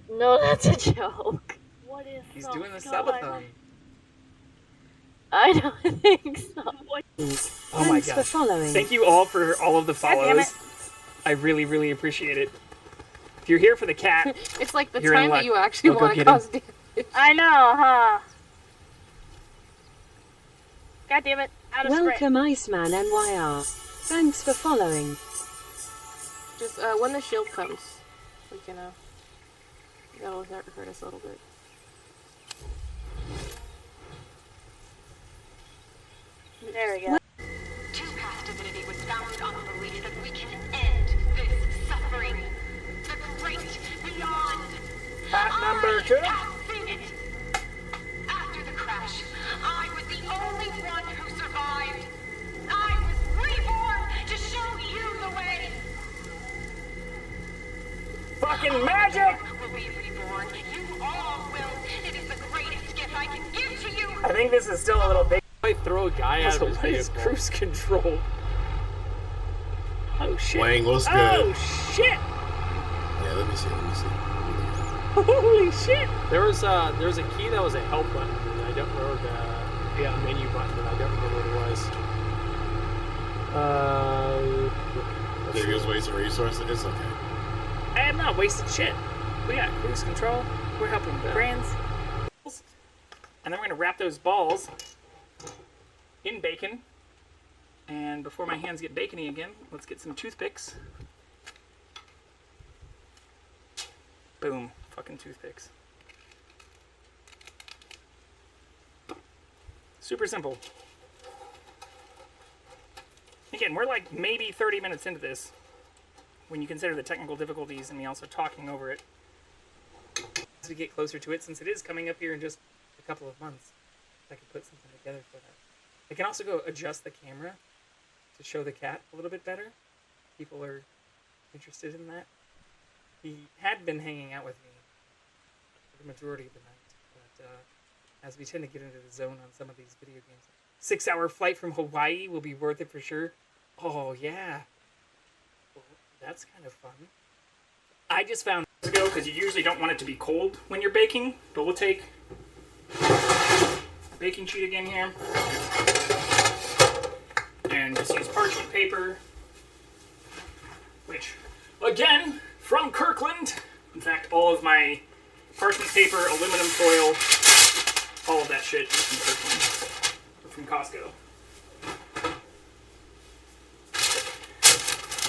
No, that's a joke. What is He's so doing the good? subathon. I don't think so. Oh my Thanks for god. following. Thank you all for all of the God damn follows. I really, really appreciate it. If you're here for the cat, It's like the You're in time luck. that you actually We'll go want to get him. cause damage. I know, huh? God damn it. Out of sprint. Welcome Iceman NYR. Thanks for following. Just when the shield comes, we can that'll hurt us a little bit. There we go. Two-path divinity was founded on the belief that we can end this suffering. The great beyond. Path number 2. I have seen it. After the crash, I was the only one who survived. I was reborn to show you the way. Fucking magic! Will be reborn. You all will. It is the greatest gift I can give to you. I think this is still a little big. I throw a guy out Also, of his what is vehicle. cruise control? Oh shit. Wang, what's good? Oh shit! Yeah, let me see. Holy shit! There was a key that was a help button. And I don't remember the menu button, but I don't remember what it was. There goes wasting resources. It's okay. I am not wasting shit. We got cruise control. We're helping brands. And then we're gonna wrap those balls in bacon. And before my hands get bacony again, let's get some toothpicks. Boom. Fucking toothpicks. Super simple. Again, we're like maybe 30 minutes into this when you consider the technical difficulties and me also talking over it. As we get closer to it, since it is coming up here in just a couple of months, I can put something together for that. I can also go adjust the camera to show the cat a little bit better. People are interested in that. He had been hanging out with me for the majority of the night, but as we tend to get into the zone on some of these video games, 6-hour flight from Hawaii will be worth it for sure. Oh yeah, well, that's kind of fun. I just found ago because you usually don't want it to be cold when you're baking, but we'll take a baking sheet again here and just use parchment paper, which again from Kirkland. In fact, all of my parchment paper, aluminum foil, all of that shit is from Kirkland, or from Costco.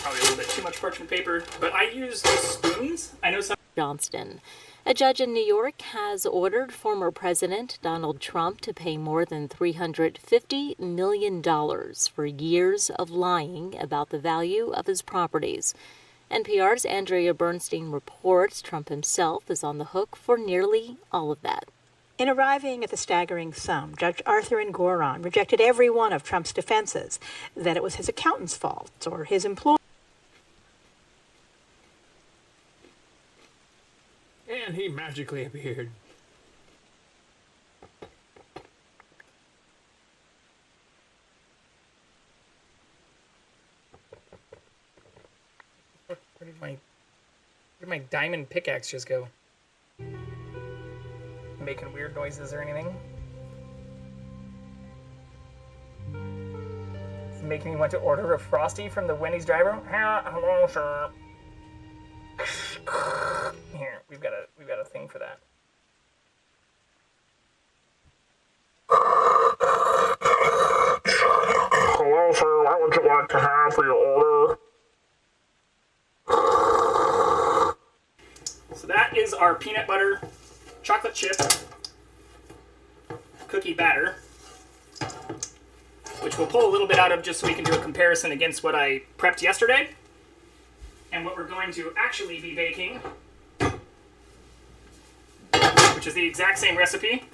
Probably a little bit too much parchment paper, but I use spoons. I know some. Johnston. A judge in New York has ordered former President Donald Trump to pay more than $350 million for years of lying about the value of his properties. NPR's Andrea Bernstein reports Trump himself is on the hook for nearly all of that. In arriving at the staggering sum, Judge Arthur Ngoron rejected every one of Trump's defenses, that it was his accountant's fault or his employer. And he magically appeared. Where did my diamond pickaxe just go? Making weird noises or anything? It's making me want to order a Frosty from the Wendy's driver. Hello, sir. Here, we've got a thing for that. Hello, sir. What would you like to have for your order? So that is our peanut butter chocolate chip cookie batter, which we'll pull a little bit out of just so we can do a comparison against what I prepped yesterday and what we're going to actually be baking, which is the exact same recipe,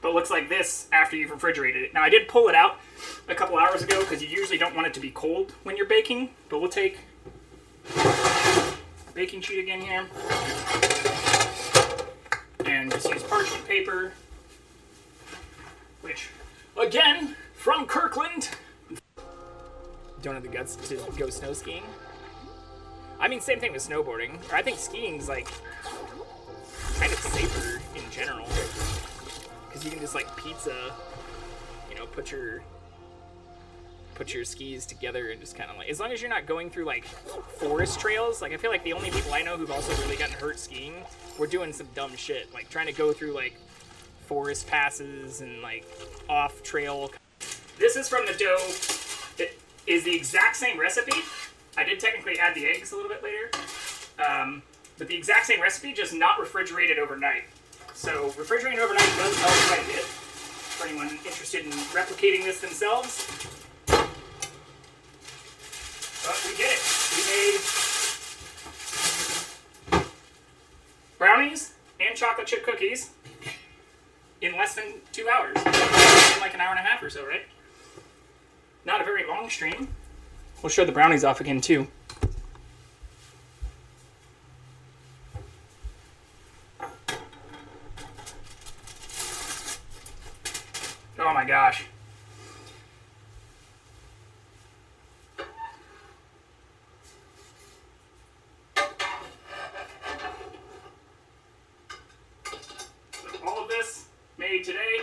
but looks like this after you've refrigerated it. Now, I did pull it out a couple hours ago because you usually don't want it to be cold when you're baking, but we'll take a baking sheet again here and just use parchment paper, which, again, from Kirkland. Don't have the guts to go snow skiing. I mean, same thing with snowboarding. Or I think skiing's like kind of safer in general. Because you can just, like, pizza, you know, put your skis together and just kind of, like, as long as you're not going through, like, forest trails. Like, I feel like the only people I know who've also really gotten hurt skiing were doing some dumb shit. Like, trying to go through, like, forest passes and, like, off-trail. This is from the dough. It is the exact same recipe. I did technically add the eggs a little bit later. But the exact same recipe, just not refrigerated overnight. So refrigerating overnight does help quite a bit. For anyone interested in replicating this themselves. But we did it. We made brownies and chocolate chip cookies in less than 2 hours. In like an hour and a half or so, right? Not a very long stream. We'll show the brownies off again too. Oh my gosh. All of this made today.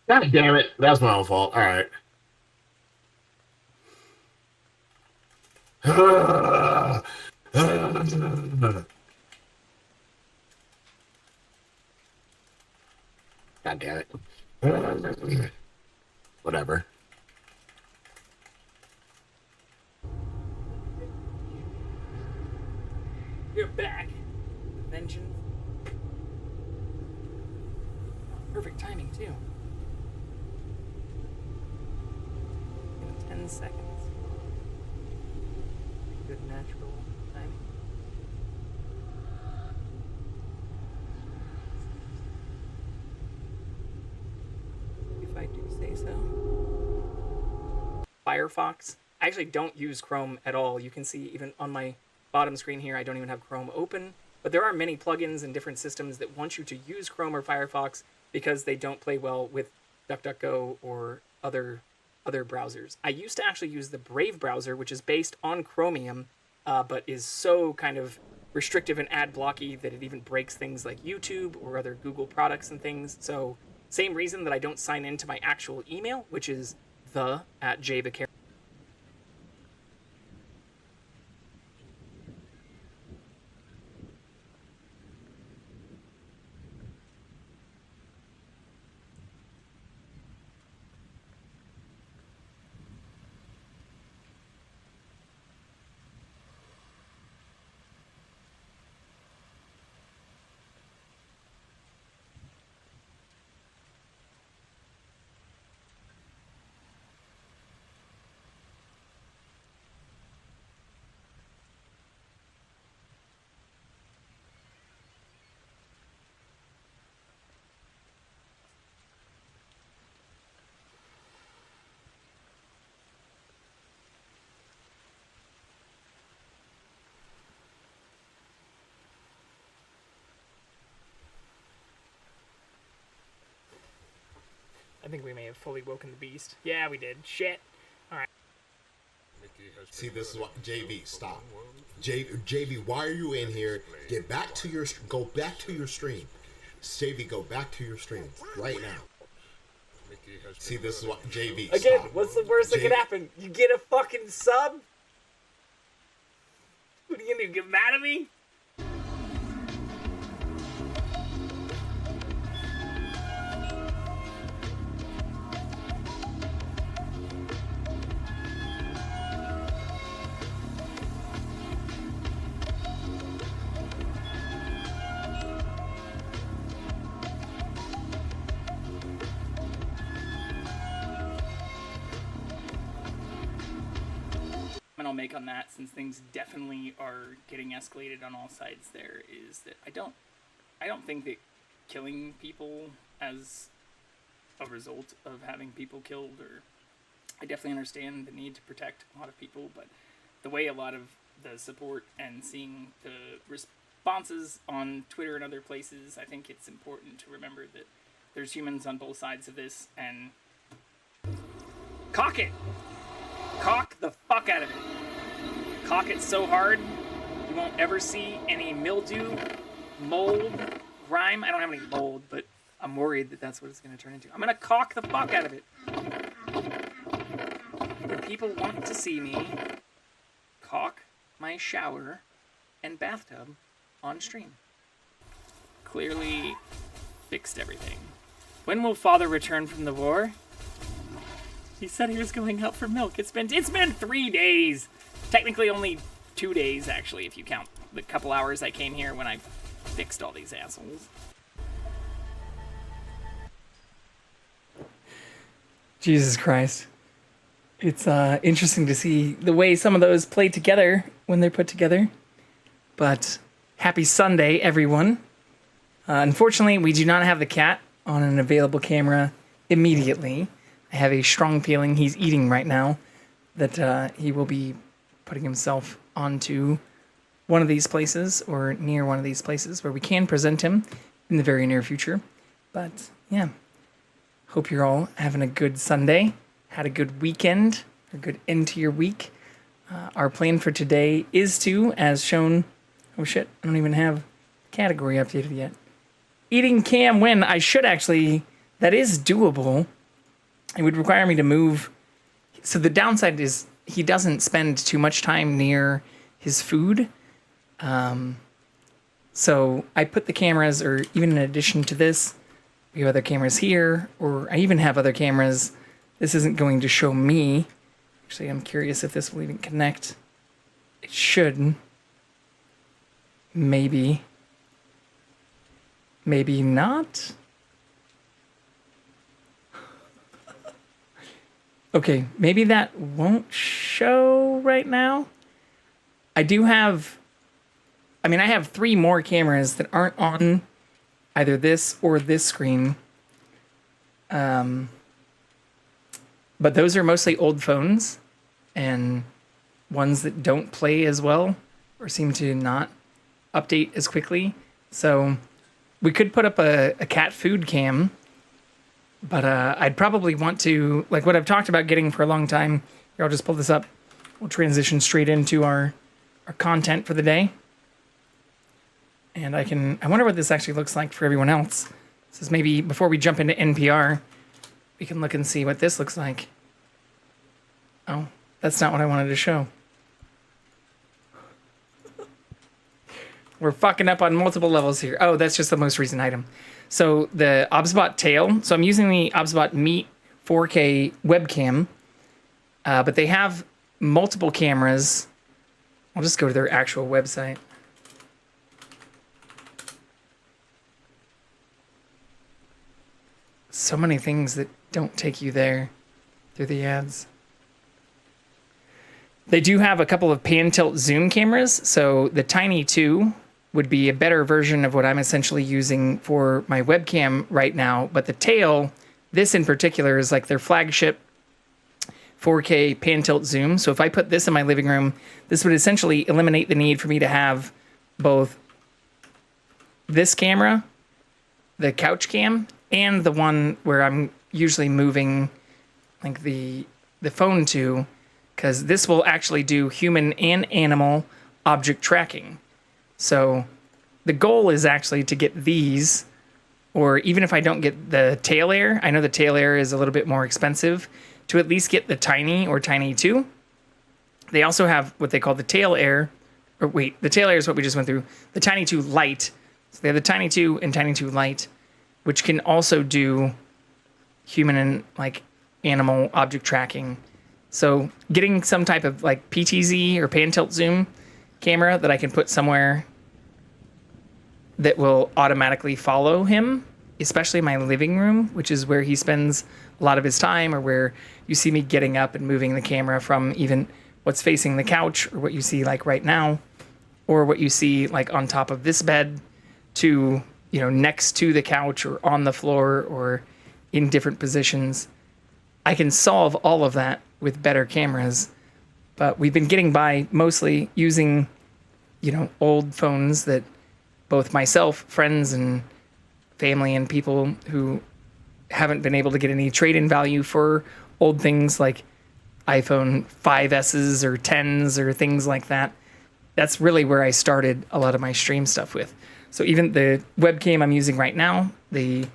God damn it. That's my own fault. All right. God damn it. Whatever. You're back. Vengeance. Perfect timing, too. In 10 seconds. Good natural timing. If I do say so. Firefox. I actually don't use Chrome at all. You can see even on my bottom screen here, I don't even have Chrome open. But there are many plugins and different systems that want you to use Chrome or Firefox because they don't play well with DuckDuckGo or other browsers. I used to actually use the Brave browser, which is based on Chromium, but is so kind of restrictive and ad blocky that it even breaks things like YouTube or other Google products and things. So same reason that I don't sign into my actual email, which is the@jvacar. I think we may have fully woken the beast. Yeah, we did. Shit. All right. See, this is what JV. Stop. JV, why are you in here? Get back to your. Go back to your stream. JV, go back to your stream right now. See, this is what JV. Again, stop. what's the worst that could happen? You get a fucking sub? What are you gonna do? Get mad at me? I'll make on that, since things definitely are getting escalated on all sides there, is that I don't think that killing people as a result of having people killed, or I definitely understand the need to protect a lot of people, but the way a lot of the support and seeing the responses on Twitter and other places, I think it's important to remember that there's humans on both sides of this, and Cock it. Cock the fuck out of it. Cock it so hard, you won't ever see any mildew, mold, grime. I don't have any mold, but I'm worried that that's what it's going to turn into. I'm going to cock the fuck out of it. The people want to see me caulk my shower and bathtub on stream. Clearly fixed everything. When will father return from the war? He said he was going out for milk. It's been 3 days. Technically only 2 days, actually, if you count the couple hours I came here when I fixed all these assholes. Jesus Christ. It's interesting to see the way some of those play together when they're put together. But happy Sunday, everyone. Unfortunately, we do not have the cat on an available camera immediately. I have a strong feeling he's eating right now, that he will be putting himself onto one of these places or near one of these places where we can present him in the very near future. But yeah, hope you're all having a good Sunday, had a good weekend, a good end to your week. Our plan for today is to, as shown, oh shit, I don't even have category updated yet. Eating cam when I should actually, that is doable. It would require me to move. So the downside is he doesn't spend too much time near his food. So I put the cameras, or even in addition to this, we have other cameras here, or I even have other cameras. This isn't going to show me. Actually, I'm curious if this will even connect. It should. Maybe. Maybe not. Okay, maybe that won't show right now. I have 3 more cameras that aren't on either this or this screen. But those are mostly old phones and ones that don't play as well or seem to not update as quickly. So we could put up a cat food cam, but I'd probably want to, like what I've talked about getting for a long time. Here, I'll just pull this up. We'll transition straight into our content for the day. And I wonder what this actually looks like for everyone else. This is maybe, before we jump into NPR, we can look and see what this looks like. Oh, that's not what I wanted to show. We're fucking up on multiple levels here. Oh, that's just the most recent item. So the OBSBot tail. So I'm using the OBSBot Meet 4K webcam, but they have multiple cameras. I'll just go to their actual website. So many things that don't take you there through the ads. They do have a couple of pan tilt zoom cameras. So the Tiny 2 would be a better version of what I'm essentially using for my webcam right now. But the tail, this in particular, is like their flagship 4K pan tilt zoom. So if I put this in my living room, this would essentially eliminate the need for me to have both this camera, the couch cam, and the one where I'm usually moving like the phone to, because this will actually do human and animal object tracking. So the goal is actually to get these, or even if I don't get the tail air, I know the tail air is a little bit more expensive, to at least get the Tiny or Tiny 2. They also have what they call the tail air, or wait, the tail air is what we just went through, the Tiny 2 Lite. So they have the Tiny 2 and Tiny 2 Lite, which can also do human and like animal object tracking. So getting some type of like PTZ or pan tilt zoom camera that I can put somewhere that will automatically follow him, especially my living room, which is where he spends a lot of his time, or where you see me getting up and moving the camera from, even what's facing the couch, or what you see like right now, or what you see like on top of this bed to, you know, next to the couch or on the floor or in different positions. I can solve all of that with better cameras, but we've been getting by mostly using, you know, old phones that both myself, friends and family and people who haven't been able to get any trade-in value for old things like iPhone 5S's or 10s or things like that. That's really where I started a lot of my stream stuff with. So even the webcam I'm using right now, the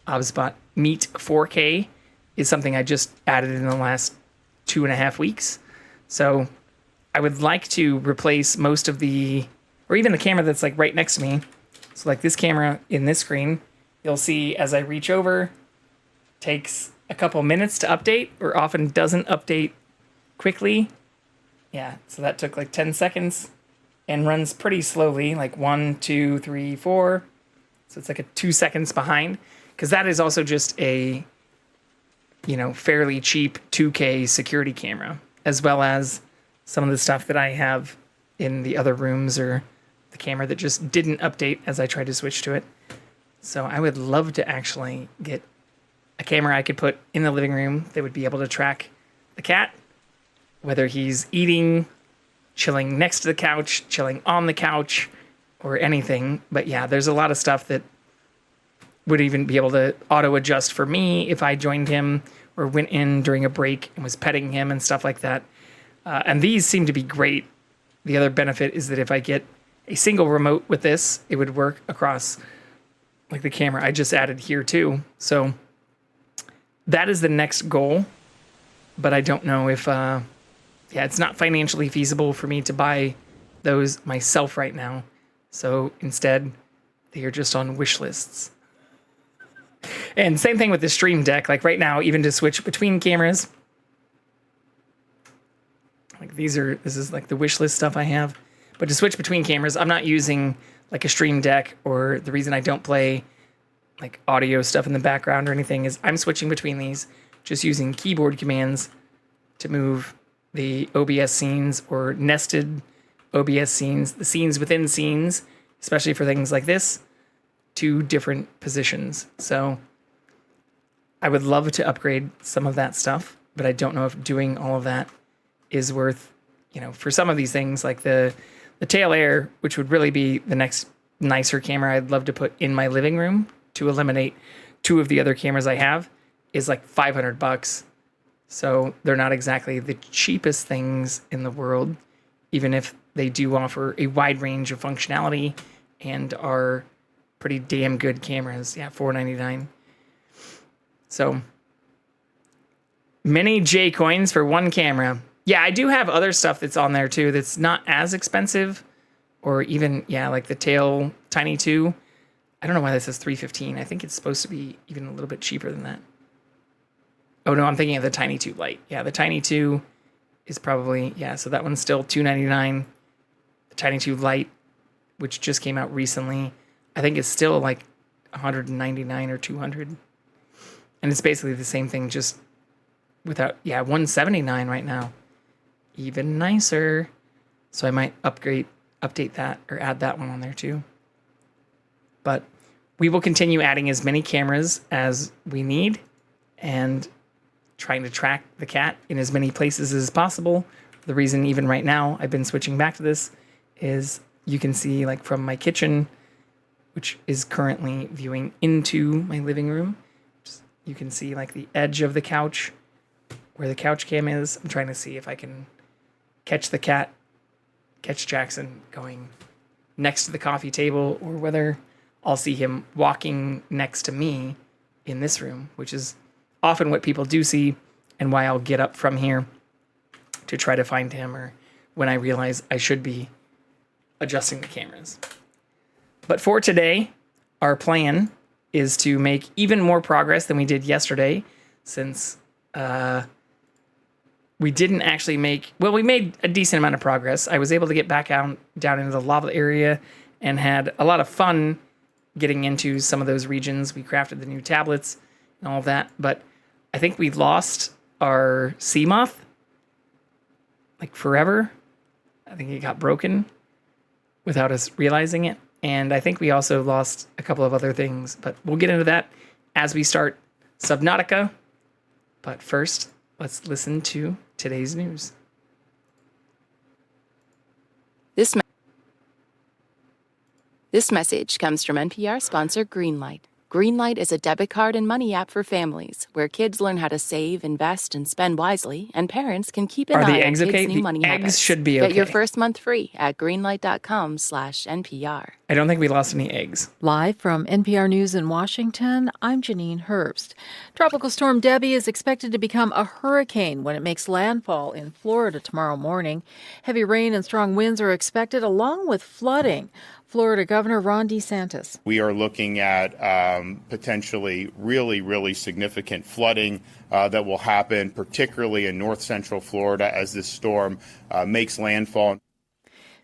OBSBot Meet 4K, is something I just added in the last 2.5 weeks. So I would like to replace most of or even the camera that's like right next to me. So like this camera in this screen, you'll see as I reach over, takes a couple minutes to update, or often doesn't update quickly. Yeah, so that took like 10 seconds and runs pretty slowly, like 1, 2, 3, 4. So it's like a 2 seconds behind, because that is also just a, fairly cheap 2K security camera, as well as some of the stuff that I have in the other rooms, or the camera that just didn't update as I tried to switch to it. So I would love to actually get a camera I could put in the living room that would be able to track the cat, whether he's eating, chilling next to the couch, chilling on the couch, or anything. But yeah, there's a lot of stuff that would even be able to auto adjust for me if I joined him or went in during a break and was petting him and stuff like that. And these seem to be great. The other benefit is that if I get a single remote with this, it would work across like the camera I just added here too. So that is the next goal, but I don't know if, it's not financially feasible for me to buy those myself right now. So instead, they are just on wish lists. And same thing with the Stream Deck. Like right now, even to switch between cameras, like this is like the wish list stuff I have. But to switch between cameras, I'm not using like a Stream Deck, or the reason I don't play like audio stuff in the background or anything is I'm switching between these just using keyboard commands to move the OBS scenes or nested OBS scenes, the scenes within scenes, especially for things like this, to different positions. So I would love to upgrade some of that stuff, but I don't know if doing all of that is worth, for some of these things like the Tail Air, which would really be the next nicer camera I'd love to put in my living room to eliminate 2 of the other cameras I have, is like $500. So they're not exactly the cheapest things in the world, even if they do offer a wide range of functionality and are pretty damn good cameras. Yeah, $499. So many J coins for one camera. Yeah, I do have other stuff that's on there too that's not as expensive, or even, like the Tail Tiny 2. I don't know why this says $315. I think it's supposed to be even a little bit cheaper than that. Oh no, I'm thinking of the Tiny 2 Lite. Yeah, the Tiny 2 is probably, so that one's still $299. The Tiny 2 Lite, which just came out recently, I think is still like $199 or $200. And it's basically the same thing, just without, $179 right now. Even nicer. So I might update that, or add that one on there too. But we will continue adding as many cameras as we need and trying to track the cat in as many places as possible. The reason even right now I've been switching back to this is you can see like from my kitchen, which is currently viewing into my living room, you can see like the edge of the couch where the couch cam is. I'm trying to see if I can catch Jackson going next to the coffee table, or whether I'll see him walking next to me in this room, which is often what people do see, and why I'll get up from here to try to find him, or when I realize I should be adjusting the cameras. But for today, our plan is to make even more progress than we did yesterday, since we didn't actually we made a decent amount of progress. I was able to get back down into the lava area and had a lot of fun getting into some of those regions. We crafted the new tablets and all of that, but I think we lost our sea moth like forever. I think it got broken without us realizing it. And I think we also lost a couple of other things, but we'll get into that as we start Subnautica. But first, let's listen to today's news. This message comes from NPR sponsor Greenlight. Greenlight is a debit card and money app for families where kids learn how to save, invest, and spend wisely, and parents can keep an Are the eye on eggs kids' okay? new The money eggs habits. should be Get your okay. first month free at greenlight.com/NPR. I don't think we lost any eggs. Live from NPR News in Washington, I'm Janine Herbst. Tropical storm Debbie is expected to become a hurricane when it makes landfall in Florida tomorrow morning. Heavy rain and strong winds are expected, along with flooding. Florida Governor Ron DeSantis. We are looking at potentially really significant flooding that will happen, particularly in north central Florida as this storm makes landfall.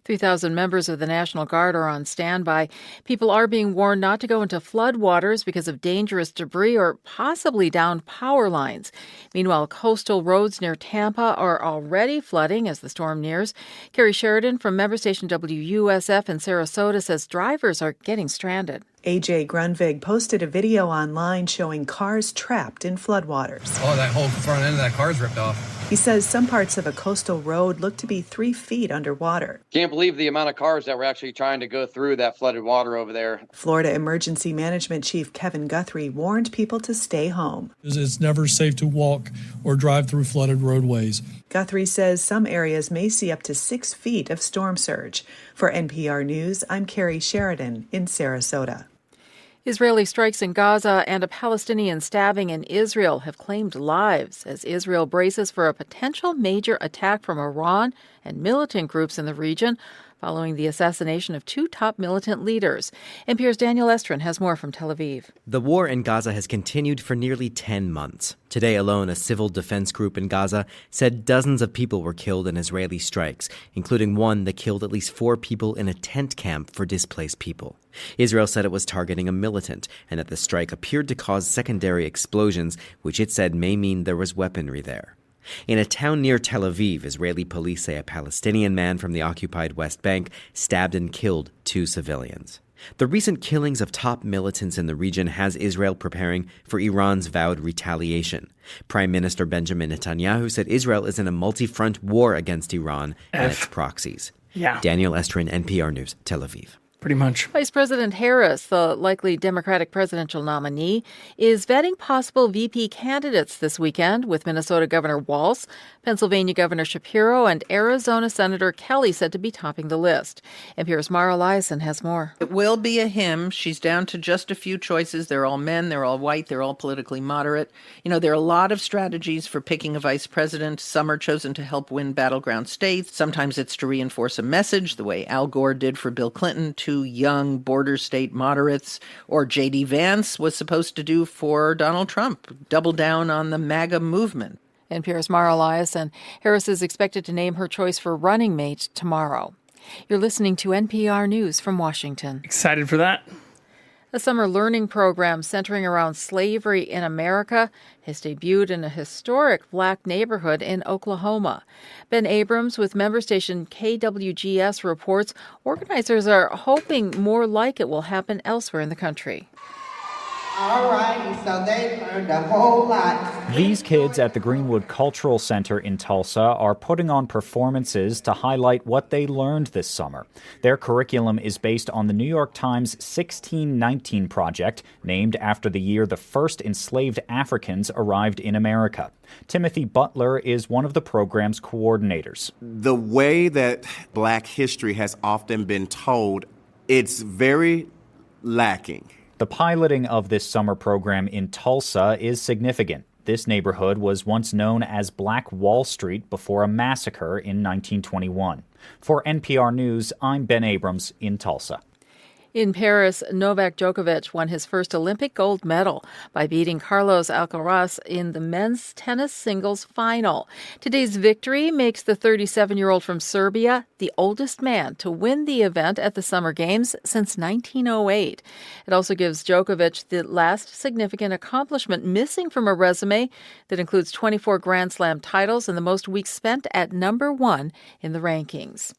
3,000 members of the National Guard are on standby. People are being warned not to go into floodwaters because of dangerous debris or possibly downed power lines. Meanwhile, coastal roads near Tampa are already flooding as the storm nears. Carrie Sheridan from member station WUSF in Sarasota says drivers are getting stranded. AJ Grunvig posted a video online showing cars trapped in floodwaters. Oh, that whole front end of that car's ripped off. He says some parts of a coastal road look to be 3 feet underwater. Can't believe the amount of cars that were actually trying to go through that flooded water over there. Florida Emergency Management Chief Kevin Guthrie warned people to stay home. It's never safe to walk or drive through flooded roadways. Guthrie says some areas may see up to 6 feet of storm surge. For NPR News, I'm Carrie Sheridan in Sarasota. Israeli strikes in Gaza and a Palestinian stabbing in Israel have claimed lives as Israel braces for a potential major attack from Iran and militant groups in the region following the assassination of 2 top militant leaders. NPR's Daniel Estrin has more from Tel Aviv. The war in Gaza has continued for nearly 10 months. Today alone, a civil defense group in Gaza said dozens of people were killed in Israeli strikes, including one that killed at least 4 people in a tent camp for displaced people. Israel said it was targeting a militant and that the strike appeared to cause secondary explosions, which it said may mean there was weaponry there. In a town near Tel Aviv, Israeli police say a Palestinian man from the occupied West Bank stabbed and killed 2 civilians. The recent killings of top militants in the region has Israel preparing for Iran's vowed retaliation. Prime Minister Benjamin Netanyahu said Israel is in a multi-front war against Iran and its proxies. Yeah. Daniel Estrin, NPR News, Tel Aviv. Pretty much. Vice President Harris, the likely Democratic presidential nominee, is vetting possible VP candidates this weekend with Minnesota Governor Walz, Pennsylvania Governor Shapiro, and Arizona Senator Kelly said to be topping the list. NPR's Mara Eliason has more. It will be a him. She's down to just a few choices. They're all men. They're all white. They're all politically moderate. You know, there are a lot of strategies for picking a vice president. Some are chosen to help win battleground states. Sometimes it's to reinforce a message, the way Al Gore did for Bill Clinton, to young border state moderates, or J.D. Vance was supposed to do for Donald Trump, double down on the MAGA movement. NPR's Mara Eliason. Harris is expected to name her choice for running mate tomorrow. You're listening to NPR News from Washington. Excited for that? A summer learning program centering around slavery in America has debuted in a historic black neighborhood in Oklahoma. Ben Abrams with member station KWGS reports organizers are hoping more like it will happen elsewhere in the country. All righty, so they learned a whole lot. These kids at the Greenwood Cultural Center in Tulsa are putting on performances to highlight what they learned this summer. Their curriculum is based on the New York Times 1619 project, named after the year the first enslaved Africans arrived in America. Timothy Butler is one of the program's coordinators. The way that Black history has often been told, it's very lacking. The piloting of this summer program in Tulsa is significant. This neighborhood was once known as Black Wall Street before a massacre in 1921. For NPR News, I'm Ben Abrams in Tulsa. In Paris, Novak Djokovic won his first Olympic gold medal by beating Carlos Alcaraz in the men's tennis singles final. Today's victory makes the 37-year-old from Serbia the oldest man to win the event at the Summer Games since 1908. It also gives Djokovic the last significant accomplishment missing from a resume that includes 24 Grand Slam titles and the most weeks spent at #1 in the rankings.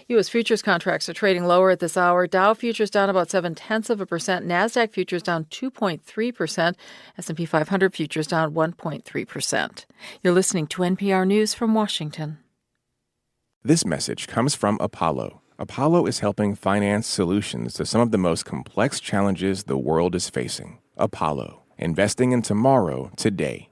U.S. futures contracts are trading lower at this hour. Dow futures down about 0.7%. NASDAQ futures down 2.3%. S&P 500 futures down 1.3%. You're listening to NPR News from Washington. This message comes from Apollo. Apollo is helping finance solutions to some of the most complex challenges the world is facing. Apollo, investing in tomorrow today.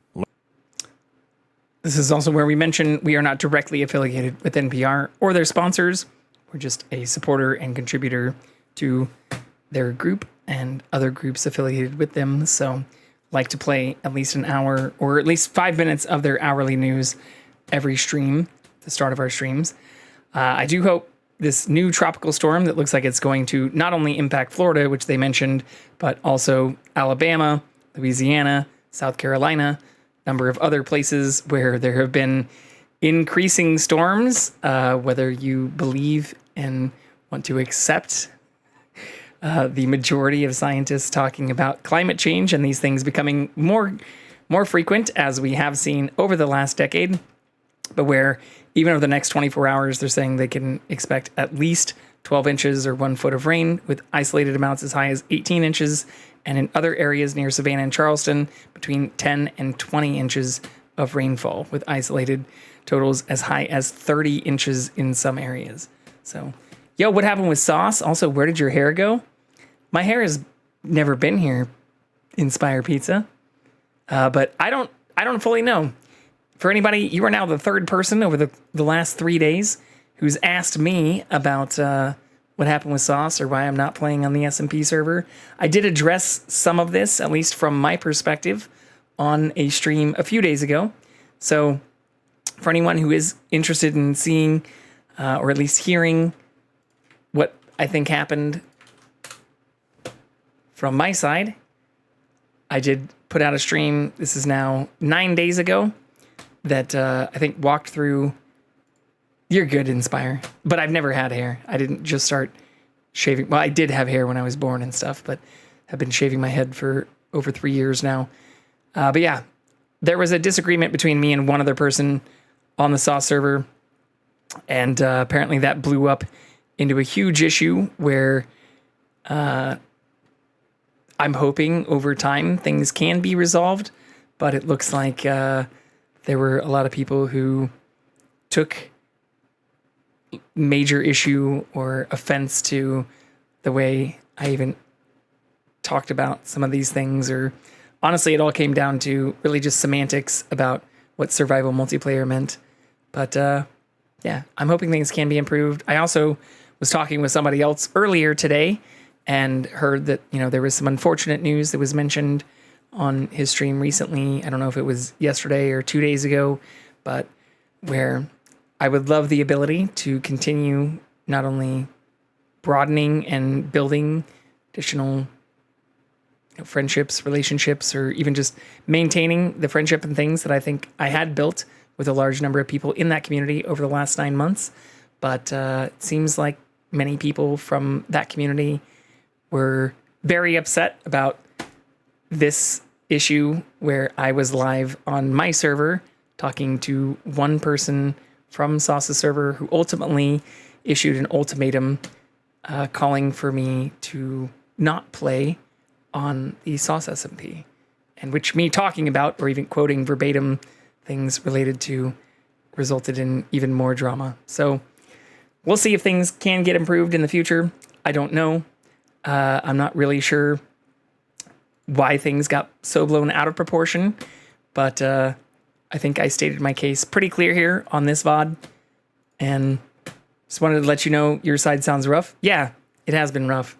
This is also where we mention we are not directly affiliated with NPR or their sponsors. We're just a supporter and contributor to their group and other groups affiliated with them. So like to play at least an hour or at least 5 minutes of their hourly news every stream, the start of our streams. I do hope this new tropical storm that looks like it's going to not only impact Florida, which they mentioned, but also Alabama, Louisiana, South Carolina, a number of other places where there have been increasing storms, whether you believe and want to accept the majority of scientists talking about climate change and these things becoming more frequent, as we have seen over the last decade, but where even over the next 24 hours, they're saying they can expect at least 12 inches or 1 foot of rain, with isolated amounts as high as 18 inches, and in other areas near Savannah and Charleston, between 10 and 20 inches of rainfall, with isolated totals as high as 30 inches in some areas. So, yo, what happened with Sauce? Also, where did your hair go? My hair has never been here, Inspire Pizza, but I don't fully know. For anybody, you are now the third person over the last 3 days who's asked me about what happened with Sauce or why I'm not playing on the SMP server. I did address some of this, at least from my perspective, on a stream a few days ago. So for anyone who is interested in seeing or at least hearing what I think happened from my side, I did put out a stream. This is now 9 days ago that I think walked through. You're good, Inspire. But I've never had hair. I didn't just start shaving. Well, I did have hair when I was born and stuff, but have been shaving my head for over 3 years now. But yeah, there was a disagreement between me and one other person on the Sauce server. And apparently that blew up into a huge issue where I'm hoping over time things can be resolved. But it looks like there were a lot of people who took major issue or offense to the way I even talked about some of these things, or honestly, it all came down to really just semantics about what survival multiplayer meant. But yeah, I'm hoping things can be improved. I also was talking with somebody else earlier today and heard that, you know, there was some unfortunate news that was mentioned on his stream recently. I don't know if it was yesterday or 2 days ago, but where I would love the ability to continue not only broadening and building additional friendships, relationships, or even just maintaining the friendship and things that I think I had built with a large number of people in that community over the last 9 months. But it seems like many people from that community were very upset about this issue where I was live on my server talking to one person from Sauce's server who ultimately issued an ultimatum calling for me to not play on the Sauce SMP, and which me talking about or even quoting verbatim things related to resulted in even more drama. So we'll see if things can get improved in the future. I don't know. I'm not really sure why things got so blown out of proportion, but I think I stated my case pretty clear here on this VOD, and just wanted to let you know your side sounds rough. Yeah, it has been rough,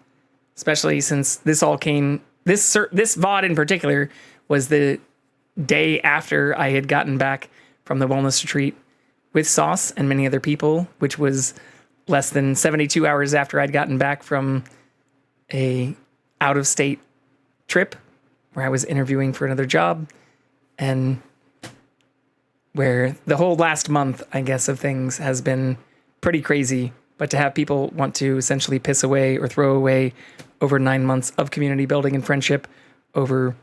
especially since this all came, this VOD in particular was the day after I had gotten back from the wellness retreat with Sauce and many other people, which was less than 72 hours after I'd gotten back from a out-of-state trip where I was interviewing for another job, and where the whole last month, I guess, of things has been pretty crazy. But to have people want to essentially piss away or throw away over 9 months of community building and friendship over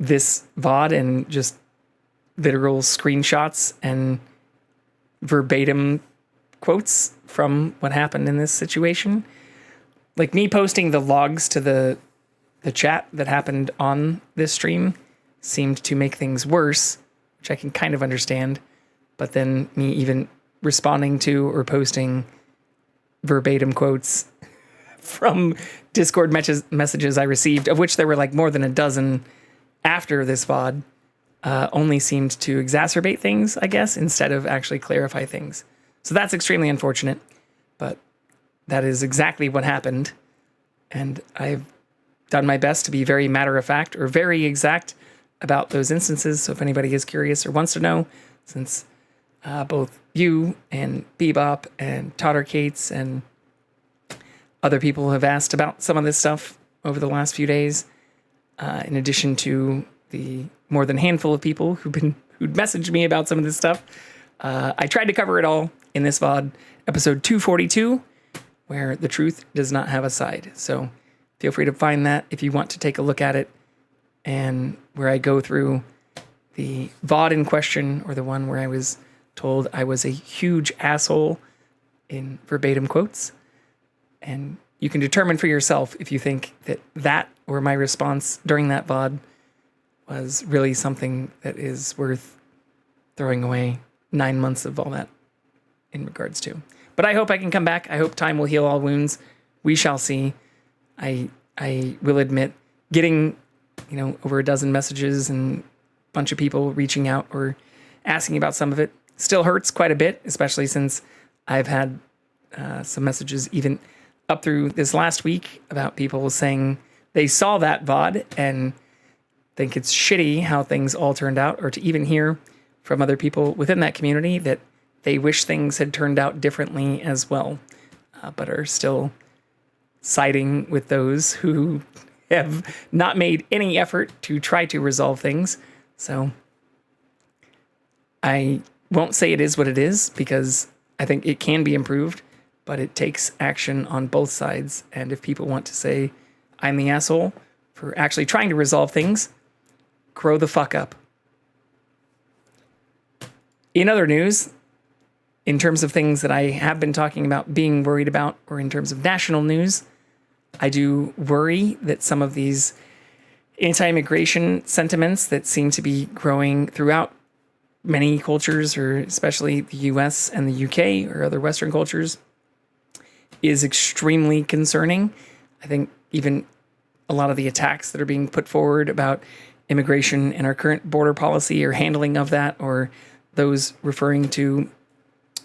this VOD and just literal screenshots and verbatim quotes from what happened in this situation. Like me posting the logs to the chat that happened on this stream seemed to make things worse, which I can kind of understand. But then me even responding to or posting verbatim quotes from Discord messages I received, of which there were like more than a dozen after this VOD, only seemed to exacerbate things, I guess, instead of actually clarify things. So that's extremely unfortunate, but that is exactly what happened. And I've done my best to be very matter of fact or very exact about those instances. So if anybody is curious or wants to know, since both you and Bebop and Tottercates and other people have asked about some of this stuff over the last few days, in addition to the more than handful of people who'd messaged me about some of this stuff. I tried to cover it all in this VOD, episode 242, where the truth does not have a side. So feel free to find that if you want to take a look at it, and where I go through the VOD in question, or the one where I was told I was a huge asshole in verbatim quotes. And you can determine for yourself if you think that or my response during that VOD was really something that is worth throwing away 9 months of all that in regards to. But I hope I can come back. I hope time will heal all wounds. We shall see. I will admit, getting, over a dozen messages and a bunch of people reaching out or asking about some of it still hurts quite a bit, especially since I've had some messages even up through this last week about people saying they saw that VOD and think it's shitty how things all turned out, or to even hear from other people within that community that they wish things had turned out differently as well, but are still siding with those who have not made any effort to try to resolve things. So I won't say it is what it is, because I think it can be improved, but it takes action on both sides. And if people want to say I'm the asshole for actually trying to resolve things, grow the fuck up. In other news, in terms of things that I have been talking about being worried about, or in terms of national news, I do worry that some of these anti-immigration sentiments that seem to be growing throughout many cultures, or especially the US and the UK or other Western cultures, is extremely concerning. I think even a lot of the attacks that are being put forward about immigration and our current border policy or handling of that, or those referring to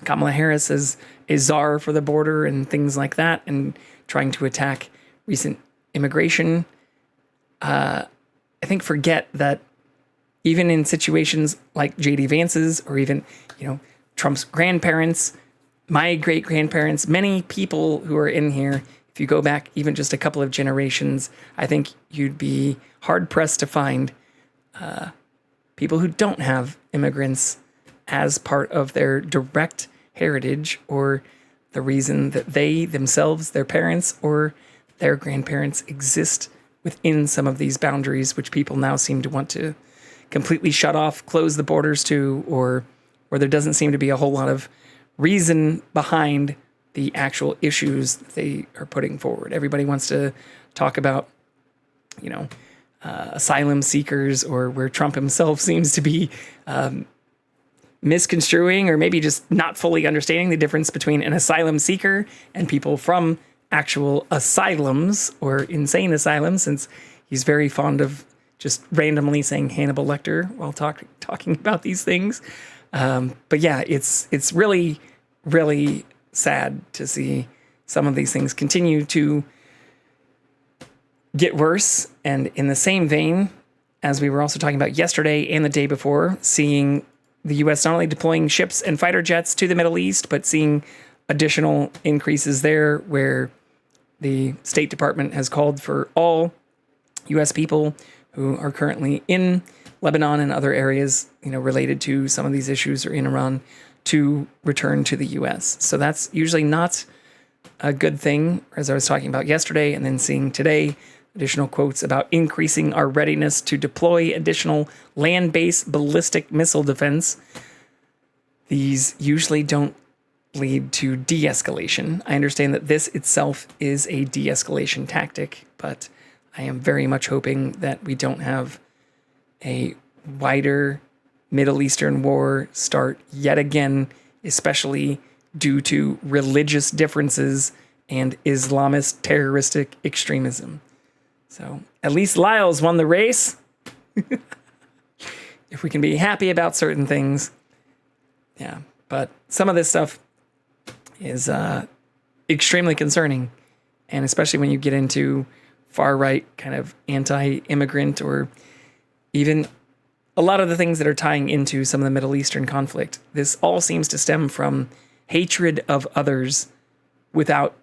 Kamala Harris as a czar for the border and things like that, and trying to attack recent immigration, I think forget that even in situations like J.D. Vance's, or even, Trump's grandparents, my great-grandparents, many people who are in here, if you go back even just a couple of generations, I think you'd be hard-pressed to find people who don't have immigrants as part of their direct heritage, or the reason that they themselves, their parents, or their grandparents exist within some of these boundaries, which people now seem to want to completely shut off, close the borders to, or where there doesn't seem to be a whole lot of reason behind the actual issues that they are putting forward. Everybody wants to talk about, asylum seekers, or where Trump himself seems to be misconstruing, or maybe just not fully understanding the difference between an asylum seeker and people from actual asylums or insane asylums, since he's very fond of just randomly saying Hannibal Lecter while talking about these things. But yeah, it's really, really sad to see some of these things continue to get worse. And in the same vein, as we were also talking about yesterday and the day before, seeing the U.S. not only deploying ships and fighter jets to the Middle East, but seeing additional increases there, where the State Department has called for all U.S. people who are currently in Lebanon and other areas, related to some of these issues, or in Iran, to return to the U.S. So that's usually not a good thing, as I was talking about yesterday, and then seeing today additional quotes about increasing our readiness to deploy additional land-based ballistic missile defense. These usually don't lead to de-escalation. I understand that this itself is a de-escalation tactic, but I am very much hoping that we don't have a wider Middle Eastern war start yet again, especially due to religious differences and Islamist terroristic extremism. So at least Lyle's won the race. If we can be happy about certain things. Yeah, but some of this stuff is extremely concerning. And especially when you get into far-right kind of anti-immigrant, or even a lot of the things that are tying into some of the Middle Eastern conflict. This all seems to stem from hatred of others without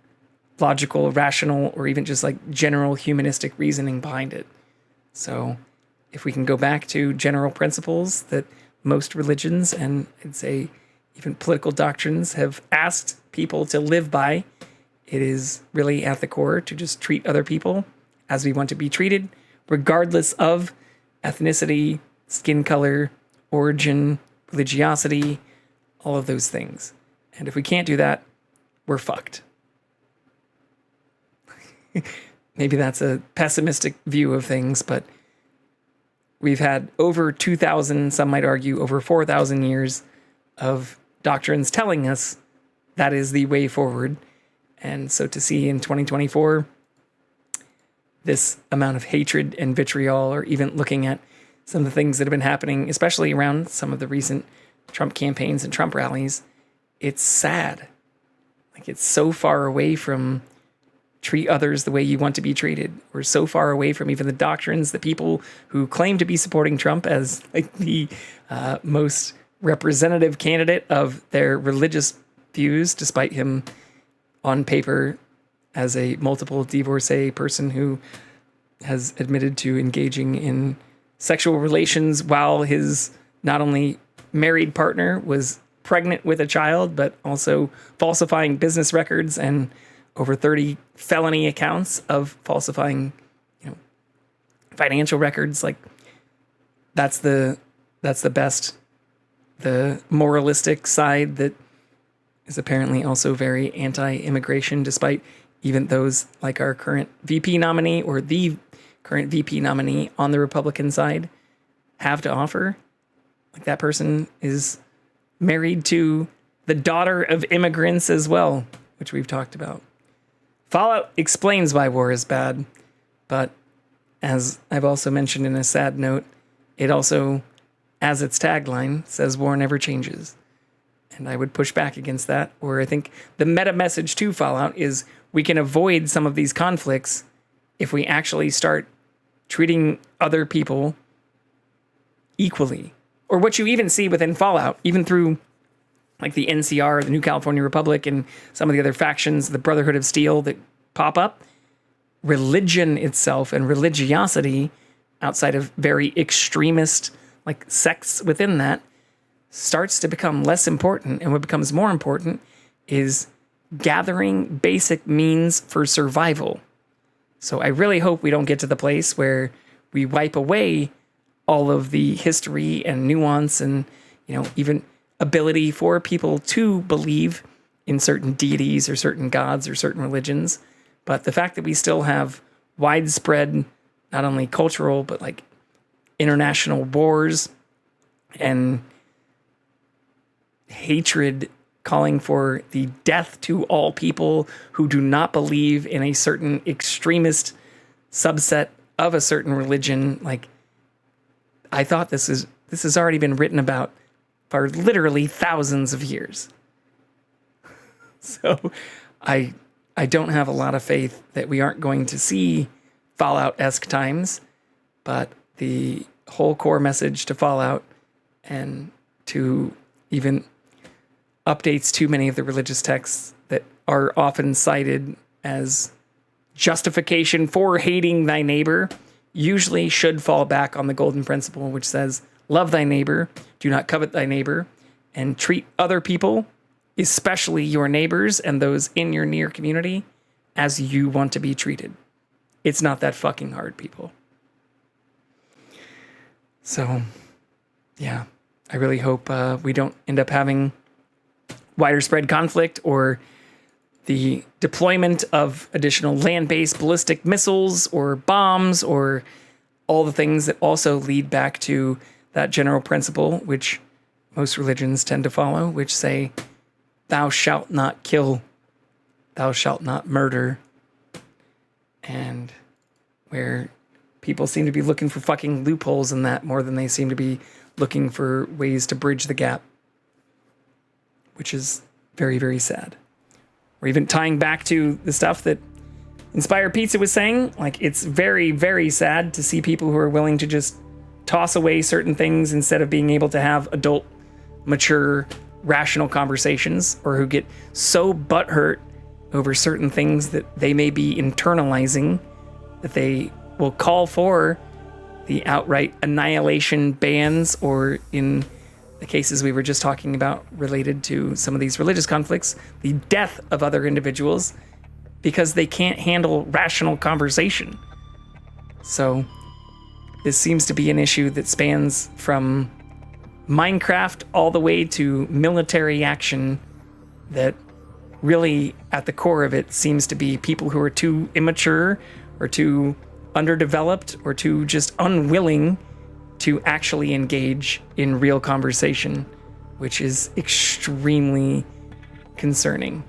logical, rational, or even just like general humanistic reasoning behind it. So if we can go back to general principles that most religions, and I'd say even political doctrines, have asked people to live by, it is really at the core to just treat other people as we want to be treated, regardless of ethnicity, skin color, origin, religiosity, all of those things. And if we can't do that, we're fucked. Maybe that's a pessimistic view of things, but we've had over 2,000, some might argue over 4,000 years of doctrines telling us that is the way forward. And so to see in 2024 this amount of hatred and vitriol, or even looking at some of the things that have been happening, especially around some of the recent Trump campaigns and Trump rallies, it's sad. Like, it's so far away from treat others the way you want to be treated. We're so far away from even the doctrines, the people who claim to be supporting Trump as like the most representative candidate of their religious views, despite him on paper as a multiple divorcee person who has admitted to engaging in sexual relations while his not only married partner was pregnant with a child, but also falsifying business records and over 30 felony accounts of falsifying, financial records. Like, that's the best, the moralistic side that is apparently also very anti-immigration, despite even those like our current VP nominee, or the current VP nominee on the Republican side, have to offer. Like, that person is married to the daughter of immigrants as well, which we've talked about. Fallout explains why war is bad, but as I've also mentioned in a sad note, it also, as its tagline, says war never changes. And I would push back against that, or I think the meta message to Fallout is we can avoid some of these conflicts if we actually start treating other people equally. Or what you even see within Fallout, even through like the NCR, the New California Republic, and some of the other factions, the Brotherhood of Steel that pop up, religion itself and religiosity, outside of very extremist like sects within that, starts to become less important. And what becomes more important is gathering basic means for survival. So I really hope we don't get to the place where we wipe away all of the history and nuance and, even ability for people to believe in certain deities or certain gods or certain religions. But the fact that we still have widespread, not only cultural, but like international wars and hatred calling for the death to all people who do not believe in a certain extremist subset of a certain religion. Like, I thought this has already been written about for literally thousands of years. So I don't have a lot of faith that we aren't going to see Fallout-esque times, but the whole core message to Fallout, and to even updates to many of the religious texts that are often cited as justification for hating thy neighbor, usually should fall back on the golden principle, which says, love thy neighbor, do not covet thy neighbor, and treat other people, especially your neighbors and those in your near community, as you want to be treated. It's not that fucking hard, people. So, yeah, I really hope we don't end up having wider spread conflict, or the deployment of additional land-based ballistic missiles or bombs, or all the things that also lead back to that general principle, which most religions tend to follow, which say, thou shalt not kill. thou shalt not murder, and where people seem to be looking for fucking loopholes in that more than they seem to be looking for ways to bridge the gap, which is very, very sad. Or even tying back to the stuff that Inspire Pizza was saying, like, it's very, very sad to see people who are willing to just toss away certain things instead of being able to have adult, mature, rational conversations, or who get so butthurt over certain things that they may be internalizing that they will call for the outright annihilation bans, or in the cases we were just talking about related to some of these religious conflicts, the death of other individuals because they can't handle rational conversation. So this seems to be an issue that spans from Minecraft all the way to military action, that really at the core of it seems to be people who are too immature or too underdeveloped or too just unwilling to actually engage in real conversation, which is extremely concerning.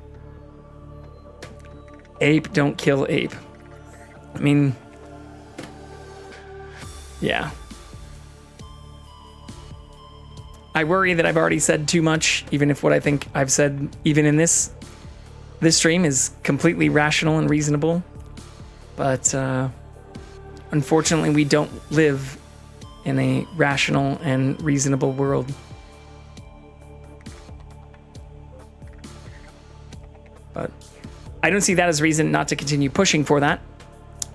Ape, don't kill ape. I mean, yeah. I worry that I've already said too much, even if what I think I've said, even in this stream, is completely rational and reasonable. But unfortunately, we don't live in a rational and reasonable world. But I don't see that as a reason not to continue pushing for that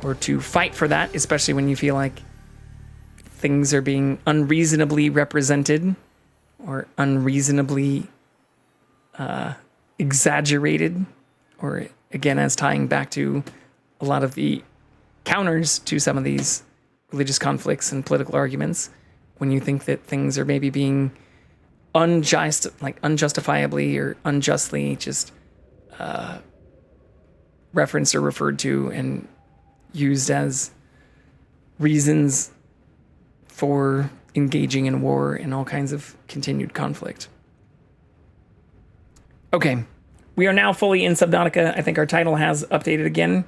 or to fight for that, especially when you feel like things are being unreasonably represented or unreasonably exaggerated, or again, as tying back to a lot of the counters to some of these religious conflicts and political arguments, when you think that things are maybe being unjustifiably or unjustly just referenced or referred to and used as reasons for engaging in war and all kinds of continued conflict. Okay, we are now fully in Subnautica. I think our title has updated again.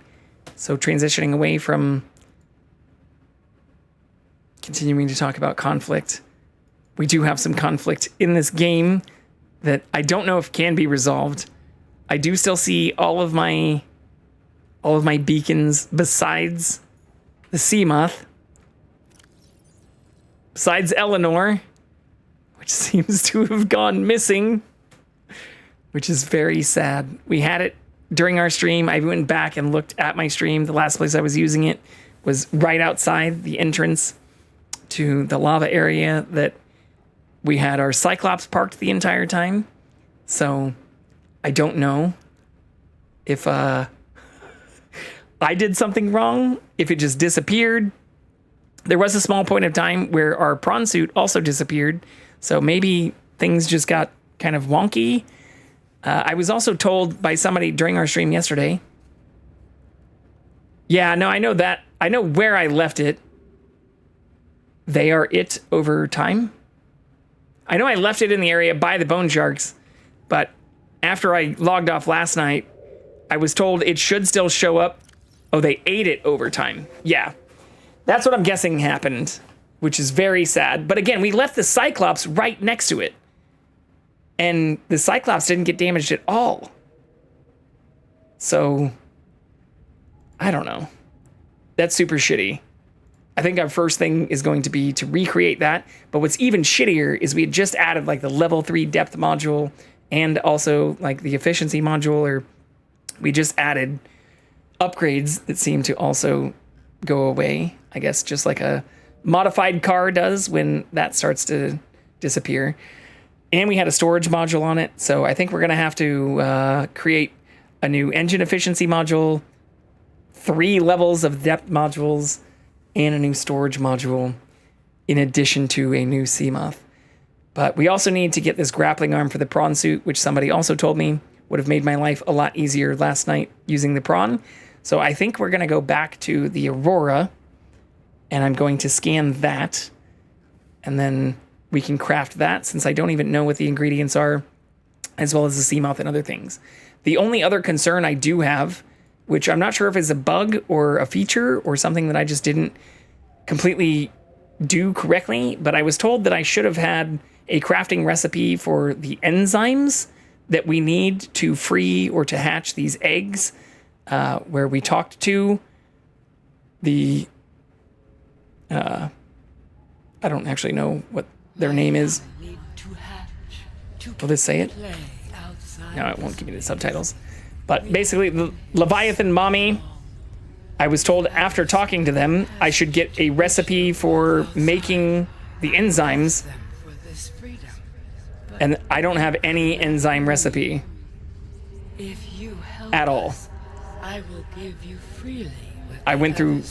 So transitioning away from continuing to talk about conflict, we do have some conflict in this game that I don't know if can be resolved. I do still see all of my beacons besides the sea moth, besides Eleanor, which seems to have gone missing, which is very sad. We had it during our stream. I went back and looked at my stream. The last place I was using it was right outside the entrance to the lava area that we had our Cyclops parked the entire time. So I don't know if I did something wrong, if it just disappeared. There was a small point of time where our prawn suit also disappeared. So maybe things just got kind of wonky. I was also told by somebody during our stream yesterday. Yeah, no, I know that. I know where I left it. They are it over time. I know I left it in the area by the bone sharks, but after I logged off last night, I was told it should still show up. Oh, they ate it over time. Yeah, that's what I'm guessing happened, which is very sad. But again, we left the Cyclops right next to it, and the Cyclops didn't get damaged at all. So, I don't know. That's super shitty. I think our first thing is going to be to recreate that. But what's even shittier is we had just added like the level 3 depth module and also like the efficiency module, or we just added upgrades that seem to also go away. I guess just like a modified car does when that starts to disappear. And we had a storage module on it. So I think we're going to have to create a new engine efficiency module, 3 levels of depth modules, and a new storage module in addition to a new Seamoth. But we also need to get this grappling arm for the prawn suit, which somebody also told me would have made my life a lot easier last night using the prawn. So I think we're going to go back to the Aurora, and I'm going to scan that, and then we can craft that, since I don't even know what the ingredients are as well as the seamoth and other things. The only other concern I do have, which I'm not sure if it's a bug or a feature or something that I just didn't completely do correctly, but I was told that I should have had a crafting recipe for the enzymes that we need to free or to hatch these eggs, where we talked to the... I don't actually know what their name is. Will this say it? No, it won't give me the subtitles. But basically, the Leviathan Mommy, I was told after talking to them, I should get a recipe for making the enzymes. And I don't have any enzyme recipe at all. I will give you freely. I went through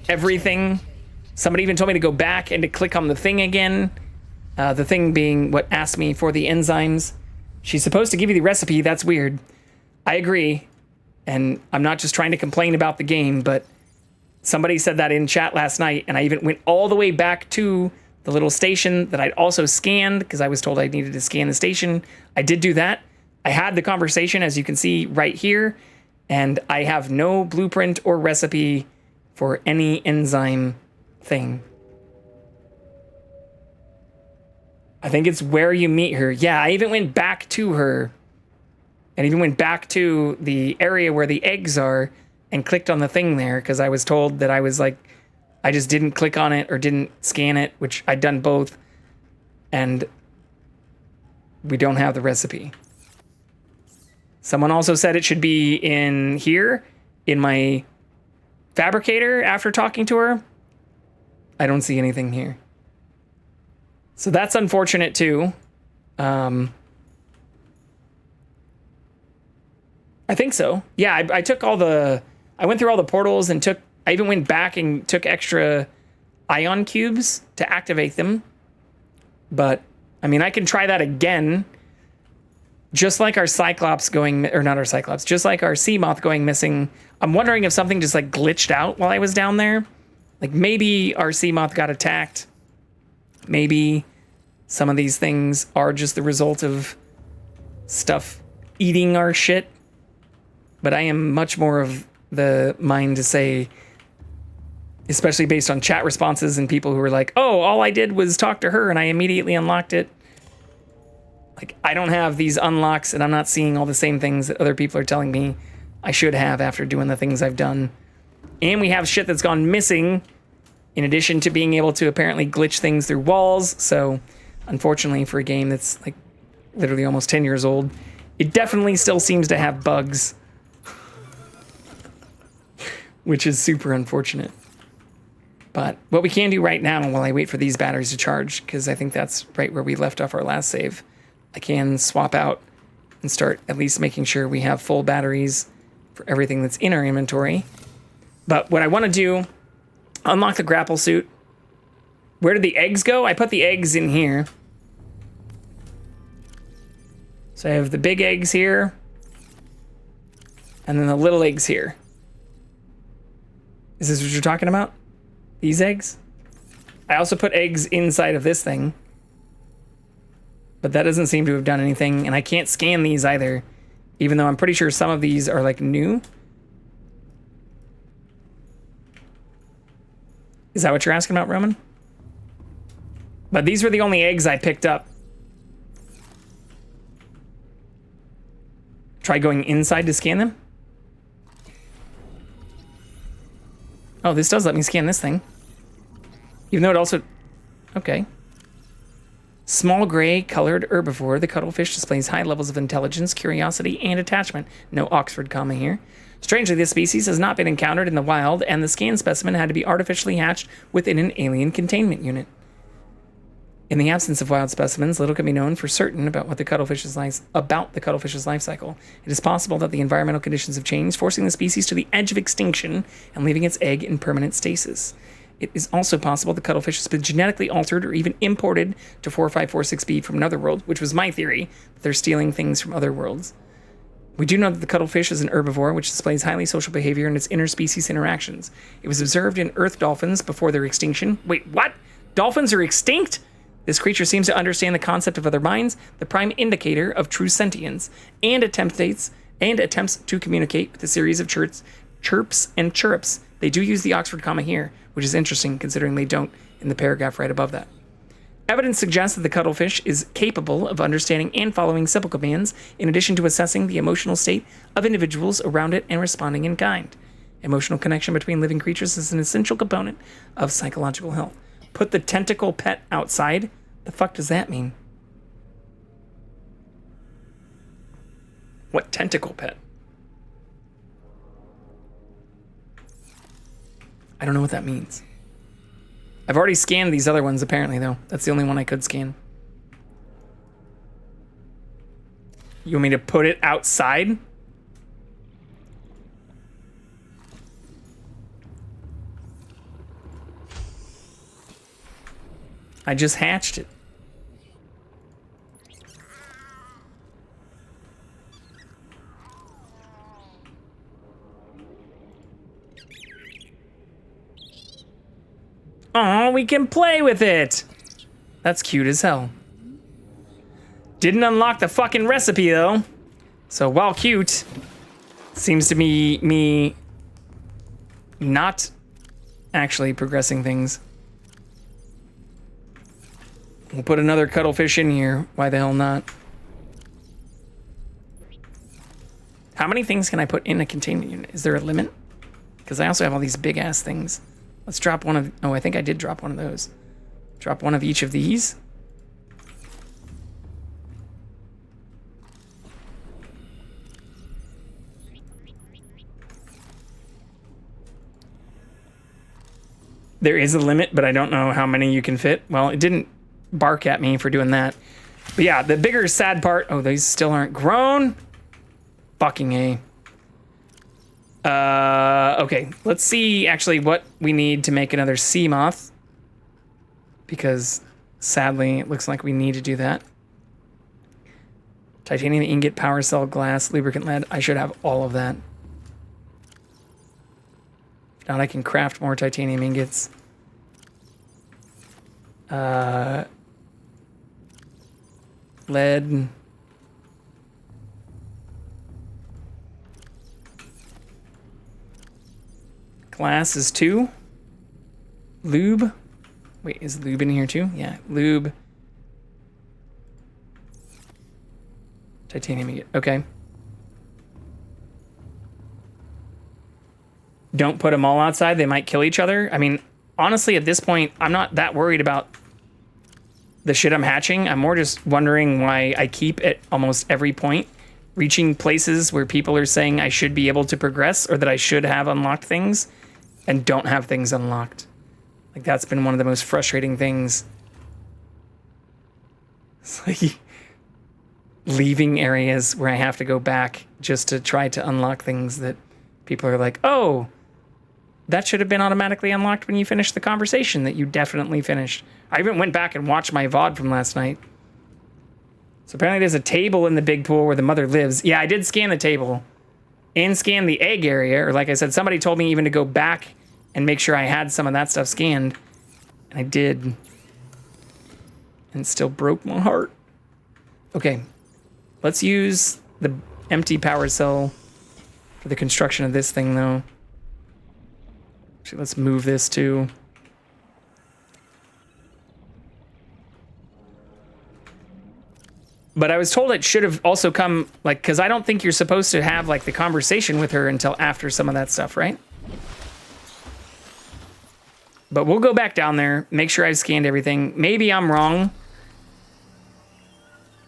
everything. Somebody even told me to go back and to click on the thing again. The thing being what asked me for the enzymes. She's supposed to give you the recipe. That's weird. I agree. And I'm not just trying to complain about the game, but somebody said that in chat last night, and I even went all the way back to the little station that I'd also scanned because I was told I needed to scan the station. I did do that. I had the conversation, as you can see right here, and I have no blueprint or recipe for any enzyme thing. I think it's where you meet her. Yeah, I even went back to her and even went back to the area where the eggs are and clicked on the thing there because I was told that I was like, I just didn't click on it or didn't scan it, which I'd done both. And we don't have the recipe. Someone also said it should be in here in my fabricator after talking to her. I don't see anything here. So that's unfortunate too. I think so. Yeah, I took I went through all the portals and I even went back and took extra ion cubes to activate them. But, I mean, I can try that again. Just like our Cyclops going, or not our Cyclops, just like our Seamoth going missing. I'm wondering if something just like glitched out while I was down there. Like maybe our Seamoth got attacked. Maybe some of these things are just the result of stuff eating our shit. But I am much more of the mind to say, especially based on chat responses and people who were like, oh, all I did was talk to her and I immediately unlocked it. Like, I don't have these unlocks and I'm not seeing all the same things that other people are telling me I should have after doing the things I've done. And we have shit that's gone missing in addition to being able to apparently glitch things through walls. So, unfortunately, for a game that's like literally almost 10 years old, it definitely still seems to have bugs. Which is super unfortunate. But what we can do right now while I wait for these batteries to charge, because I think that's right where we left off our last save, I can swap out and start at least making sure we have full batteries for everything that's in our inventory. But what I want to do, unlock the grapple suit. Where did the eggs go? I put the eggs in here. So I have the big eggs here, and then the little eggs here. Is this what you're talking about? These eggs? I also put eggs inside of this thing. But that doesn't seem to have done anything, and I can't scan these either, even though I'm pretty sure some of these are like new. Is that what you're asking about, Roman? But these were the only eggs I picked up. Try going inside to scan them. Oh, this does let me scan this thing. Even though it also... Okay. Small gray colored herbivore, the cuttlefish displays high levels of intelligence, curiosity, and attachment. No Oxford comma here. Strangely, this species has not been encountered in the wild, and the scanned specimen had to be artificially hatched within an alien containment unit. In the absence of wild specimens, little can be known for certain about the cuttlefish's life cycle. It is possible that the environmental conditions have changed, forcing the species to the edge of extinction and leaving its egg in permanent stasis. It is also possible the cuttlefish has been genetically altered or even imported to 4546b from another world, which was my theory, that they're stealing things from other worlds. We do know that the cuttlefish is an herbivore, which displays highly social behavior in its interspecies interactions. It was observed in earth dolphins before their extinction. Wait, what? Dolphins are extinct? This creature seems to understand the concept of other minds, the prime indicator of true sentience, and attempts to communicate with a series of chirps and chirrups. They do use the Oxford comma here, which is interesting considering they don't in the paragraph right above that. Evidence suggests that the cuttlefish is capable of understanding and following simple commands, in addition to assessing the emotional state of individuals around it and responding in kind. Emotional connection between living creatures is an essential component of psychological health. Put the tentacle pet outside? The fuck does that mean? What tentacle pet? I don't know what that means. I've already scanned these other ones, apparently, though. That's the only one I could scan. You want me to put it outside? I just hatched it. Oh, we can play with it. That's cute as hell. Didn't unlock the fucking recipe though. So while cute, seems to be me not actually progressing things. We'll put another cuttlefish in here. Why the hell not? How many things can I put in a containment unit? Is there a limit? Because I also have all these big ass things. Let's drop one of... Oh, I think I did drop one of those. Drop one of each of these. There is a limit, but I don't know how many you can fit. Well, it didn't bark at me for doing that. But yeah, the bigger sad part... Oh, these still aren't grown. Fucking A. Okay, let's see actually what we need to make another sea moth. Because sadly, it looks like we need to do that. Titanium ingot, power cell, glass, lubricant lead. I should have all of that. If not, I can craft more titanium ingots. Lead. Glass is 2. Lube. Wait, is lube in here too? Yeah, lube. Titanium ingot. Okay. Don't put them all outside. They might kill each other. I mean, honestly, at this point, I'm not that worried about the shit I'm hatching. I'm more just wondering why I keep at almost every point reaching places where people are saying I should be able to progress or that I should have unlocked things and don't have things unlocked. Like, that's been one of the most frustrating things. It's like leaving areas where I have to go back just to try to unlock things that people are like, oh, that should have been automatically unlocked when you finished the conversation that you definitely finished. I even went back and watched my VOD from last night. So apparently there's a table in the big pool where the mother lives. Yeah, I did scan the table and scan the egg area. Or like I said, somebody told me even to go back and make sure I had some of that stuff scanned. And I did. And it still broke my heart. Okay. Let's use the empty power cell for the construction of this thing, though. Actually, let's move this too. But I was told it should have also come, like, because I don't think you're supposed to have, like, the conversation with her until after some of that stuff, right? But we'll go back down there, make sure I've scanned everything. Maybe I'm wrong.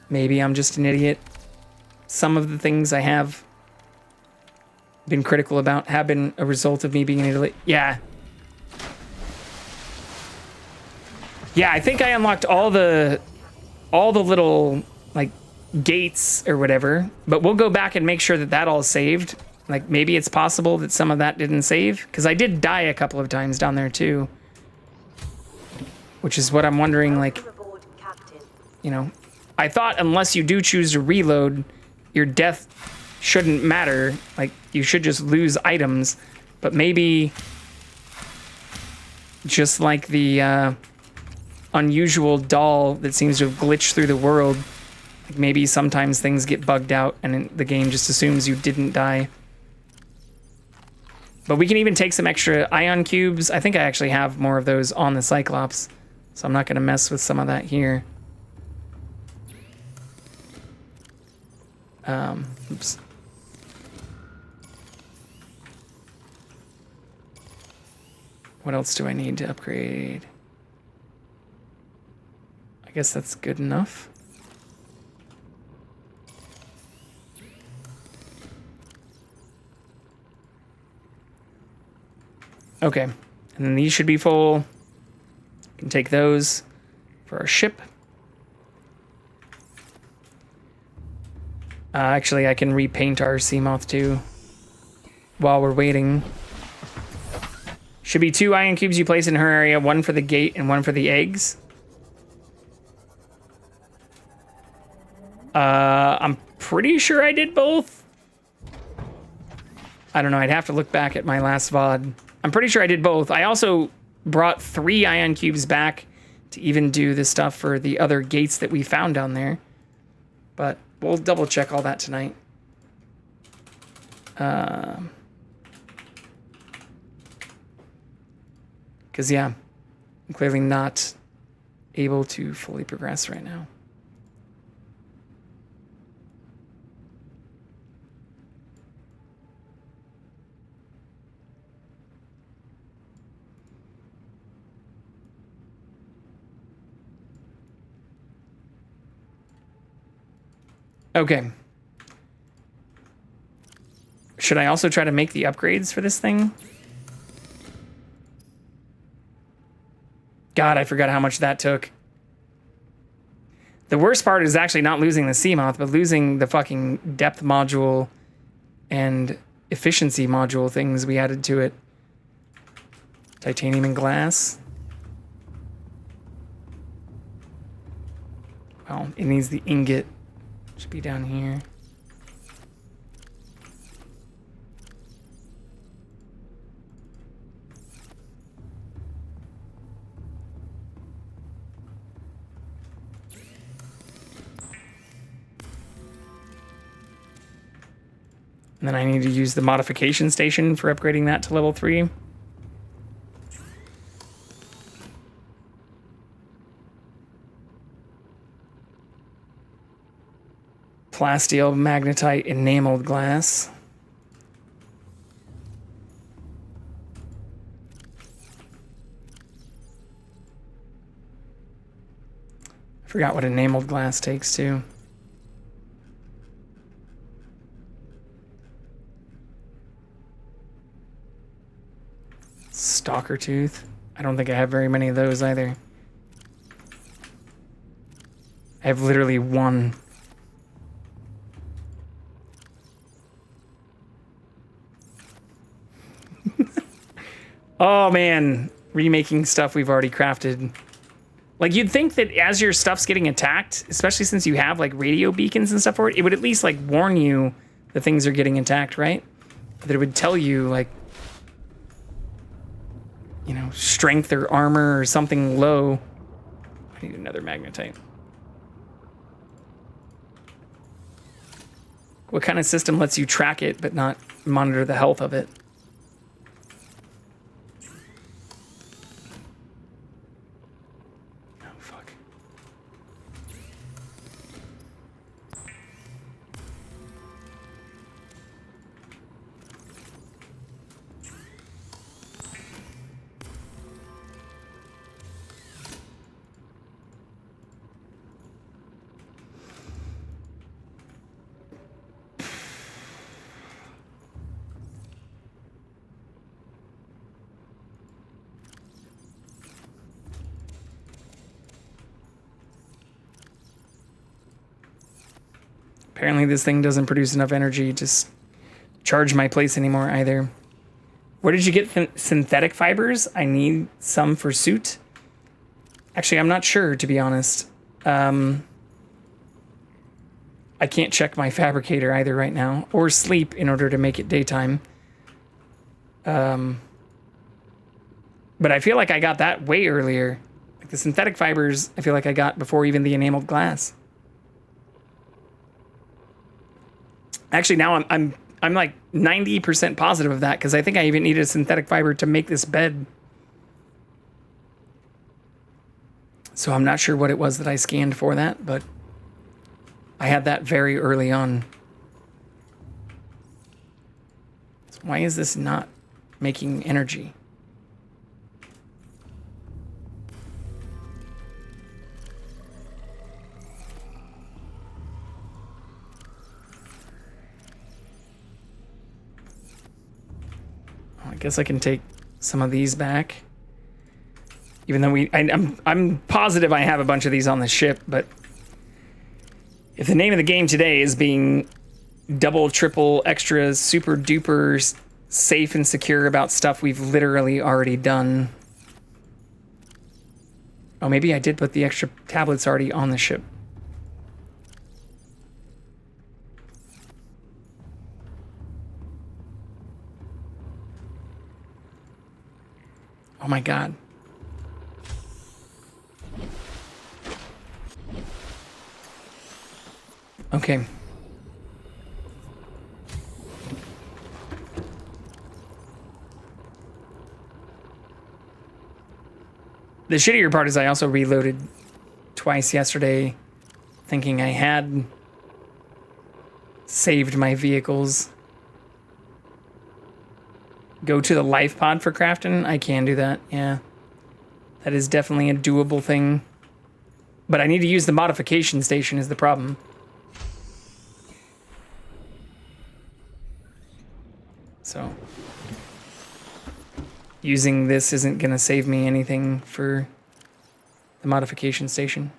Maybe I'm just an idiot. Some of the things I have been critical about have been a result of me being an idiot. Yeah. Yeah, I think I unlocked all the little, like, gates or whatever, but we'll go back and make sure that that all saved. Like, maybe it's possible that some of that didn't save, because I did die a couple of times down there too, which is what I'm wondering. Like, you know, I thought unless you do choose to reload, your death shouldn't matter. Like, you should just lose items, but maybe just like the unusual doll that seems to have glitched through the world. Like maybe sometimes things get bugged out and the game just assumes you didn't die. But we can even take some extra ion cubes. I think I actually have more of those on the Cyclops, so I'm not going to mess with some of that here. Oops. What else do I need to upgrade? I guess that's good enough. Okay, and then these should be full. We can take those for our ship. Actually, I can repaint our Seamoth too while we're waiting. Should be 2 ion cubes you place in her area, 1 for the gate and 1 for the eggs. I'm pretty sure I did both. I don't know, I'd have to look back at my last VOD. I'm pretty sure I did both. I also brought 3 ion cubes back to even do the stuff for the other gates that we found down there. But we'll double check all that tonight. Because, yeah, I'm clearly not able to fully progress right now. Okay. Should I also try to make the upgrades for this thing? God, I forgot how much that took. The worst part is actually not losing the Seamoth, but losing the fucking depth module and efficiency module things we added to it. Titanium and glass. Well, it needs the ingot. Should be down here. And then I need to use the modification station for upgrading that to level 3. Plasteel magnetite enameled glass. I forgot what enameled glass takes too. Stalker tooth. I don't think I have very many of those either. I have literally 1. Oh man, remaking stuff we've already crafted. Like you'd think that as your stuff's getting attacked, especially since you have like radio beacons and stuff for it, it would at least like warn you that things are getting attacked, right? That it would tell you like, you know, strength or armor or something low. I need another magnetite. What kind of system lets you track it but not monitor the health of it? Apparently this thing doesn't produce enough energy to charge my place anymore either. Where did you get synthetic fibers? I need some for suit. Actually, I'm not sure, to be honest. I can't check my fabricator either right now, or sleep in order to make it daytime. But I feel like I got that way earlier. Like the synthetic fibers, I feel like I got before even the enameled glass. Actually, now I'm like 90% positive of that because I think I even needed a synthetic fiber to make this bed. So I'm not sure what it was that I scanned for that, but I had that very early on. So why is this not making energy? I guess I can take some of these back. Even though I'm positive I have a bunch of these on the ship, but if the name of the game today is being double, triple, extra, super duper safe and secure about stuff we've literally already done. Oh, maybe I did put the extra tablets already on the ship. Oh my god. Okay. The shittier part is I also reloaded twice yesterday, thinking I had saved my vehicles. Go to the life pod for crafting? I can do that, yeah. That is definitely a doable thing. But I need to use the modification station is the problem. So using this isn't gonna save me anything for the modification station.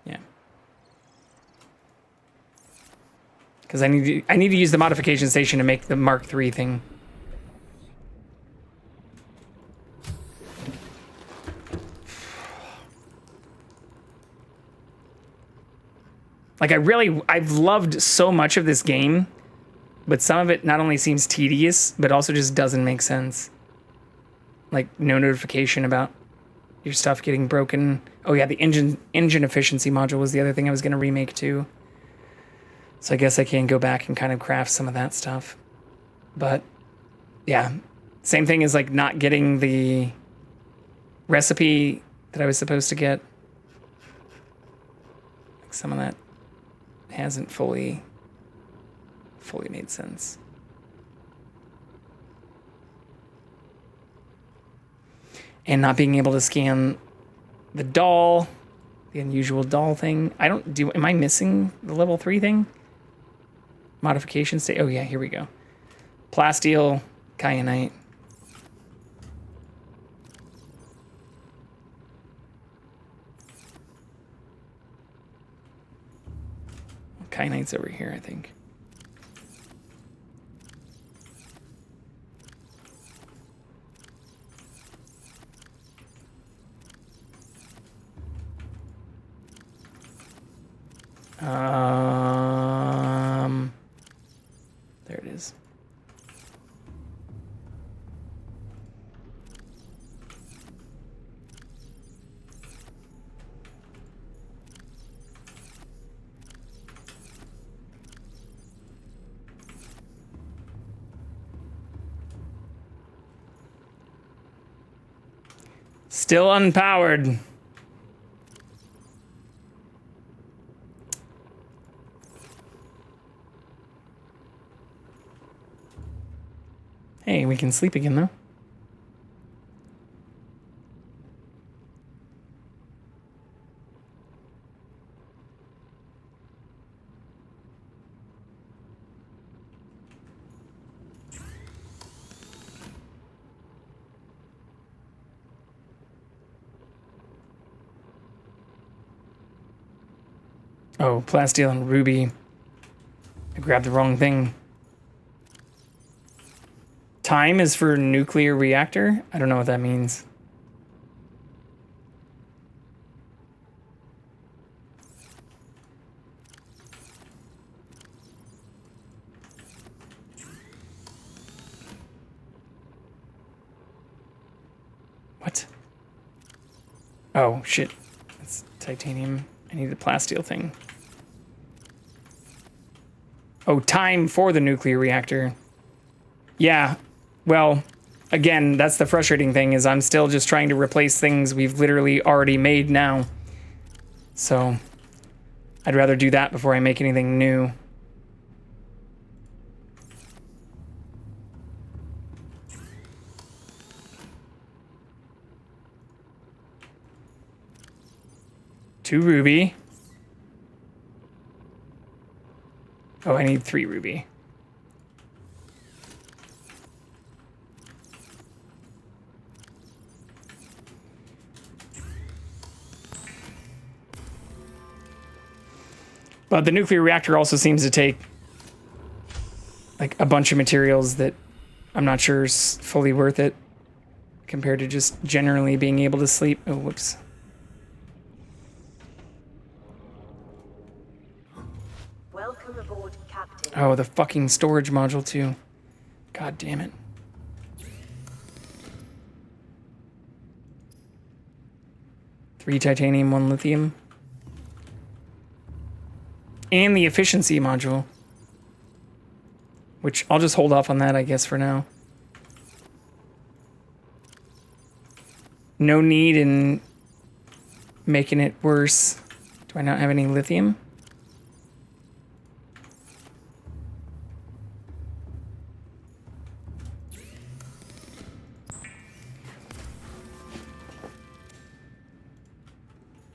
Yeah. Because I need to use the modification station to make the Mark III thing. Like I've loved so much of this game, but some of it not only seems tedious, but also just doesn't make sense. Like no notification about your stuff getting broken. Oh yeah, the engine efficiency module was the other thing I was gonna remake too. So I guess I can go back and kind of craft some of that stuff. But yeah, same thing as like not getting the recipe that I was supposed to get. Like some of that hasn't fully made sense. And not being able to scan the doll, the unusual doll thing. Am I missing the level 3 thing? Modification state. Oh yeah, here we go. Plasteel, kyanite. Kyanite's over here, I think. There it is. Still unpowered. Hey, we can sleep again though. Oh, plasteel and ruby. I grabbed the wrong thing. Time is for nuclear reactor? I don't know what that means. What? Oh, shit. That's titanium. I need the plasteel thing. Oh, time for the nuclear reactor. Yeah. Well, again, that's the frustrating thing, is I'm still just trying to replace things we've literally already made now. So, I'd rather do that before I make anything new. Two ruby. Oh, I need 3 ruby. But the nuclear reactor also seems to take like a bunch of materials that I'm not sure is fully worth it compared to just generally being able to sleep. Oh, whoops. Welcome aboard, Captain. Oh, the fucking storage module too. God damn it. Three titanium, 1 lithium. And the efficiency module. Which I'll just hold off on that, I guess, for now. No need in making it worse. Do I not have any lithium?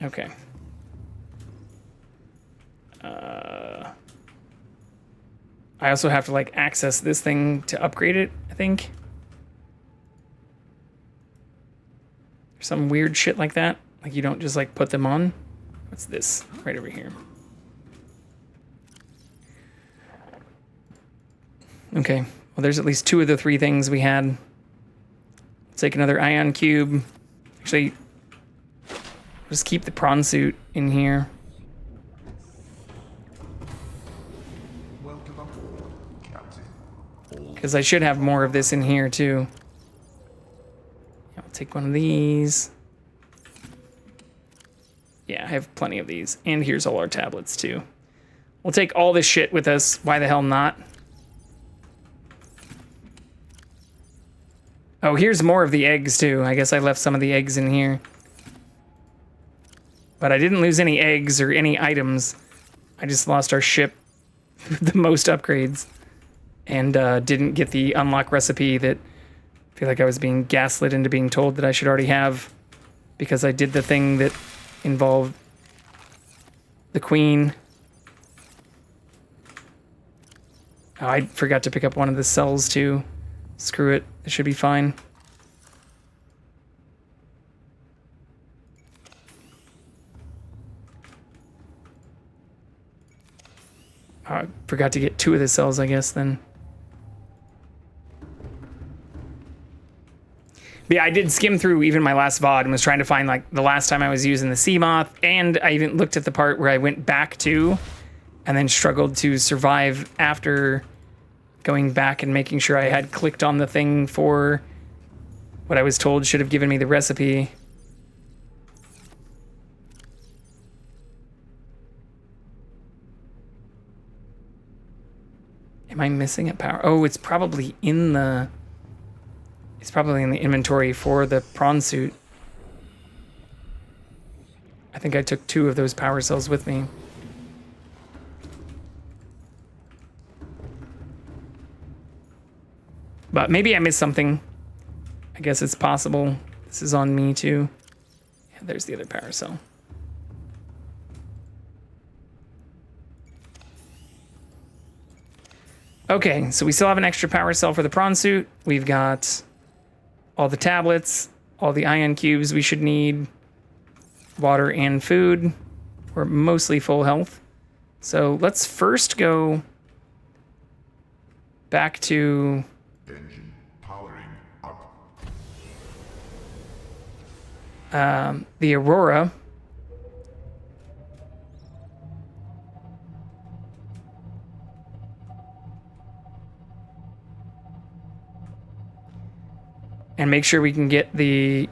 Okay. I also have to like access this thing to upgrade it, I think. Some weird shit like that. Like you don't just like put them on. What's this? Right over here. Okay. Well, there's at least 2 of the 3 things we had. Let's take another ion cube. Actually, just keep the prawn suit in here. Because I should have more of this in here too. I'll take one of these. Yeah, I have plenty of these. And here's all our tablets too. We'll take all this shit with us. Why the hell not? Oh, here's more of the eggs too. I guess I left some of the eggs in here. But I didn't lose any eggs or any items. I just lost our ship with the most upgrades. And didn't get the unlock recipe that I feel like I was being gaslit into being told that I should already have. Because I did the thing that involved the queen. Oh, I forgot to pick up one of the cells too. Screw it. It should be fine. Oh, I forgot to get 2 of the cells, I guess, then. But yeah, I did skim through even my last VOD and was trying to find like the last time I was using the Seamoth, and I even looked at the part where I went back to and then struggled to survive after going back and making sure I had clicked on the thing for what I was told should have given me the recipe. Am I missing a power? Oh, it's probably in the... It's probably in the inventory for the prawn suit. I think I took 2 of those power cells with me. But maybe I missed something. I guess it's possible. This is on me too. Yeah, there's the other power cell. Okay, so we still have an extra power cell for the prawn suit. We've got all the tablets, all the ion cubes we should need, water and food. We're mostly full health. So let's first go back to... Engine powering up. The Aurora. And make sure we can get the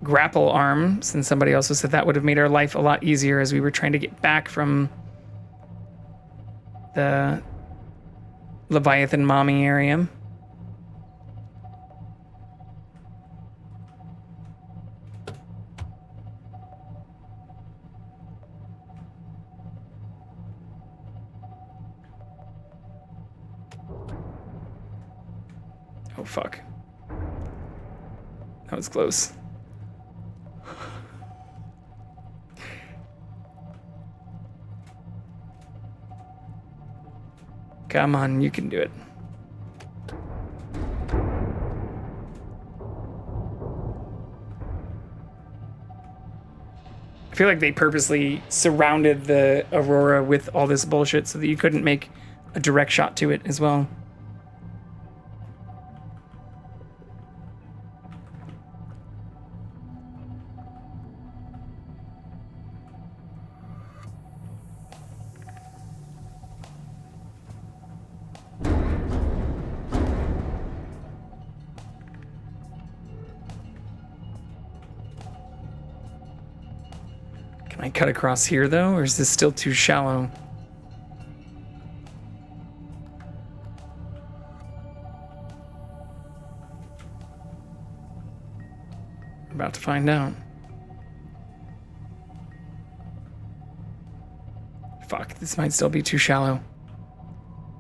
grapple arm, since somebody also said that would have made our life a lot easier as we were trying to get back from the Leviathan mommy area. Oh, fuck. That was close. Come on, you can do it. I feel like they purposely surrounded the Aurora with all this bullshit so that you couldn't make a direct shot to it as well. Can I cut across here though, or is this still too shallow? We're about to find out. Fuck, this might still be too shallow.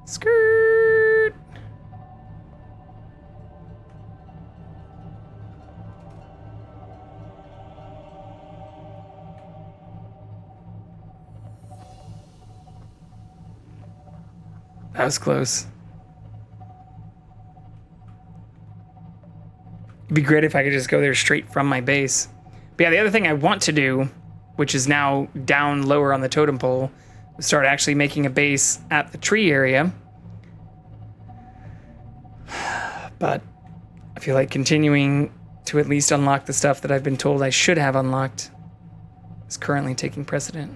Skirt! That was close. It'd be great if I could just go there straight from my base. But yeah, the other thing I want to do, which is now down lower on the totem pole, is start actually making a base at the tree area. But I feel like continuing to at least unlock the stuff that I've been told I should have unlocked is currently taking precedent.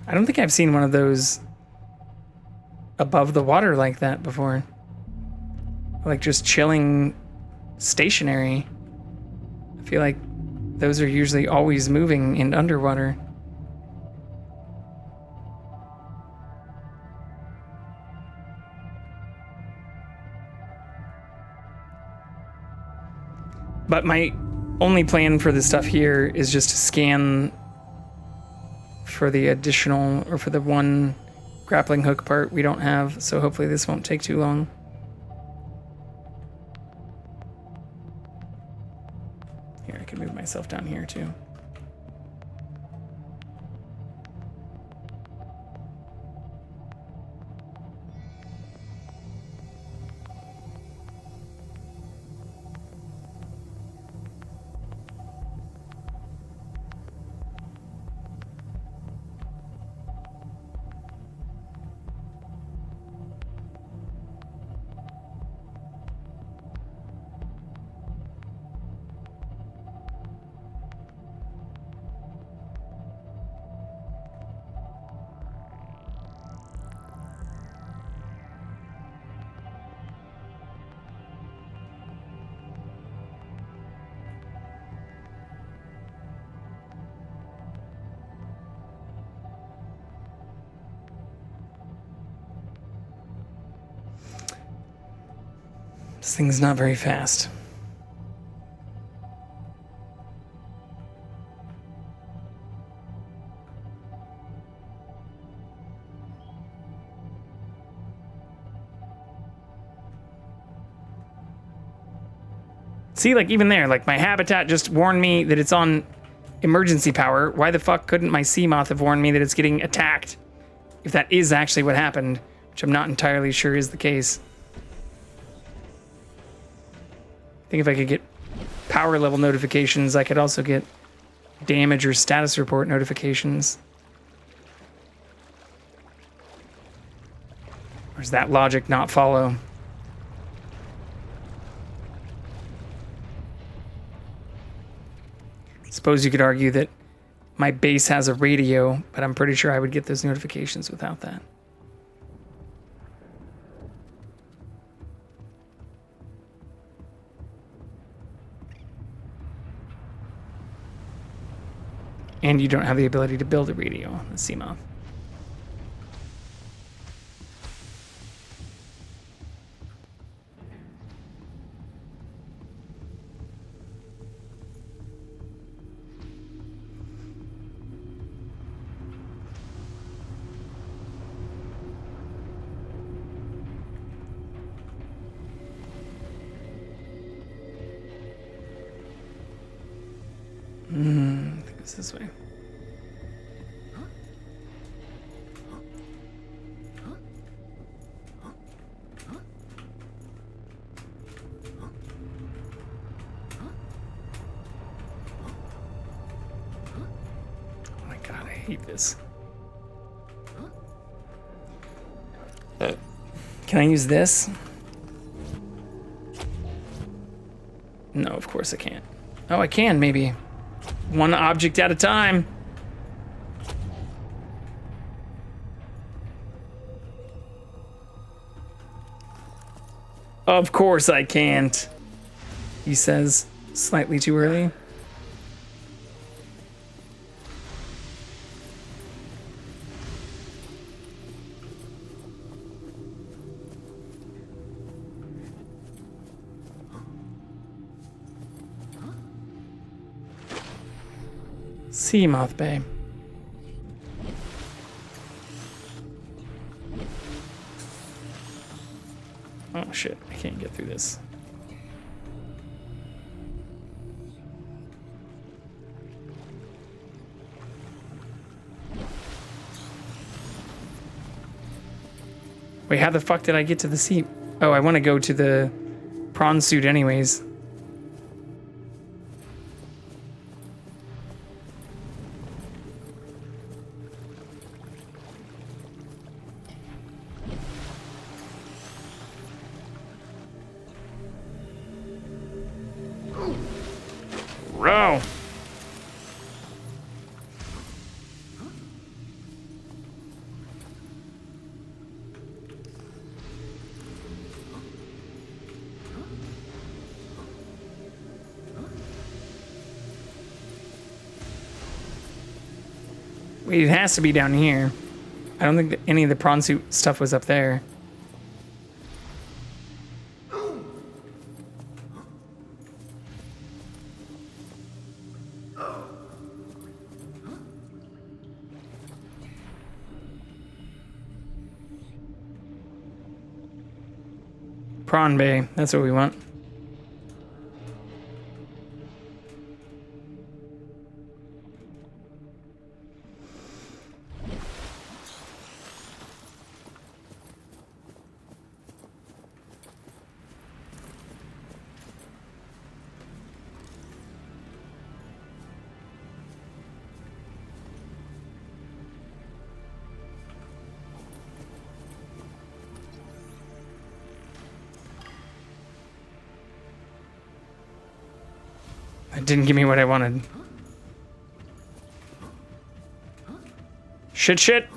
I don't think I've seen one of those above the water like that before. Like just chilling stationary. I feel like those are usually always moving and underwater. But my only plan for the stuff here is just to scan for the additional, or for the one grappling hook part we don't have, so hopefully this won't take too long. Here, I can move myself down here too. This thing's not very fast. See, like even there, like my habitat just warned me that it's on emergency power. Why the fuck couldn't my sea moth have warned me that it's getting attacked? If that is actually what happened, which I'm not entirely sure is the case. I think if I could get power level notifications, I could also get damage or status report notifications. Or does that logic not follow? Suppose you could argue that my base has a radio, but I'm pretty sure I would get those notifications without that. And you don't have the ability to build a radio on the Seamoth. I think it's this way. Oh my god, I hate this. Can I use this? No, of course I can't. Oh, I can, maybe. One object at a time. Of course I can't, he says, slightly too early. Seamoth Bay. Oh shit, I can't get through this. Wait, how the fuck did I get to the sea? Oh, I want to go to the prawn suit anyways. Row. Wait, it has to be down here. I don't think that any of the prawn suit stuff was up there. Prawn Bay, that's what we want. It didn't give me what I wanted. Shit, shit.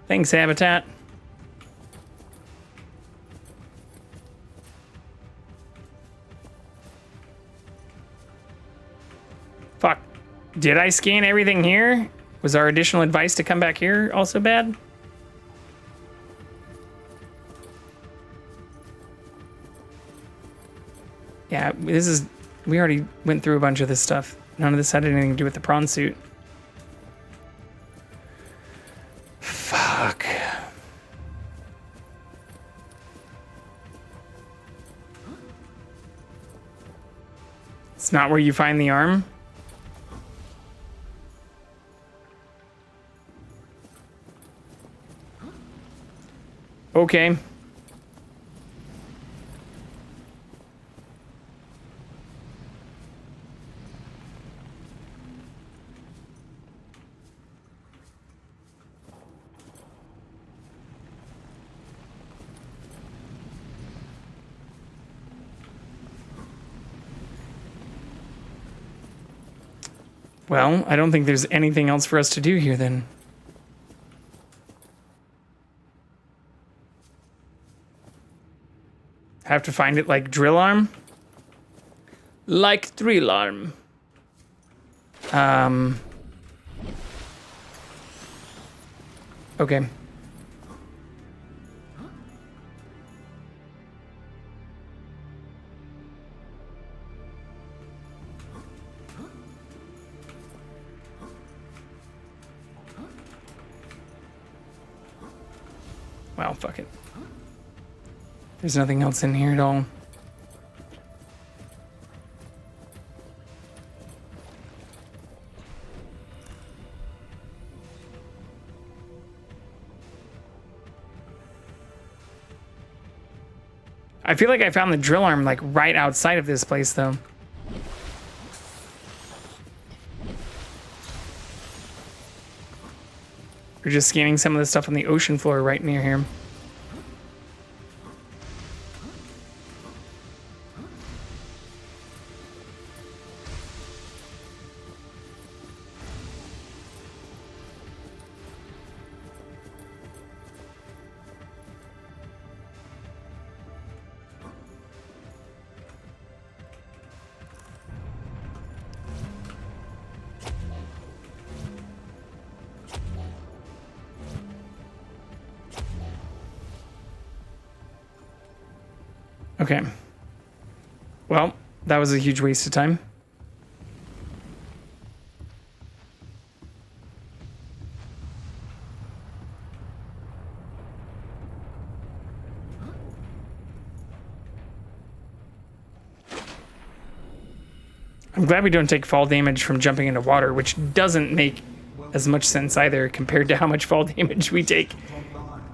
Thanks, Habitat. Fuck. Did I scan everything here? Was our additional advice to come back here also bad? Yeah, this is... We already went through a bunch of this stuff. None of this had anything to do with the prawn suit. Fuck. It's not where you find the arm? Okay. Well, I don't think there's anything else for us to do here then. Have to find it like drill arm? Like drill arm. Okay. Well, fuck it. There's nothing else in here at all. I feel like I found the drill arm like right outside of this place though. We're just scanning some of the stuff on the ocean floor right near here. Okay. Well, that was a huge waste of time. I'm glad we don't take fall damage from jumping into water, which doesn't make as much sense either compared to how much fall damage we take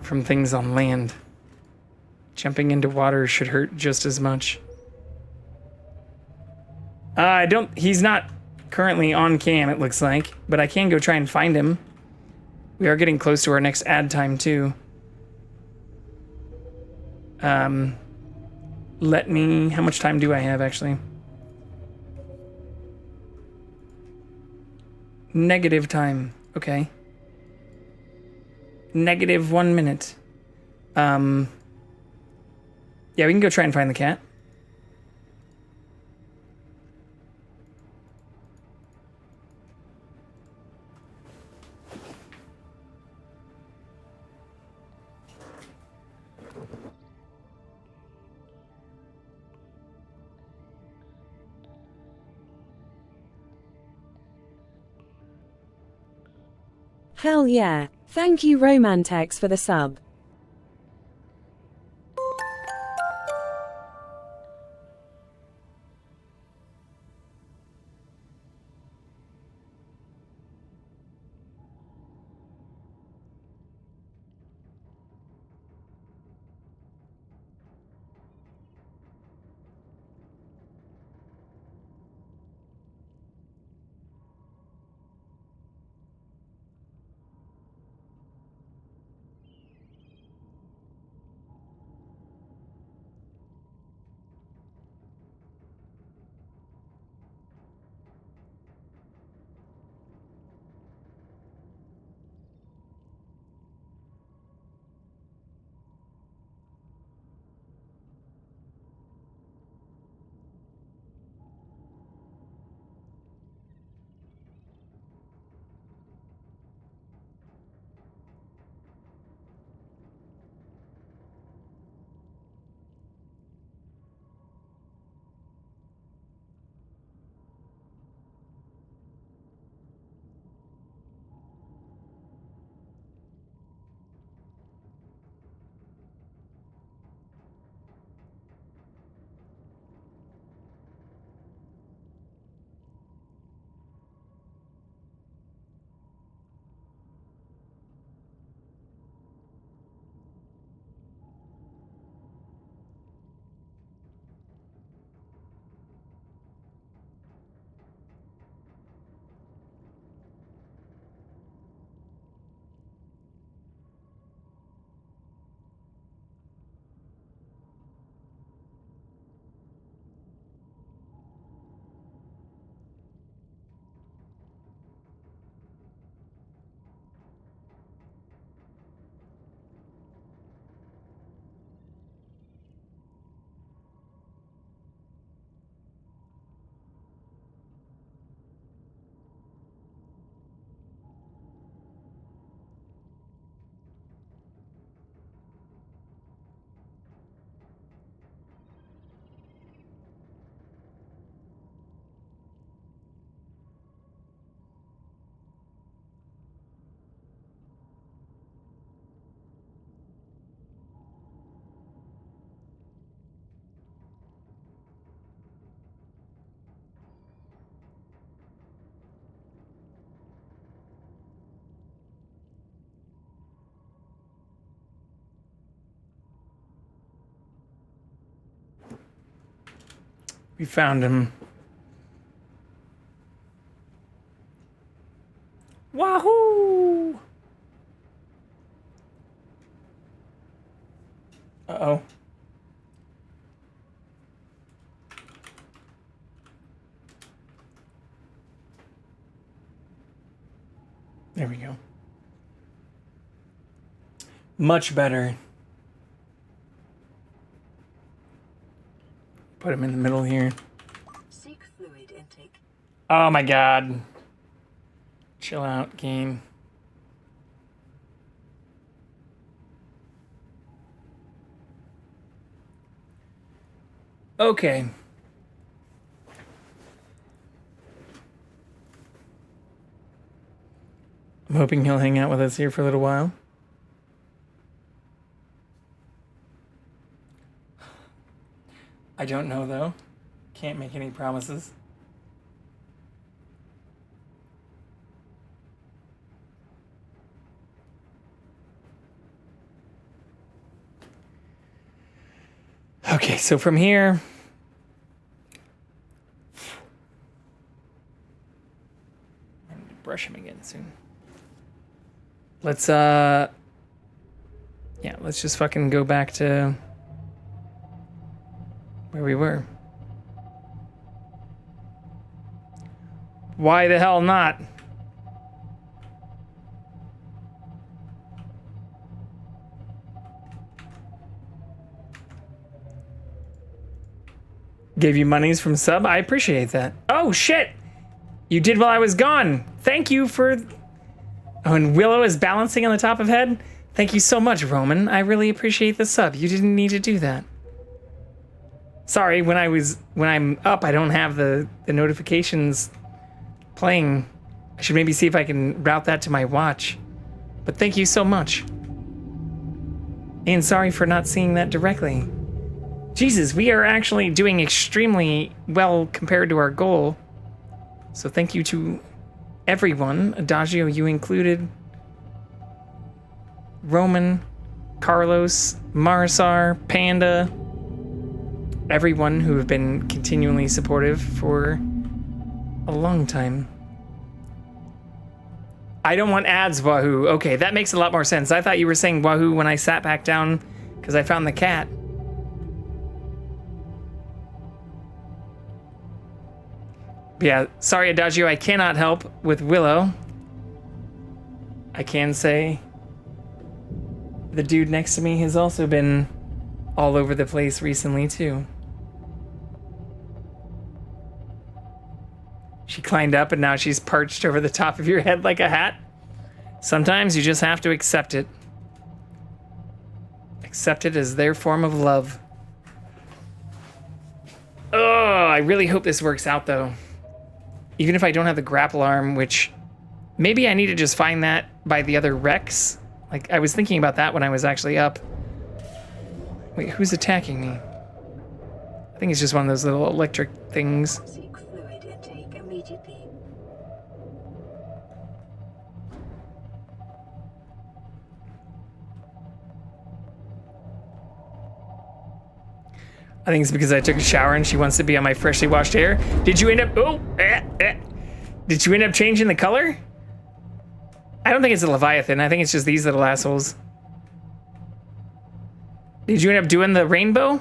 from things on land. Jumping into water should hurt just as much. He's not currently on cam, it looks like, but I can go try and find him. We are getting close to our next ad time too. How much time do I have actually? Negative time, okay. Negative 1 minute. Yeah, we can go try and find the cat. Hell yeah. Thank you Romantex for the sub. We found him. Wahoo! Uh-oh. There we go. Much better. Put him in the middle here. Seek fluid intake. Oh my god. Chill out, game. Okay. I'm hoping he'll hang out with us here for a little while. I don't know, though. Can't make any promises. Okay, so from here... I need to brush him again soon. Let's, yeah, let's just fucking go back to... where we were. Why the hell not? Gave you monies from sub? I appreciate that. Oh, shit! You did while I was gone. Thank you for... Oh, and Willow is balancing on the top of head? Thank you so much, Roman. I really appreciate the sub. You didn't need to do that. Sorry, when I'm up, I don't have the notifications playing. I should maybe see if I can route that to my watch. But thank you so much. And sorry for not seeing that directly. Jesus, we are actually doing extremely well compared to our goal. So thank you to everyone. Adagio, you included. Roman, Carlos, Marsar, Panda. Everyone who have been continually supportive for a long time. I don't want ads, Wahoo. Okay, that makes a lot more sense. I thought you were saying Wahoo when I sat back down because I found the cat. But yeah, sorry, Adagio, I cannot help with Willow. I can say the dude next to me has also been all over the place recently, too. She climbed up and now she's perched over the top of your head like a hat. Sometimes you just have to accept it. Accept it as their form of love. Oh, I really hope this works out, though. Even if I don't have the grapple arm, which maybe I need to just find that by the other wrecks. Like, I was thinking about that when I was actually up. Wait, who's attacking me? I think it's just one of those little electric things. Seek fluid intake immediately. I think it's because I took a shower and she wants to be on my freshly washed hair. Did you end up... Oh! Did you end up changing the color? I don't think it's a Leviathan. I think it's just these little assholes. Did you end up doing the rainbow?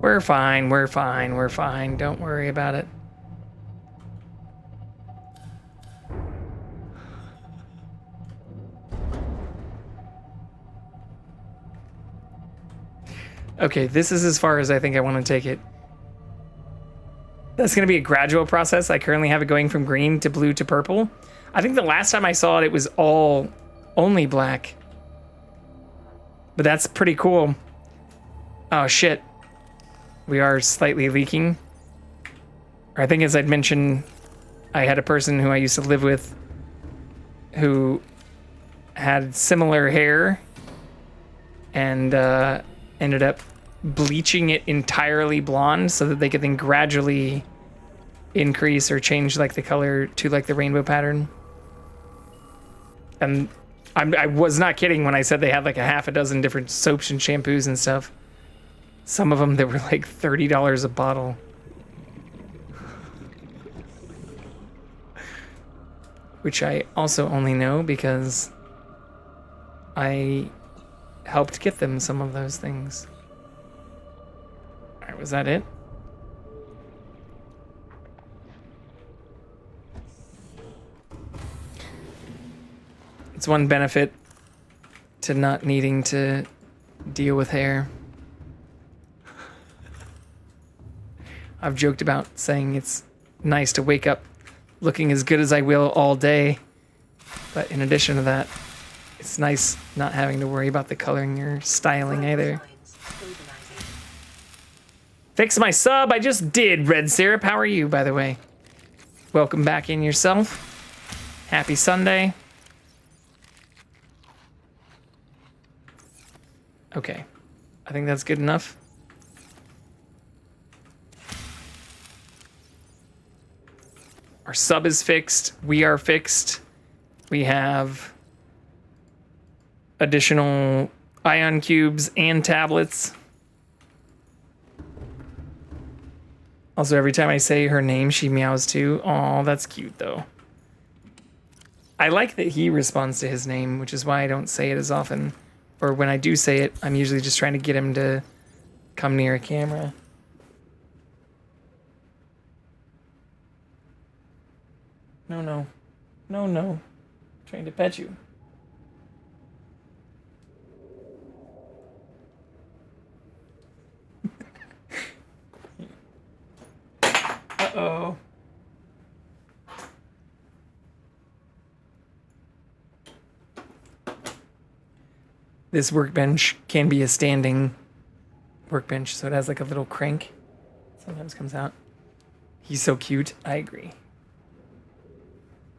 We're fine, we're fine, we're fine. Don't worry about it. Okay, this is as far as I think I want to take it. That's going to be a gradual process. I currently have it going from green to blue to purple. I think the last time I saw it, it was only black. But that's pretty cool. Oh, shit. We are slightly leaking. Or I think as I'd mentioned, I had a person who I used to live with who had similar hair and ended up bleaching it entirely blonde so that they could then gradually increase or change like the color to like the rainbow pattern. And I was not kidding when I said they had like a half a dozen different soaps and shampoos and stuff. Some of them that were like $30 a bottle. Which I also only know because I helped get them some of those things. Alright, was that it? It's one benefit to not needing to deal with hair. I've joked about saying it's nice to wake up looking as good as I will all day. But in addition to that, it's nice not having to worry about the coloring or styling either. Fix my sub, I just did, Red Syrup. How are you, by the way? Welcome back in yourself. Happy Sunday. Okay, I think that's good enough. Our sub is fixed. We are fixed. We have additional ion cubes and tablets. Also, every time I say her name, she meows too. Aw, that's cute though. I like that he responds to his name, which is why I don't say it as often. Or when I do say it, I'm usually just trying to get him to come near a camera. No, no. No, no. I'm trying to pet you. Uh-oh. This workbench can be a standing workbench, so it has like a little crank. Sometimes comes out. He's so cute. I agree.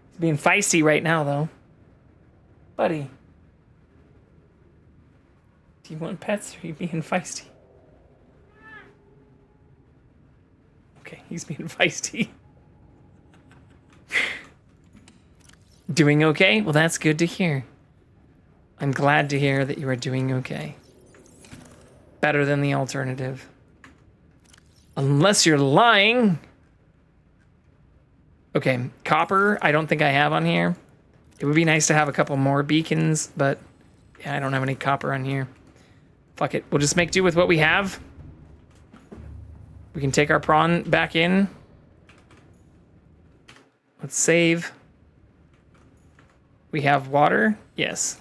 He's being feisty right now, though. Buddy. Do you want pets or are you being feisty? Okay, he's being feisty. Doing okay? Well, that's good to hear. I'm glad to hear that you are doing okay. Better than the alternative. Unless you're lying. Okay, copper, I don't think I have on here. It would be nice to have a couple more beacons, but yeah, I don't have any copper on here. Fuck it, we'll just make do with what we have. We can take our prawn back in. Let's save. We have water, yes.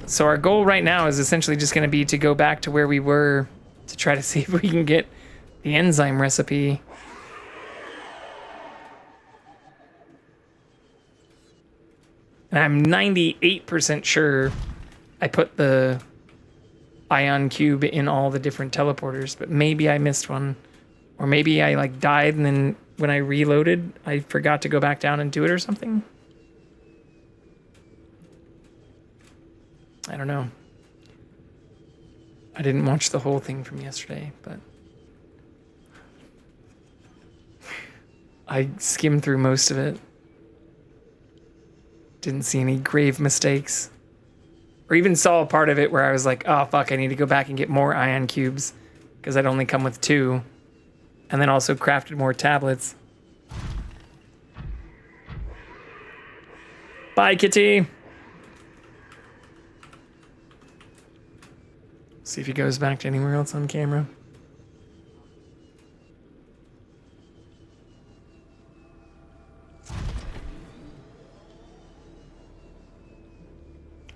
So our goal right now is essentially just going to be to go back to where we were to try to see if we can get the enzyme recipe. And I'm 98% sure I put the ion cube in all the different teleporters, but maybe I missed one. Or maybe I like died and then when I reloaded, I forgot to go back down and do it or something. I don't know. I didn't watch the whole thing from yesterday, but I skimmed through most of it. Didn't see any grave mistakes. Or even saw a part of it where I was like, oh fuck, I need to go back and get more ion cubes because I'd only come with 2. And then also crafted more tablets. Bye, kitty. See if he goes back to anywhere else on camera.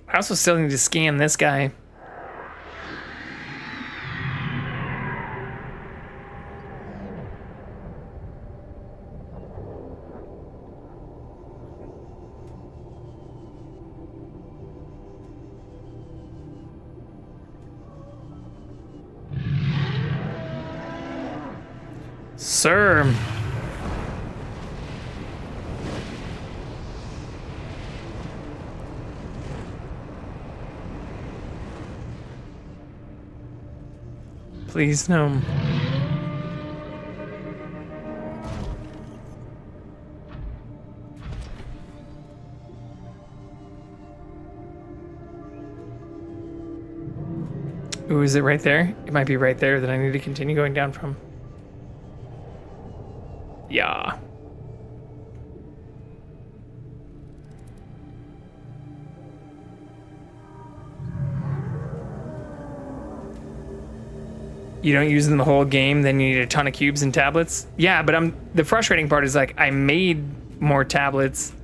I also still need to scan this guy. Sir. Please, no. Ooh, is it right there? It might be right there that I need to continue going down from. Yeah. You don't use them the whole game, then you need a ton of cubes and tablets. Yeah, but the frustrating part is like I made more tablets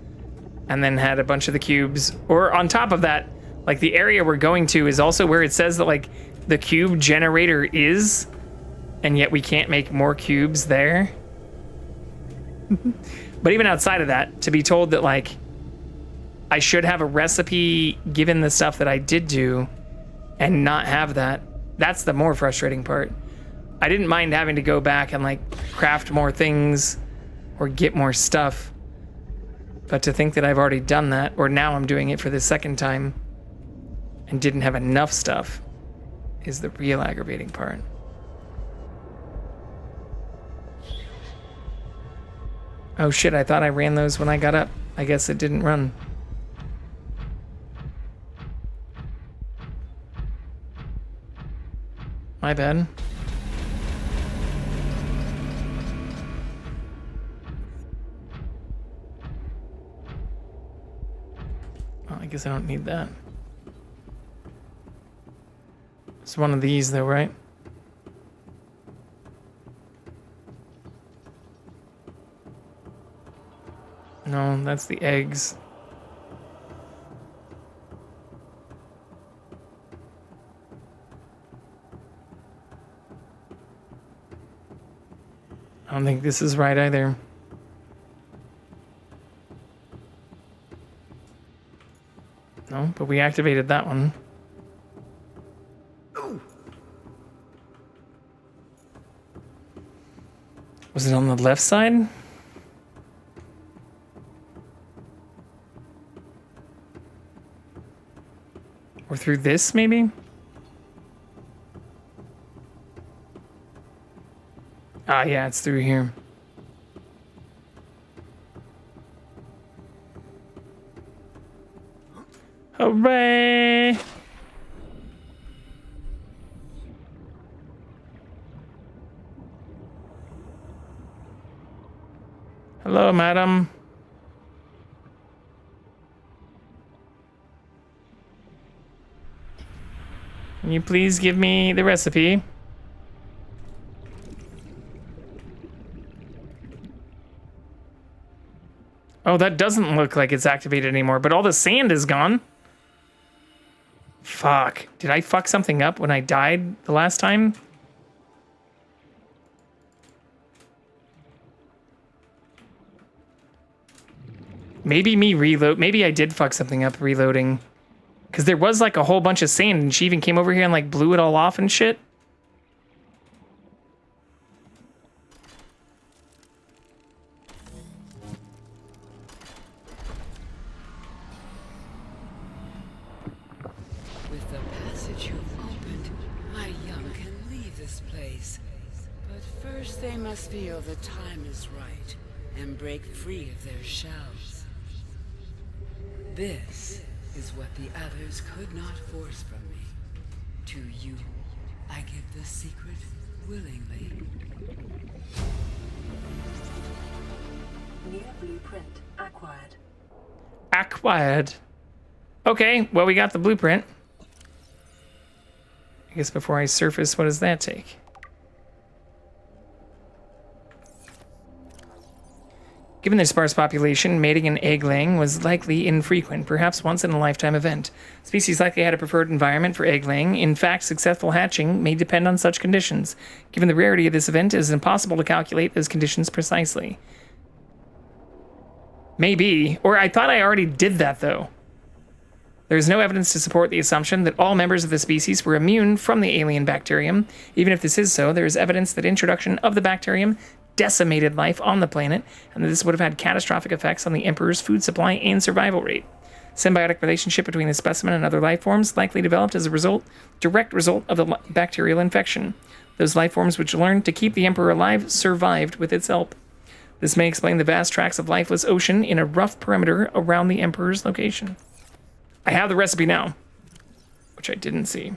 and then had a bunch of the cubes. Or on top of that, like the area we're going to is also where it says that like the cube generator is, and yet we can't make more cubes there. But even outside of that, to be told that like I should have a recipe given the stuff that I did do and not have that, that's the more frustrating part. I didn't mind having to go back and like craft more things or get more stuff. But to think that I've already done that, or now I'm doing it for the second time and didn't have enough stuff, is the real aggravating part. Oh shit, I thought I ran those when I got up. I guess it didn't run. My bad. Well, I guess I don't need that. It's one of these though, right? No, that's the eggs. I don't think this is right either. No, but we activated that one. Was it on the left side? Or through this, maybe? Ah, yeah, it's through here. Hooray! Hello, madam. Can you please give me the recipe? Oh, that doesn't look like it's activated anymore, but all the sand is gone. Fuck. Did I fuck something up when I died the last time? Maybe maybe I did fuck something up reloading. Because there was like a whole bunch of sand and she even came over here and like blew it all off and shit. With the passage you've opened, my young can leave this place. But first they must feel the time is right and break free of their shells. This is what the others could not force from me. To you, I give the secret willingly. New blueprint acquired. Acquired. Okay, well, we got the blueprint. I guess before I surface, what does that take? Given their sparse population, mating and egg laying was likely infrequent, perhaps once in a lifetime event. Species likely had a preferred environment for egg laying. In fact, successful hatching may depend on such conditions. Given the rarity of this event, it is impossible to calculate those conditions precisely. Maybe. Or I thought I already did that, though. There is no evidence to support the assumption that all members of the species were immune from the alien bacterium. Even if this is so, there is evidence that introduction of the bacterium decimated life on the planet, and that this would have had catastrophic effects on the Emperor's food supply and survival rate. Symbiotic relationship between the specimen and other life forms likely developed as a direct result of the bacterial infection. Those life forms which learned to keep the Emperor alive survived with its help. This may explain the vast tracts of lifeless ocean in a rough perimeter around the Emperor's location. I have the recipe now, which I didn't see.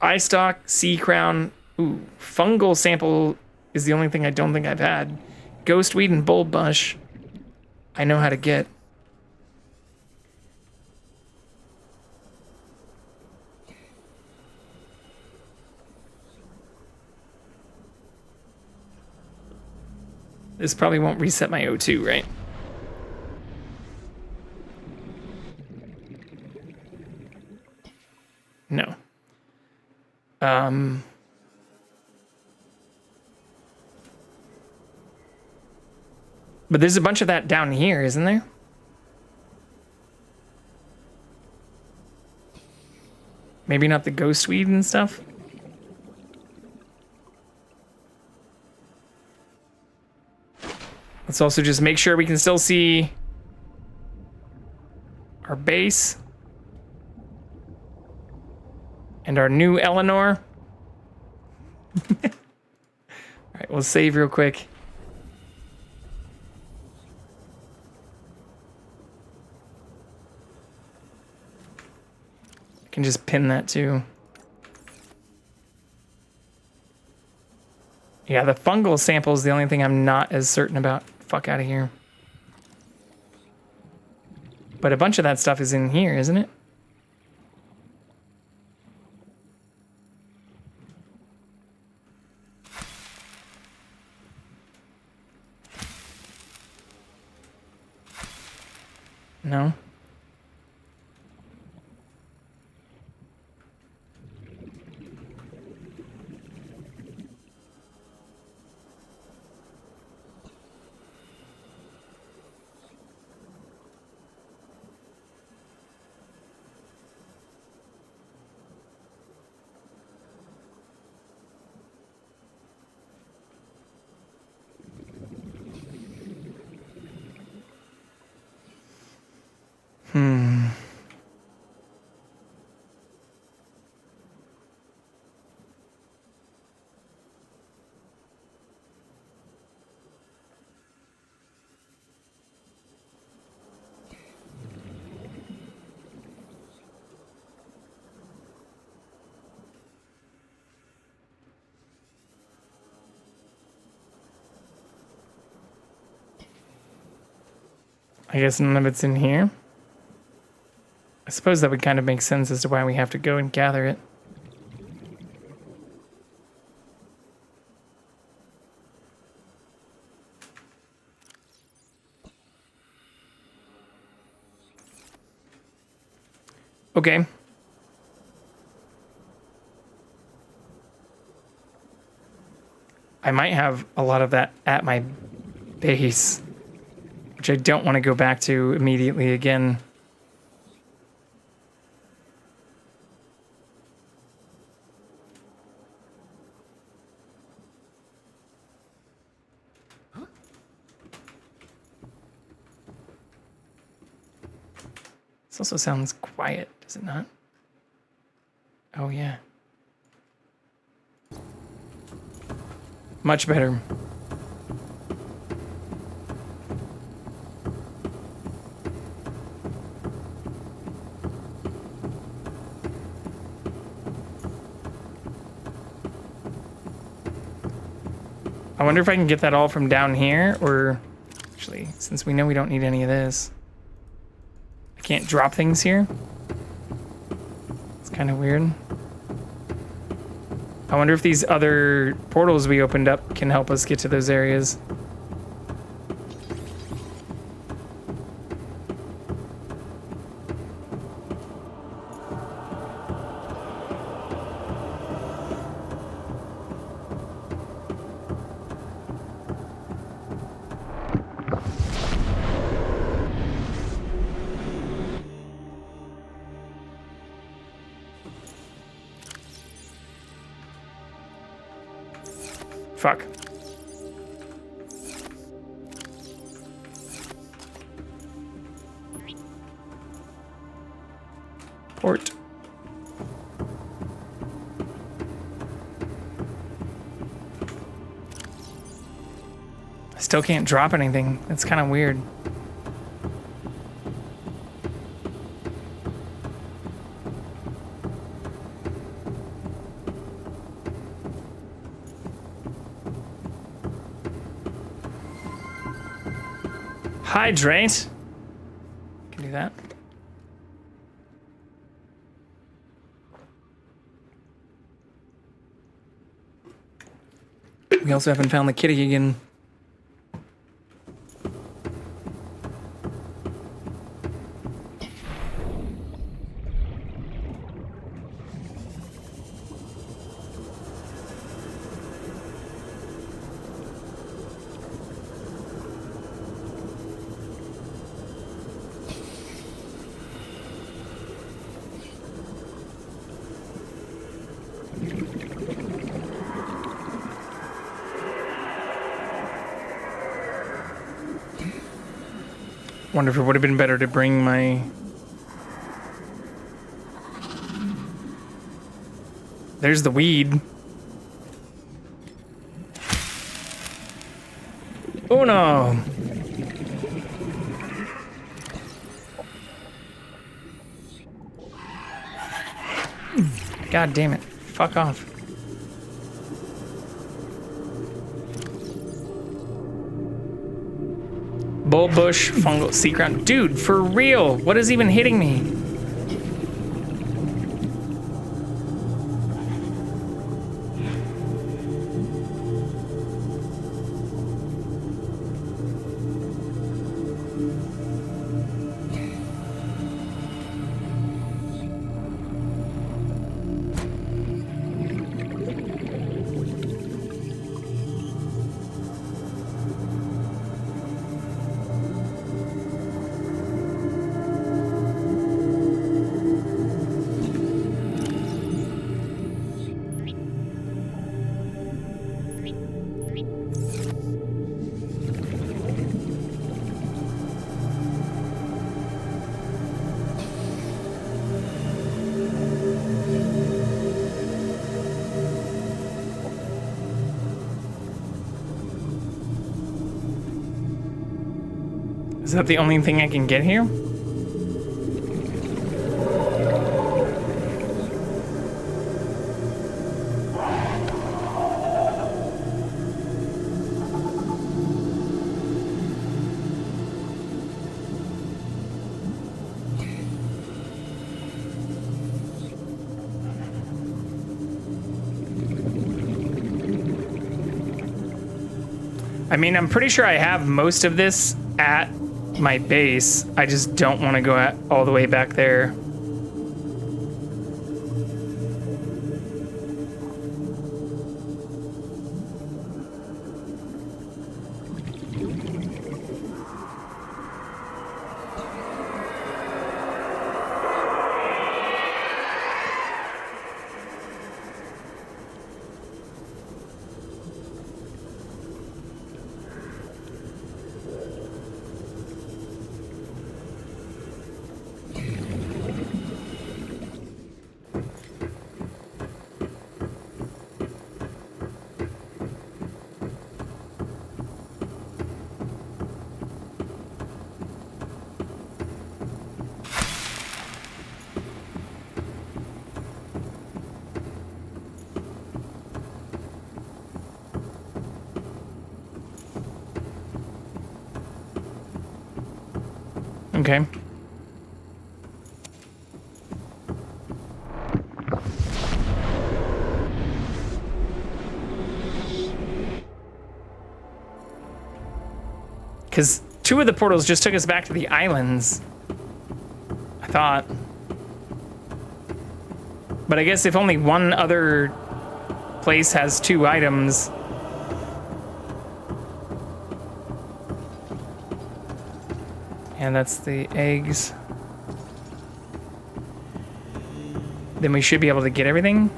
eye stalk, sea crown. Ooh, fungal sample is the only thing I don't think I've had. Ghostweed and bulb bush. I know how to get. This probably won't reset my O2, right? No. But there's a bunch of that down here, isn't there? Maybe not the ghostweed and stuff? Let's also just make sure we can still see our base. And our new Eleanor. Alright, we'll save real quick. I can just pin that too. Yeah, the fungal sample is the only thing I'm not as certain about. Fuck out of here. But a bunch of that stuff is in here, isn't it? No. I guess none of it's in here. I suppose that would kind of make sense as to why we have to go and gather it. Okay. I might have a lot of that at my base, which I don't want to go back to immediately again. This also sounds quiet, does it not? Oh, yeah. Much better. I wonder if I can get that all from down here, or actually, since we know we don't need any of this, I can't drop things here. It's kind of weird. I wonder if these other portals we opened up can help us get to those areas. Fuck. Port. I still can't drop anything. That's kind of weird. Hydrate. Can do that. We also haven't found the kitty again. Wonder if it would have been better to bring my... There's the weed. Oh no! God damn it. Fuck off. Bullbush, fungal, sea ground. Dude, for real, what is even hitting me? Is that the only thing I can get here? I mean, I'm pretty sure I have most of this at my base. I just don't want to go all the way back there. Okay. Because 2 of the portals just took us back to the islands, I thought. But I guess if only one other place has 2 items... And that's the eggs. Then we should be able to get everything.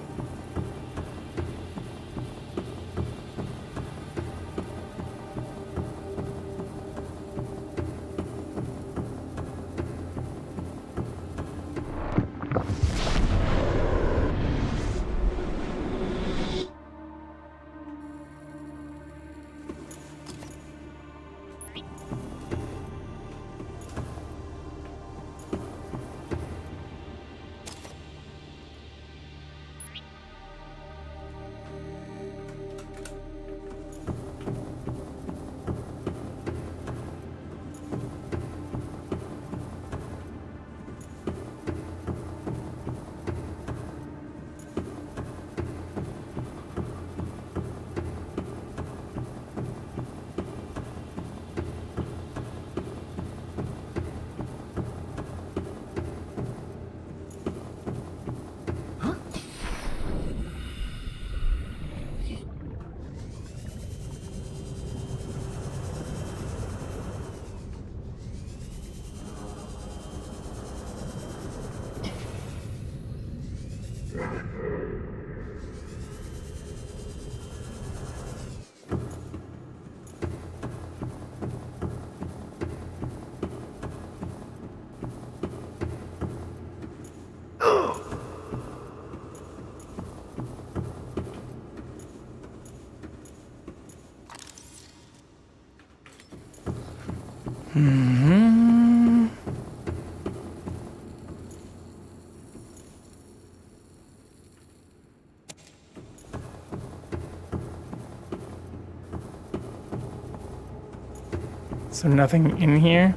So nothing in here.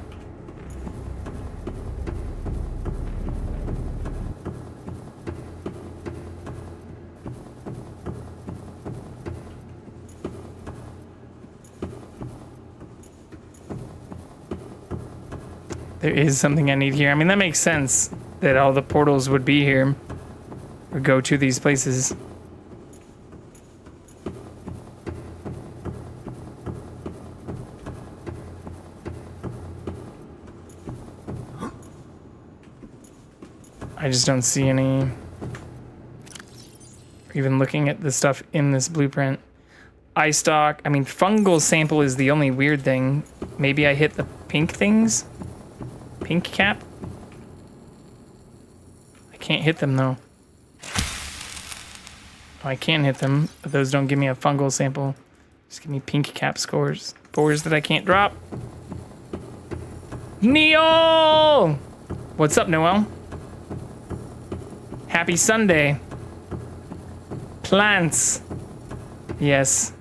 There is something I need here. I mean, that makes sense that all the portals would be here or go to these places. I just don't see any. Even looking at the stuff in this blueprint. Eye stalk. I mean, fungal sample is the only weird thing. Maybe I hit the pink things? Pink cap? I can't hit them though. Oh, I can hit them, but those don't give me a fungal sample. Just give me pink cap scores. Spores that I can't drop. Neil! What's up, Noel? Happy Sunday. Plants. Yes.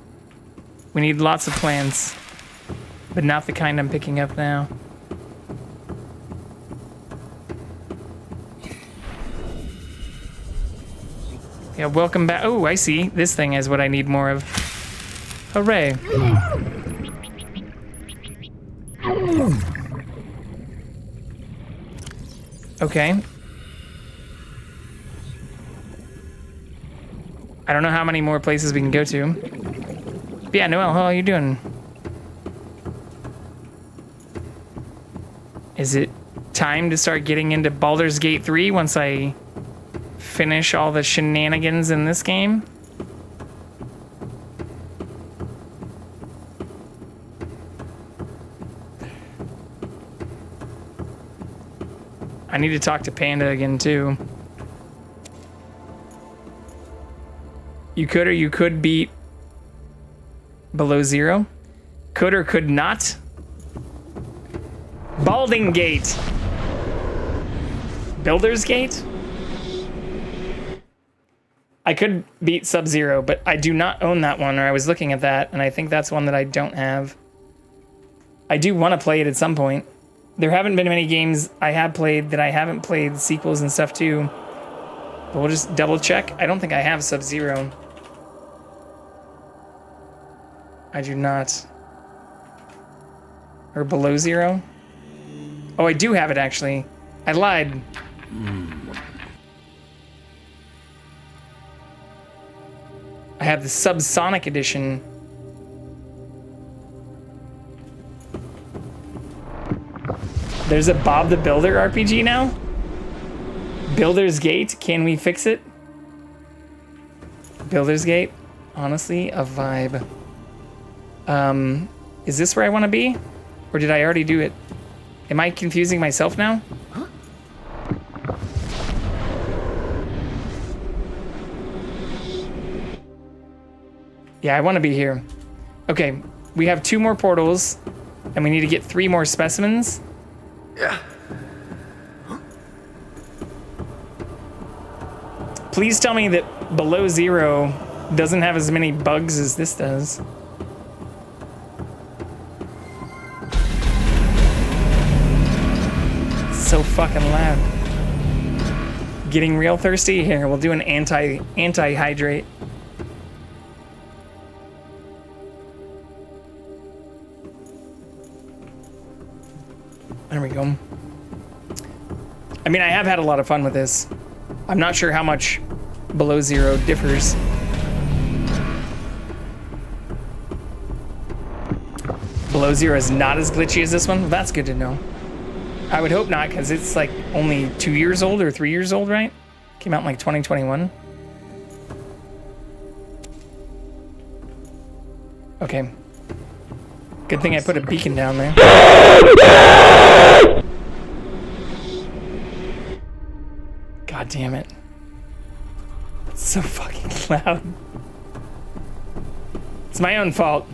We need lots of plants. But not the kind I'm picking up now. Yeah, welcome back. Oh, I see. This thing is what I need more of. Hooray. Okay. I don't know how many more places we can go to. But yeah, Noel, how are you doing? Is it time to start getting into Baldur's Gate 3 once I finish all the shenanigans in this game? I need to talk to Panda again too. You could or you could beat Below Zero. Could or could not. Balding Gate. Builder's Gate? I could beat Sub-Zero, but I do not own that one, or I was looking at that, and I think that's one that I don't have. I do want to play it at some point. There haven't been many games I have played that I haven't played sequels and stuff too. But we'll just double check. I don't think I have Sub-Zero. I do not. Or Below Zero? Oh, I do have it actually. I lied. I have the Subsonic edition. There's a Bob the Builder RPG now? Builder's Gate, can we fix it? Builder's Gate, honestly, a vibe. Is this where I want to be? Or did I already do it? Am I confusing myself now? Yeah, I want to be here. Okay, we have 2 more portals, and we need to get 3 more specimens. Yeah. Please tell me that Below Zero doesn't have as many bugs as this does. It's so fucking loud. Getting real thirsty? Here, we'll do an anti-hydrate. There we go. I mean, I have had a lot of fun with this. I'm not sure how much Below Zero differs. Below Zero is not as glitchy as this one? Well, that's good to know. I would hope not, because it's like only 2 years old or 3 years old, right? Came out in like 2021. Okay. Good thing I put a beacon down there. God damn it. It's so fucking loud. It's my own fault.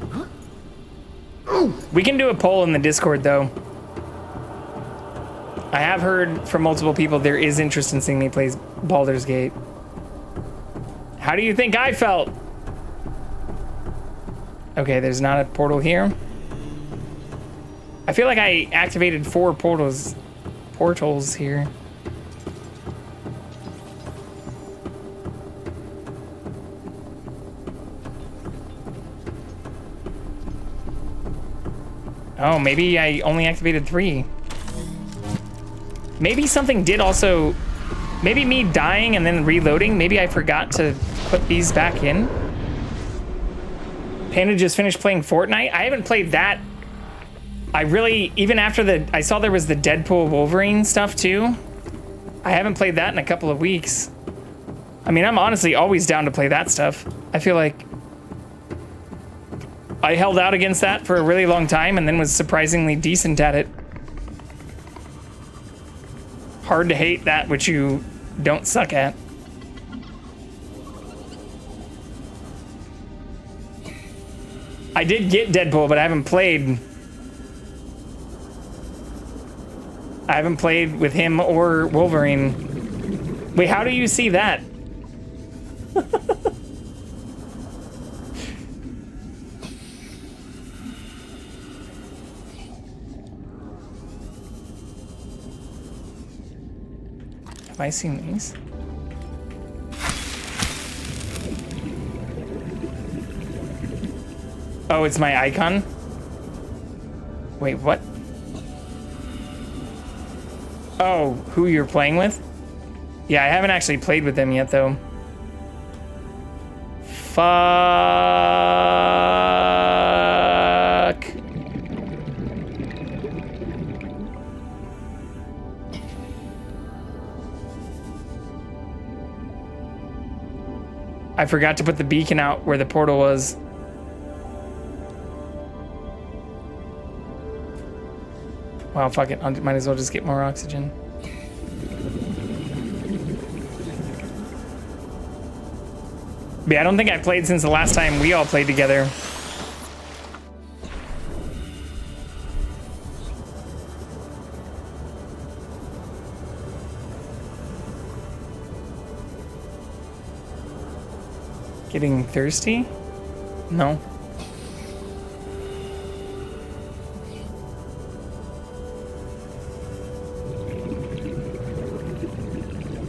We can do a poll in the Discord though. I have heard from multiple people there is interest in seeing me play Baldur's Gate. How do you think I felt? Okay, there's not a portal here. I feel like I activated 4 portals here. Oh, maybe I only activated 3. Maybe something did also... Maybe me dying and then reloading, maybe I forgot to put these back in. Panda just finished playing Fortnite. I haven't played that. I really, even after I saw there was the Deadpool Wolverine stuff too. I haven't played that in a couple of weeks. I mean, I'm honestly always down to play that stuff. I feel like I held out against that for a really long time and then was surprisingly decent at it. Hard to hate that which you don't suck at. I did get Deadpool, but I haven't played with him or Wolverine. Wait, how do you see that? Have I seen these? Oh, it's my icon? Wait, what? Oh, who you're playing with? Yeah, I haven't actually played with them yet, though. Fuck. I forgot to put the beacon out where the portal was. Wow, fuck it. I might as well just get more oxygen. But yeah, I don't think I've played since the last time we all played together. Getting thirsty? No.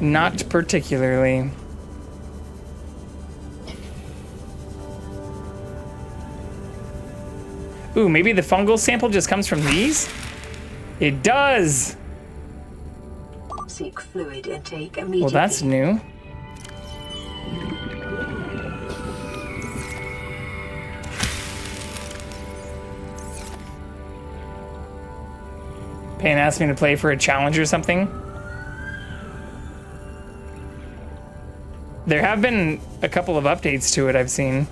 Not particularly. Ooh, maybe the fungal sample just comes from these? It does! Seek fluid intake immediately. Well, that's new. Payne asked me to play for a challenge or something. There have been a couple of updates to it I've seen.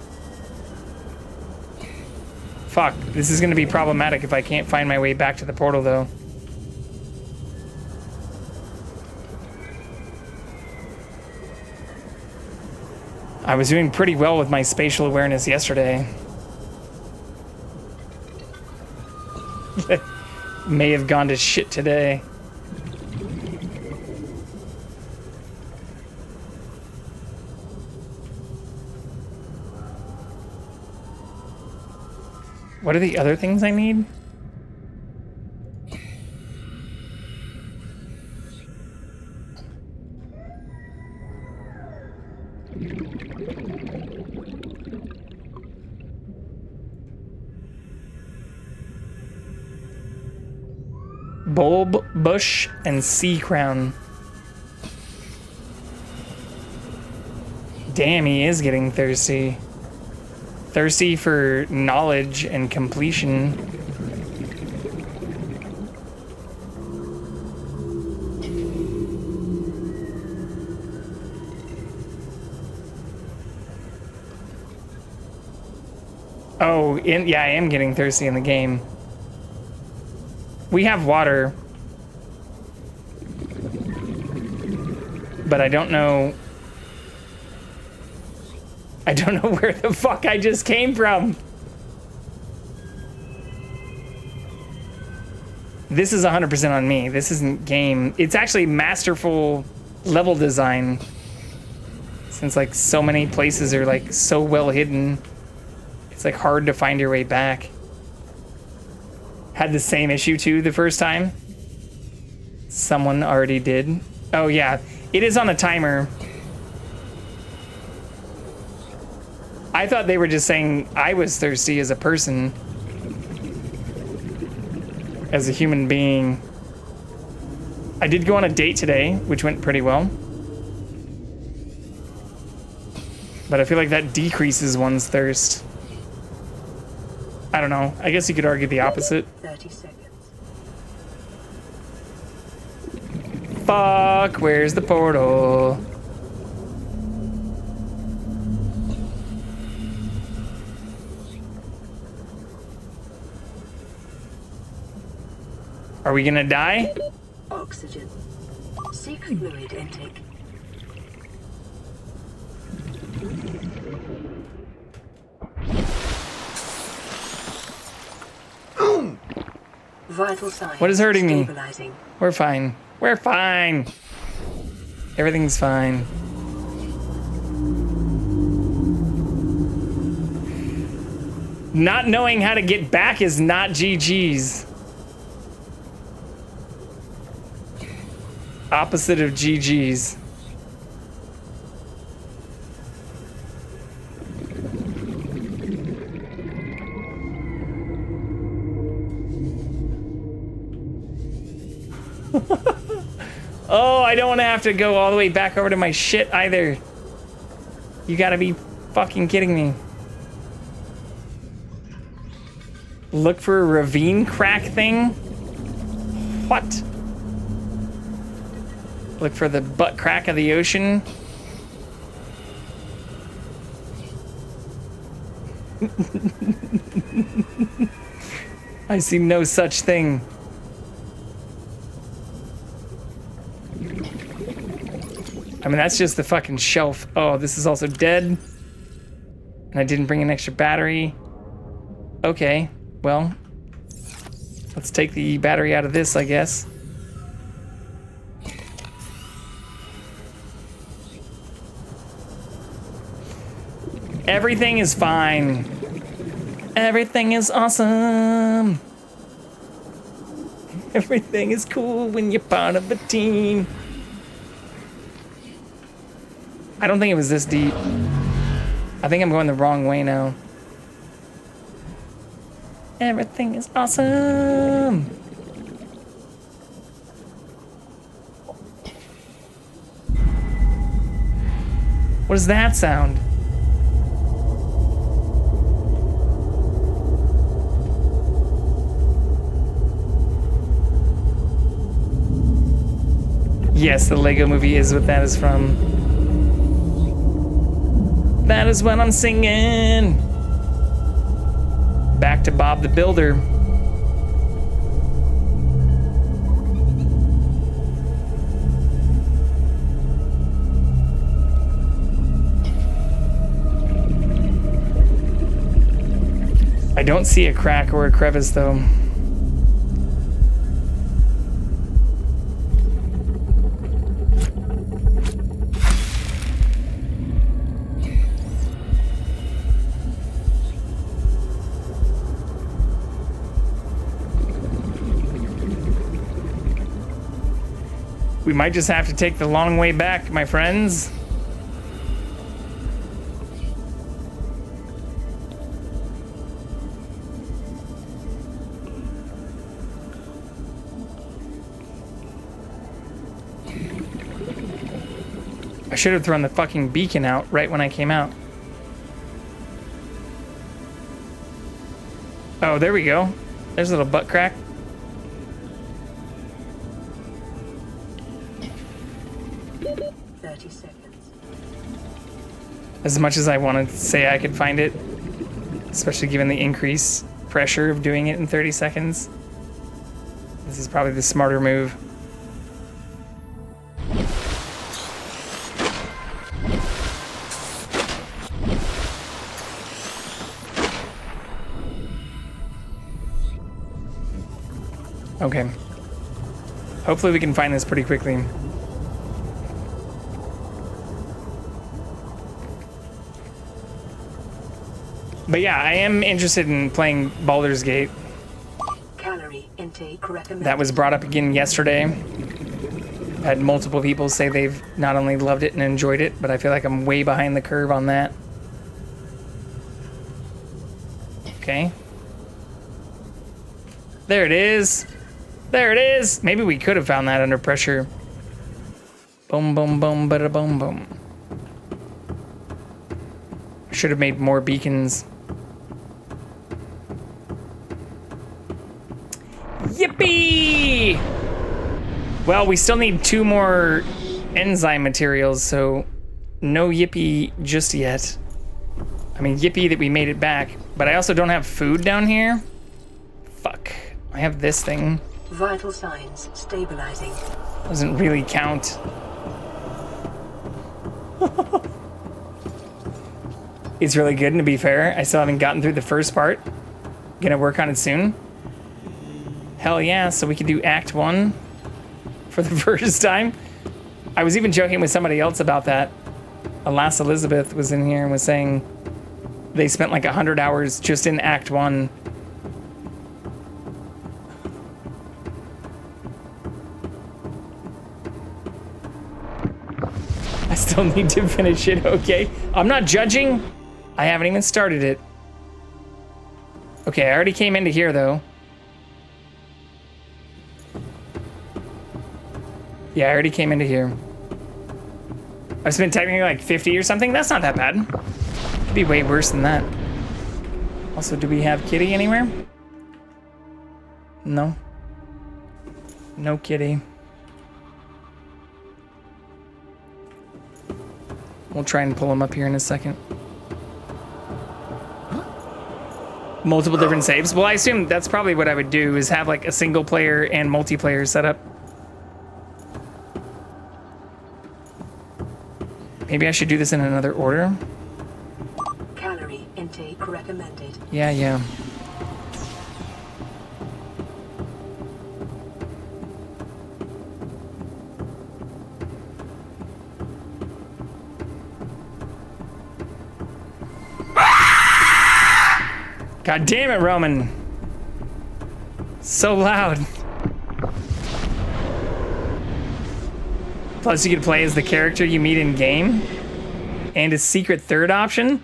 Fuck, this is gonna be problematic if I can't find my way back to the portal though. I was doing pretty well with my spatial awareness yesterday. May have gone to shit today. What are the other things I need? Bulb, bush, and sea crown. Damn, he is getting thirsty. Thirsty for knowledge and completion. Oh, yeah, I am getting thirsty in the game. We have water. But I don't know where the fuck I just came from. This is 100% on me. This isn't game. It's actually masterful level design. Since like so many places are like so well hidden. It's like hard to find your way back. had the same issue too the first time. Someone already did. Oh yeah, it is on a timer. I thought they were just saying I was thirsty as a person. As a human being. I did go on a date today, which went pretty well. But I feel like that decreases one's thirst. I don't know. I guess you could argue the opposite. 30 seconds. Fuck, where's the portal? Are we gonna die? Oxygen. Seek fluid intake. Vital signs. What is hurting me? Stabilizing. We're fine. We're fine. Everything's fine. Not knowing how to get back is not GG's. Opposite of GG's. Oh, I don't want to have to go all the way back over to my shit either. You gotta be fucking kidding me. Look for a ravine crack thing? What? Look for the butt crack of the ocean? I see no such thing. I mean, that's just the fucking shelf. Oh, this is also dead. And I didn't bring an extra battery. Okay, well, let's take the battery out of this, I guess. Everything is fine. Everything is awesome. Everything is cool when you're part of a team. I don't think it was this deep. I think I'm going the wrong way now. Everything is awesome. What does that sound? Yes, the Lego movie is what that is from. That is what I'm singing. Back to Bob the Builder. I don't see a crack or a crevice though. We might just have to take the long way back, my friends. I should have thrown the fucking beacon out right when I came out. Oh, there we go. There's a little butt crack. As much as I wanted to say I could find it, especially given the increased pressure of doing it in 30 seconds, this is probably the smarter move. Okay. Hopefully we can find this pretty quickly. But yeah, I am interested in playing Baldur's Gate. Calorie intake recommended. That was brought up again yesterday. I had multiple people say they've not only loved it and enjoyed it, but I feel like I'm way behind the curve on that. Okay. There it is. There it is. Maybe we could have found that under pressure. Boom, boom, boom, bada boom, boom. I should have made more beacons. Yippee! Well, we still need 2 more enzyme materials, so no yippee just yet. I mean, yippee that we made it back, but I also don't have food down here. Fuck. I have this thing. Vital signs stabilizing. Doesn't really count. It's really good, and to be fair, I still haven't gotten through the first part. Gonna work on it soon. Hell yeah, so we can do Act 1 for the first time. I was even joking with somebody else about that. Alas Elizabeth was in here and was saying they spent like 100 hours just in Act 1. I still need to finish it, okay? I'm not judging. I haven't even started it. Okay, I already came into here though. Yeah, I already came into here. I've spent technically like 50 or something. That's not that bad. Could be way worse than that. Also, do we have Kitty anywhere? No. No Kitty. We'll try and pull him up here in a second. Multiple different saves. Well, I assume that's probably what I would do, is have like a single player and multiplayer setup. Maybe I should do this in another order. Calorie intake recommended. Yeah. God damn it, Roman. So loud. Plus you can play as the character you meet in game. And a secret third option?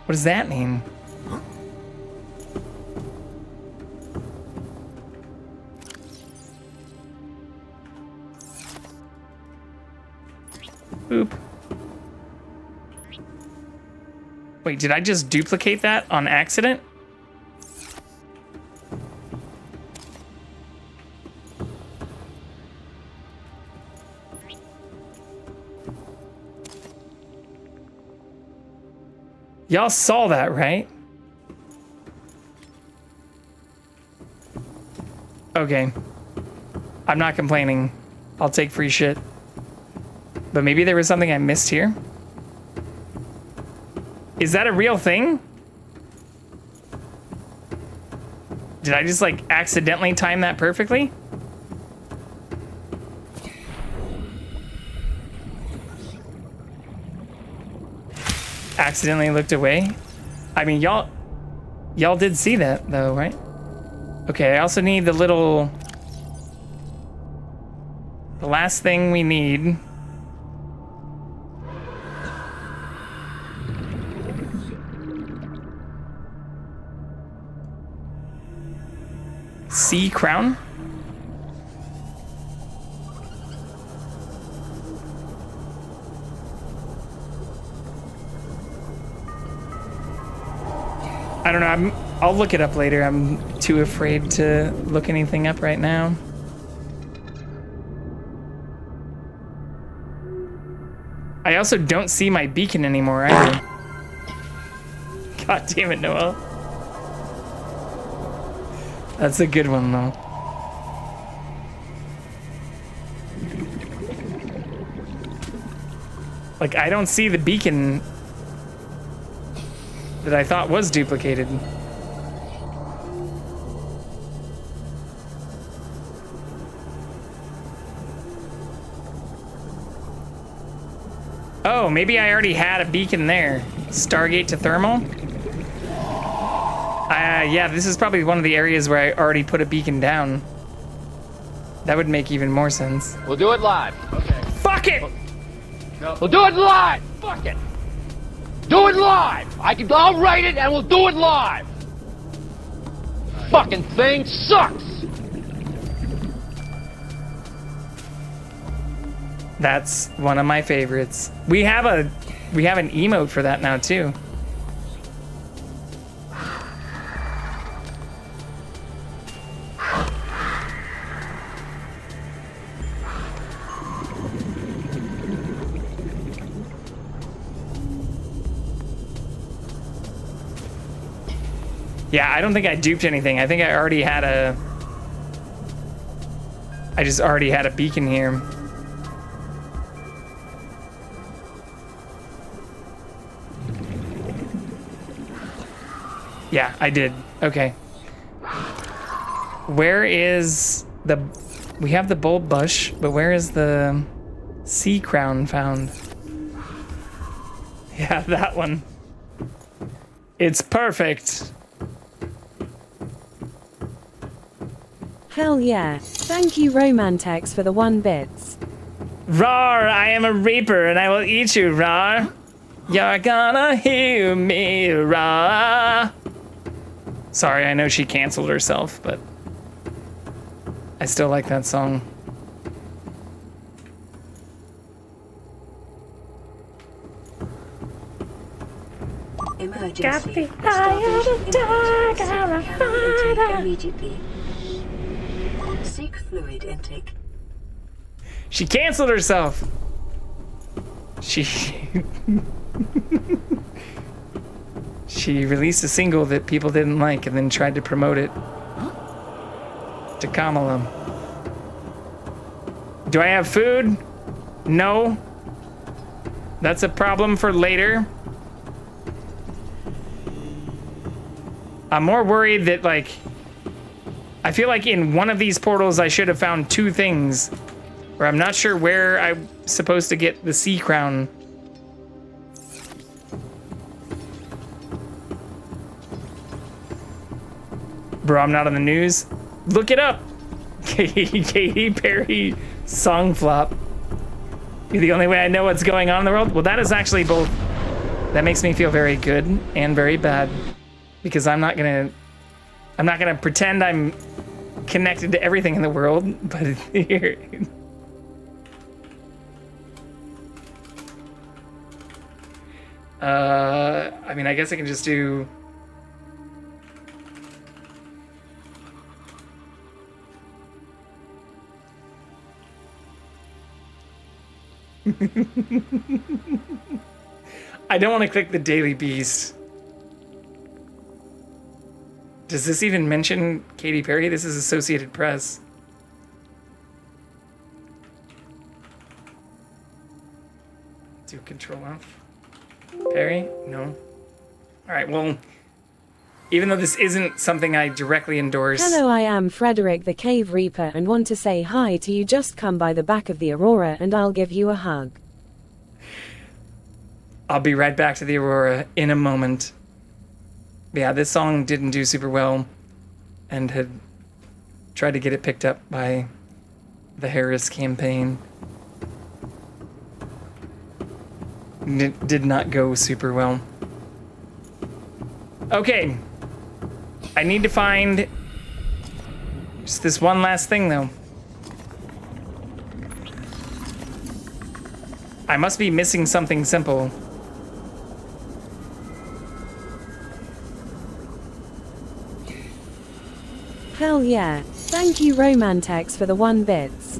What does that mean? Boop. Wait, did I just duplicate that on accident? Y'all saw that, right? Okay. I'm not complaining. I'll take free shit. But maybe there was something I missed here? Is that a real thing? Did I just like accidentally time that perfectly? Accidentally looked away. I mean, y'all did see that though, right? Okay, I also need the last thing we need. C crown? I don't know, I'll look it up later. I'm too afraid to look anything up right now. I also don't see my beacon anymore either. God damn it, Noel. That's a good one though. Like, I don't see the beacon that I thought was duplicated. Oh, maybe I already had a beacon there. Stargate to thermal? Yeah, this is probably one of the areas where I already put a beacon down. That would make even more sense. We'll do it live. Okay. Fuck it! We'll do it live! Fuck it! Do it live! I'll write it and we'll do it live! Fucking thing sucks! That's one of my favorites. We have an emote for that now too. Yeah, I don't think I duped anything. I think I already had I just already had a beacon here. Yeah, I did. Okay. Where is we have the bulb bush, but where is the sea crown found? Yeah, that one. It's perfect. Hell yeah. Thank you, Romantex, for the 1 bits. Rawr, I am a reaper and I will eat you, rawr. You're gonna hear me, rawr. Sorry, I know she canceled herself, but I still like that song. Emergency. Got the eye of the dog, Intake immediately. Seek fluid intake. She canceled herself. She released a single that people didn't like and then tried to promote it to Kamala. Do I have food? No. That's a problem for later. I'm more worried that, like, I feel like in one of these portals I should have found 2 things, where I'm not sure where I'm supposed to get the sea crown. Bro, I'm not on the news. Look it up. Katy Perry song flop. You're the only way I know what's going on in the world. Well, that is actually both. That makes me feel very good and very bad, because I'm not gonna pretend I'm connected to everything in the world. But here. I mean, I guess I can just do. I don't want to click the Daily Beast. Does this even mention Katy Perry? This is Associated Press. Do Control F. Perry? No. All right, well, even though this isn't something I directly endorse. Hello, I am Frederick the Cave Reaper and want to say hi to you. Just come by the back of the Aurora and I'll give you a hug. I'll be right back to the Aurora in a moment. Yeah, this song didn't do super well and had tried to get it picked up by the Harris campaign. It did not go super well. Okay. I need to find just this one last thing, though. I must be missing something simple. Hell yeah. Thank you, Romantex, for the 1 bits.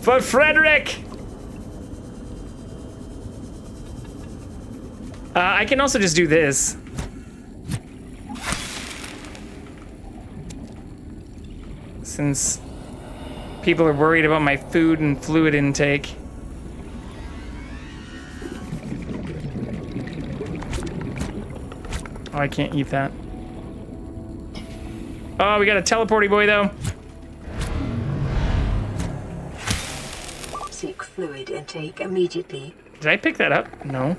For Frederick! I can also just do this. Since people are worried about my food and fluid intake. Oh, I can't eat that. Oh, we got a teleporty boy, though. Seek fluid intake immediately. Did I pick that up? No.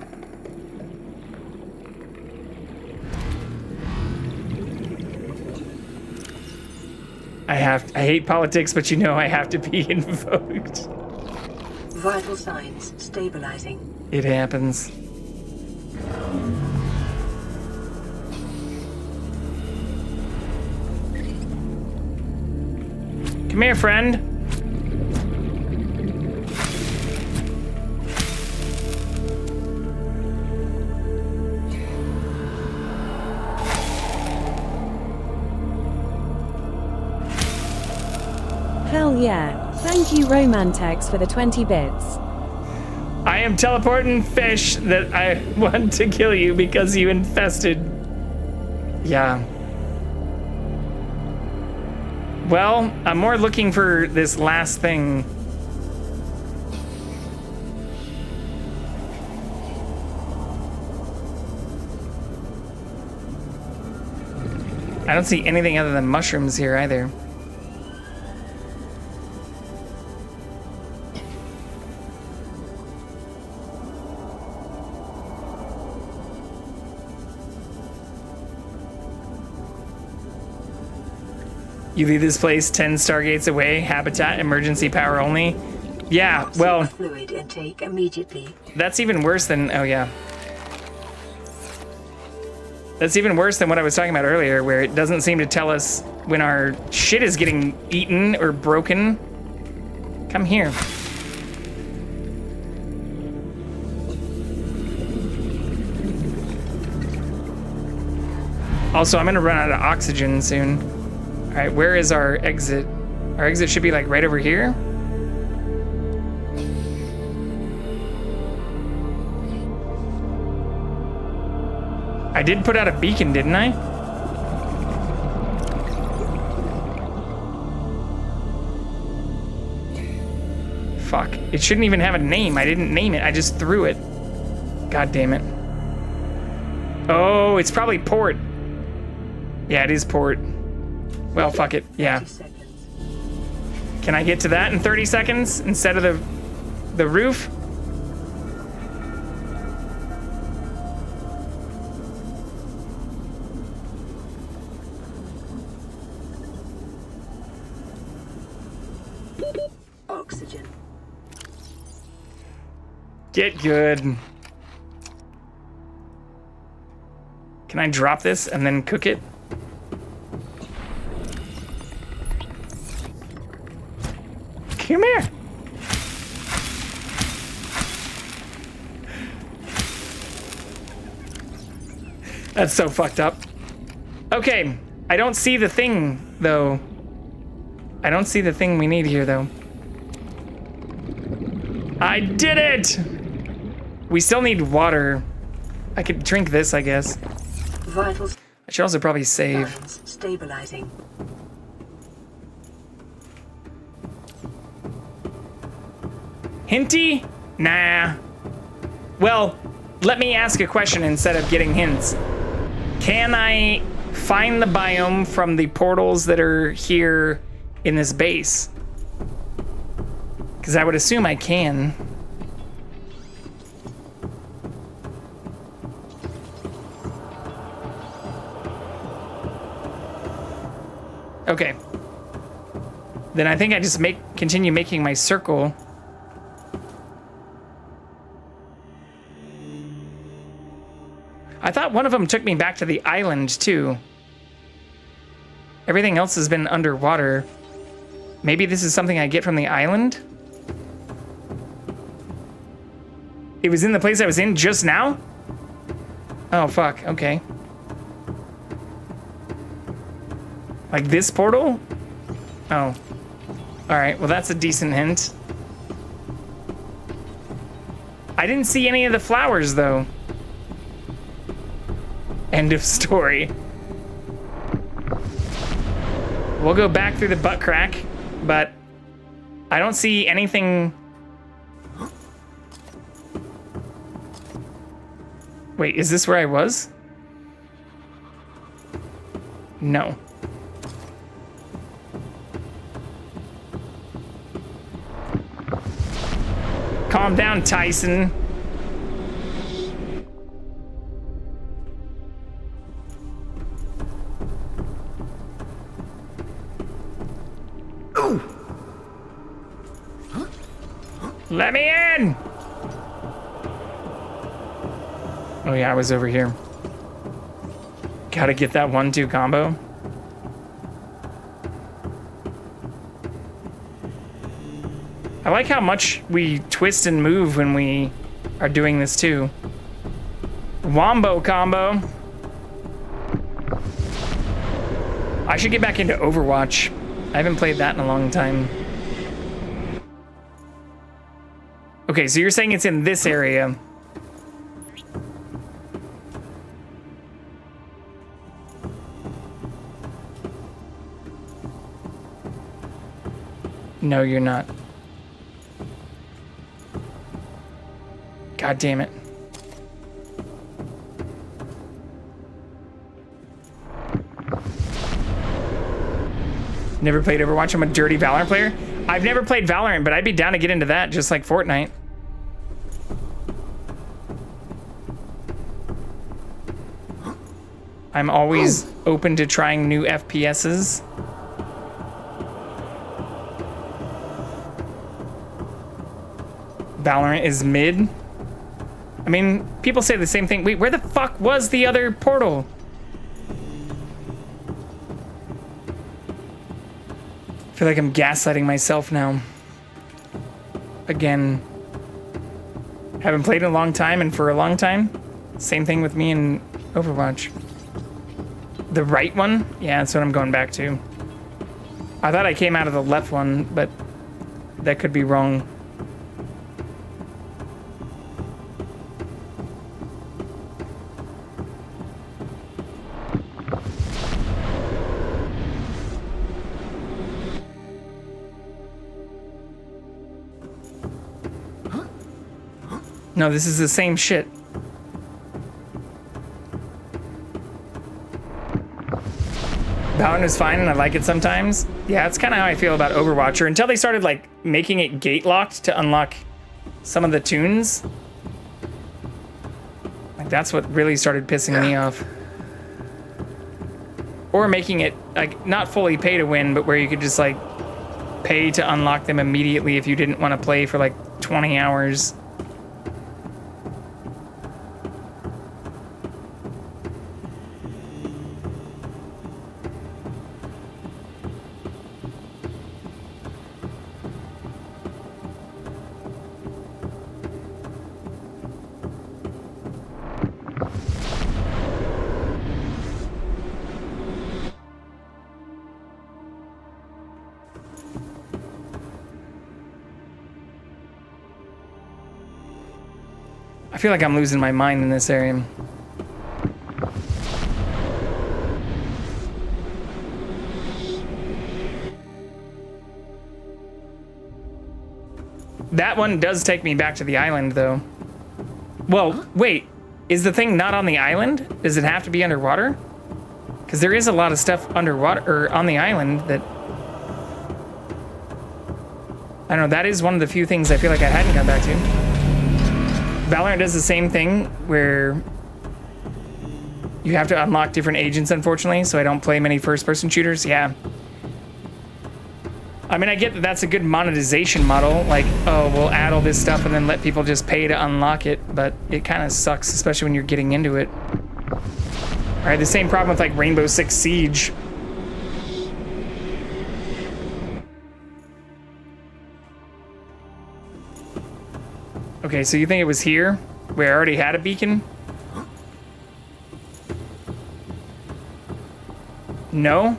I hate politics, but you know I have to be invoked. Vital signs stabilizing. It happens. Come here, friend. Hell yeah. Thank you, Romantex, for the 20 bits. I am teleporting fish that I want to kill you because you infested. Yeah. Well, I'm more looking for this last thing. I don't see anything other than mushrooms here either. You leave this place 10 stargates away, habitat, emergency power only. Yeah, well, Fluid intake immediately. that's even worse than, oh yeah. That's even worse than what I was talking about earlier, where it doesn't seem to tell us when our shit is getting eaten or broken. Come here. Also, I'm gonna run out of oxygen soon. All right, where is our exit? Our exit should be like right over here. I did put out a beacon, didn't I? Fuck, it shouldn't even have a name. I didn't name it, I just threw it. God damn it. Oh, it's probably port. Yeah, it is port. Well, fuck it, yeah. Can I get to that in 30 seconds instead of the roof? Oxygen. Get good. Can I drop this and then cook it? Come here. That's so fucked up. Okay, I don't see the thing, though. I don't see the thing we need here, though. I did it! We still need water. I could drink this, I guess. Vitals. I should also probably save. Signs stabilizing. Hinty? Nah. Well, let me ask a question instead of getting hints. Can I find the biome from the portals that are here in this base? Because I would assume I can. Okay. Then I think I just continue making my circle. I thought one of them took me back to the island, too. Everything else has been underwater. Maybe this is something I get from the island? It was in the place I was in just now? Oh, fuck. Okay. Like this portal? Oh. Alright, well that's a decent hint. I didn't see any of the flowers, though. End of story. We'll go back through the butt crack, but I don't see anything. Wait, is this where I was? No. Calm down, Tyson. Let me in! Oh yeah, I was over here. Gotta get that 1-2 combo. I like how much we twist and move when we are doing this too. Wombo combo. I should get back into Overwatch. I haven't played that in a long time. Okay, so you're saying it's in this area. No, you're not. God damn it. Never played Overwatch. I'm a dirty Valorant player. I've never played Valorant, but I'd be down to get into that, just like Fortnite. I'm always open to trying new FPSs. Valorant is mid. I mean, people say the same thing. Wait, where the fuck was the other portal? I feel like I'm gaslighting myself now. Again. Haven't played in a long time and for a long time. Same thing with me in Overwatch. The right one? Yeah, that's what I'm going back to. I thought I came out of the left one, but that could be wrong. No, this is the same shit. Valorant is fine and I like it sometimes. Yeah, it's kind of how I feel about Overwatch. Or until they started like making it gate locked to unlock some of the tunes. Like that's what really started pissing me off. Or making it like not fully pay to win, but where you could just like pay to unlock them immediately if you didn't want to play for like 20 hours. I feel like I'm losing my mind in this area. That one does take me back to the island, though. Well, wait. Is the thing not on the island? Does it have to be underwater? Because there is a lot of stuff underwater, or on the island that... I don't know, that is one of the few things I feel like I hadn't gone back to. Valorant does the same thing where you have to unlock different agents, unfortunately, so I don't play many first-person shooters. Yeah. I mean, I get that that's a good monetization model. Like, oh, we'll add all this stuff and then let people just pay to unlock it, but it kind of sucks, especially when you're getting into it. All right, the same problem with, like, Rainbow Six Siege. Okay, so you think it was here, where I already had a beacon? No?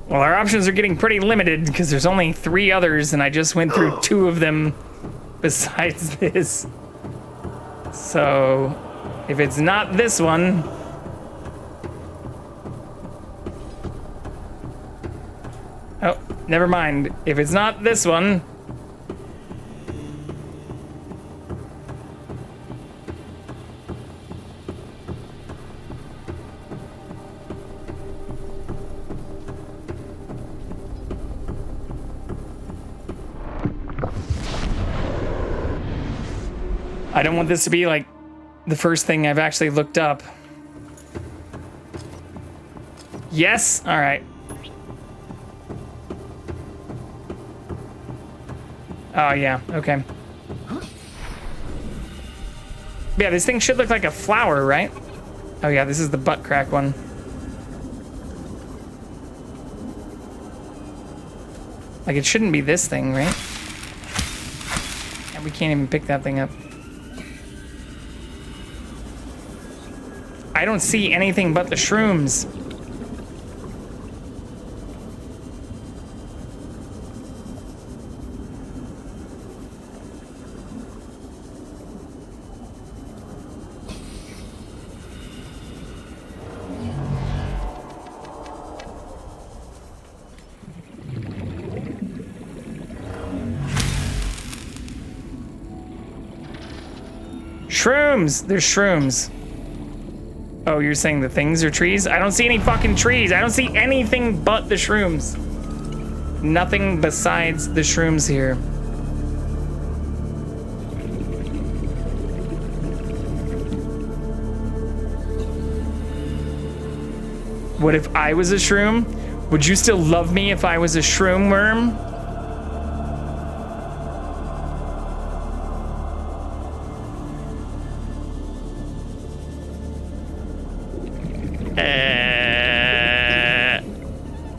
Well, our options are getting pretty limited because there's only 3 others and I just went through 2 of them besides this. So, if it's not this one... Oh, never mind. If it's not this one... I don't want this to be like the first thing I've actually looked up. Yes? All right. Oh, yeah. Okay. Yeah, this thing should look like a flower, right? Oh, yeah, this is the butt crack one. Like, it shouldn't be this thing, right? And we can't even pick that thing up. I don't see anything but the shrooms. Shrooms! There's shrooms. Oh, you're saying the things are trees? I don't see any fucking trees. I don't see anything but the shrooms. Nothing besides the shrooms here. What if I was a shroom? Would you still love me if I was a shroom worm?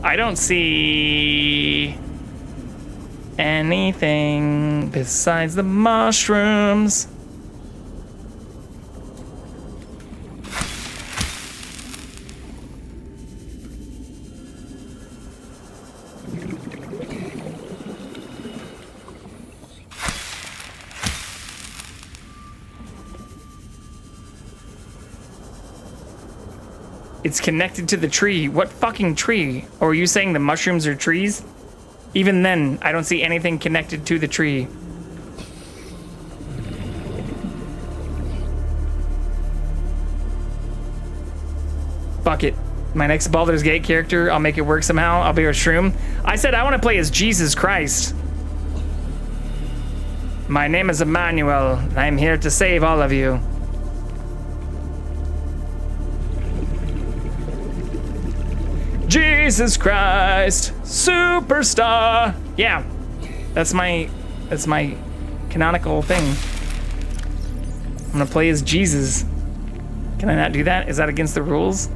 I don't see anything besides the mushrooms. It's connected to the tree. What fucking tree? Or are you saying the mushrooms are trees? Even then, I don't see anything connected to the tree. Fuck it. My next Baldur's Gate character, I'll make it work somehow. I'll be a shroom. I said I want to play as Jesus Christ. My name is Emmanuel. I'm here to save all of you. Jesus Christ, superstar. Yeah, that's my canonical thing. I'm gonna play as Jesus. Can I not do that? Is that against the rules?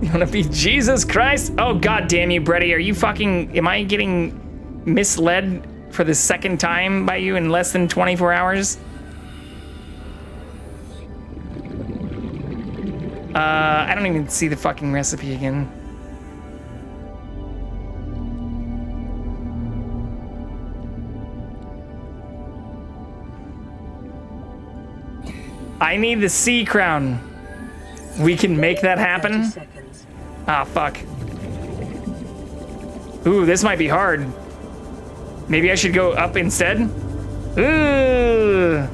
You wanna be Jesus Christ? Oh, god damn you, Brady. Are you fucking... Am I getting misled for the second time by you in less than 24 hours? I don't even see the fucking recipe again. I need the C crown. We can make that happen? Ah, fuck. Ooh, this might be hard. Maybe I should go up instead? Ooh.